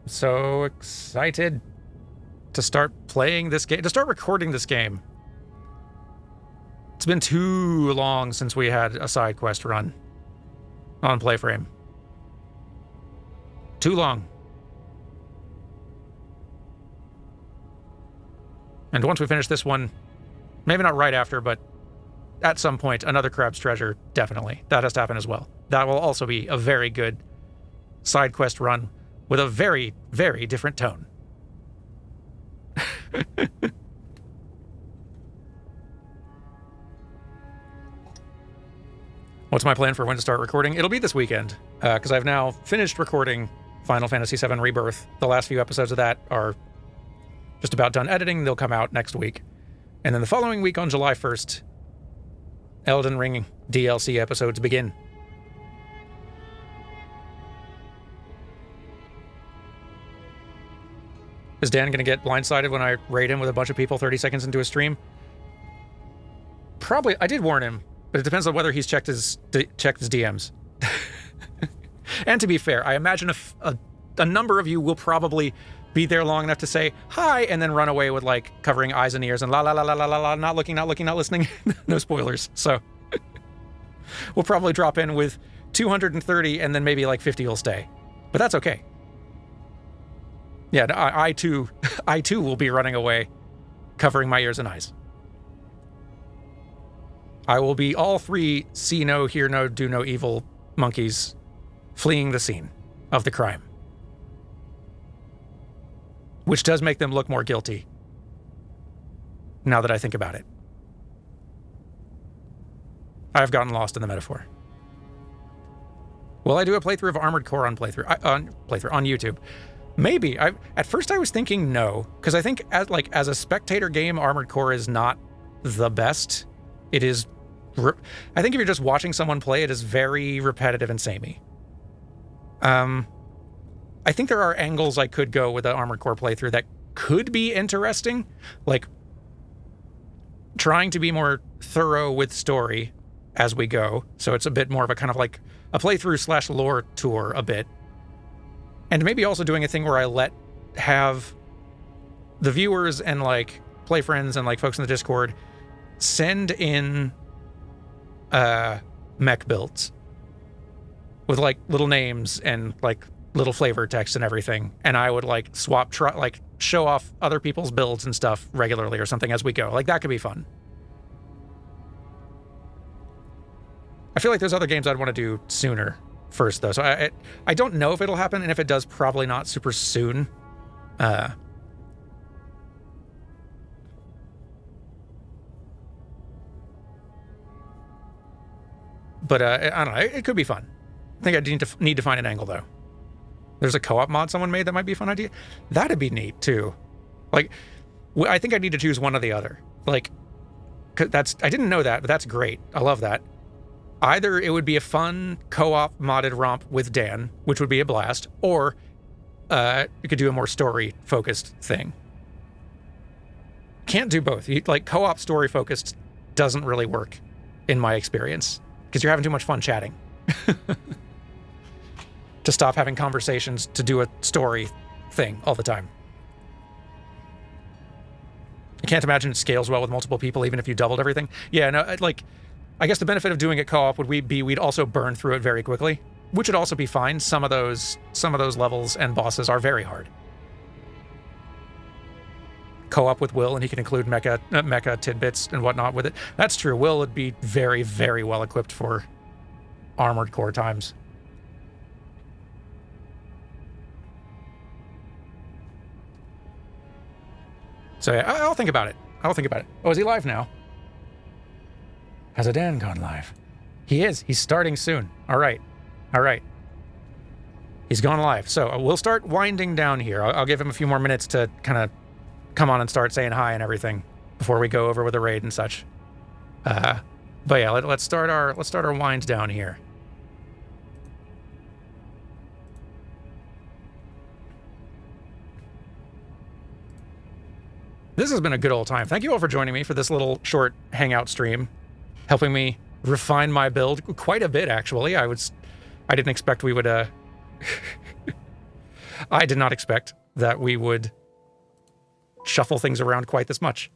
So excited to start playing this game, to start recording this game. It's been too long since we had a side quest run on Playframe. Too long. And once we finish this one, maybe not right after, but at some point, another Crab's Treasure, definitely. That has to happen as well. That will also be a very good side quest run with a very, very different tone. What's my plan for when to start recording? It'll be this weekend, because I've now finished recording Final Fantasy VII Rebirth. The last few episodes of that are just about done editing. They'll come out next week. And then the following week on July 1st, Elden Ring DLC episodes begin. Is Dan going to get blindsided when I raid him with a bunch of people 30 seconds into a stream? Probably. I did warn him, but it depends on whether he's checked his DMs. And to be fair, I imagine a number of you will probably be there long enough to say hi and then run away with like covering eyes and ears and la la la la la la la, not looking, not listening. No spoilers. So we'll probably drop in with 230 and then maybe like 50 will stay, but that's okay. Yeah, I too will be running away, covering my ears and eyes. I will be all three see no, hear no, do no evil monkeys fleeing the scene of the crime. Which does make them look more guilty, now that I think about it. I've gotten lost in the metaphor. Will I do a playthrough of Armored Core on YouTube? Maybe. At first I was thinking no, because I think as a spectator game, Armored Core is not the best. It is. I think if you're just watching someone play, it is very repetitive and samey. I think there are angles I could go with the Armored Core playthrough that could be interesting. Like trying to be more thorough with story as we go. So it's a bit more of a kind of like a playthrough / lore tour a bit. And maybe also doing a thing where I have the viewers and like play friends and like folks in the Discord send in mech builds with like little names and like little flavor text and everything, and I would like show off other people's builds and stuff regularly or something as we go. Like that could be fun. I feel like there's other games I'd want to do sooner first though, so I don't know if it'll happen, and if it does, probably not super soon. But I don't know, it could be fun. I think I need to find an angle though. There's a co-op mod someone made that might be a fun idea. That'd be neat too. Like, I think I need to choose one or the other. Like, I didn't know that, but that's great. I love that. Either it would be a fun co-op modded romp with Dan, which would be a blast, or you could do a more story-focused thing. Can't do both. Like, co-op story-focused doesn't really work, in my experience, because you're having too much fun chatting. To stop having conversations to do a story thing all the time. I can't imagine it scales well with multiple people, even if you doubled everything. Yeah, no, like, I guess the benefit of doing it co-op would we'd also burn through it very quickly, which would also be fine. Some of those levels and bosses are very hard. Co-op with Will, and he can include mecha tidbits and whatnot with it. That's true. Will would be very, very well equipped for Armored Core times. So yeah, I'll think about it. I'll think about it. Oh, is he live now? Has Dan gone live? He is. He's starting soon. All right. All right. He's gone live. So we'll start winding down here. I'll give him a few more minutes to kind of come on and start saying hi and everything before we go over with the raid and such. But yeah, let's start our wind down here. This has been a good old time. Thank you all for joining me for this little short hangout stream, helping me refine my build quite a bit, actually. I didn't expect we would, I did not expect that we would shuffle things around quite this much.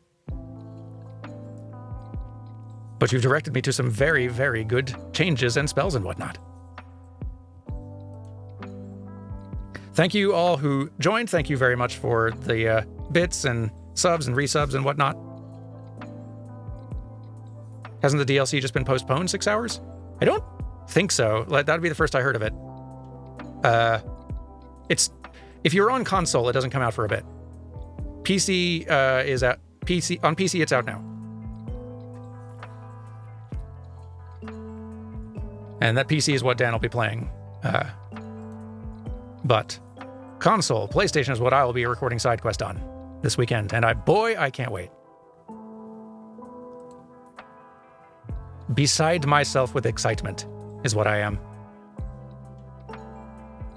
But you've directed me to some very, very good changes and spells and whatnot. Thank you all who joined. Thank you very much for the bits and subs and resubs and whatnot. Hasn't the DLC just been postponed 6 hours? I don't think so. That'd be the first I heard of it. If you're on console, it doesn't come out for a bit. PC is out. On PC, it's out now. And that PC is what Dan will be playing. But console, PlayStation is what I will be recording SideQuest on this weekend, and I can't wait. Beside myself with excitement is what I am.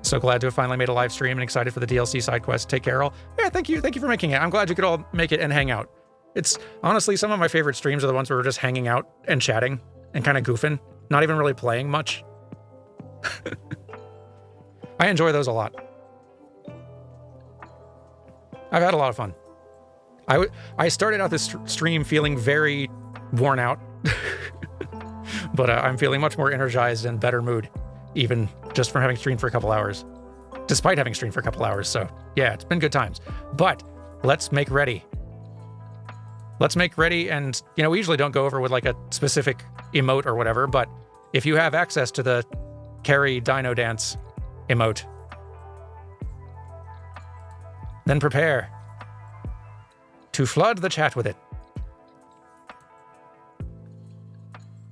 So glad to have finally made a live stream and excited for the DLC side quest. Take care, all. Yeah, thank you for making it. I'm glad you could all make it and hang out. It's honestly some of my favorite streams are the ones where we're just hanging out and chatting and kind of goofing, not even really playing much. I enjoy those a lot. I've had a lot of fun. I started out this stream feeling very worn out, but I'm feeling much more energized and better mood, even just from having streamed for a couple hours, despite having streamed for a couple hours. So yeah, it's been good times. But let's make ready. Let's make ready, and we usually don't go over with like a specific emote or whatever, but if you have access to the Carry Dino Dance emote, then prepare to flood the chat with it.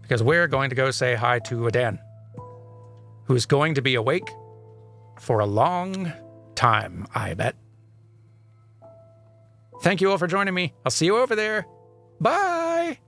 Because we're going to go say hi to Dan, who's going to be awake for a long time, I bet. Thank you all for joining me. I'll see you over there. Bye!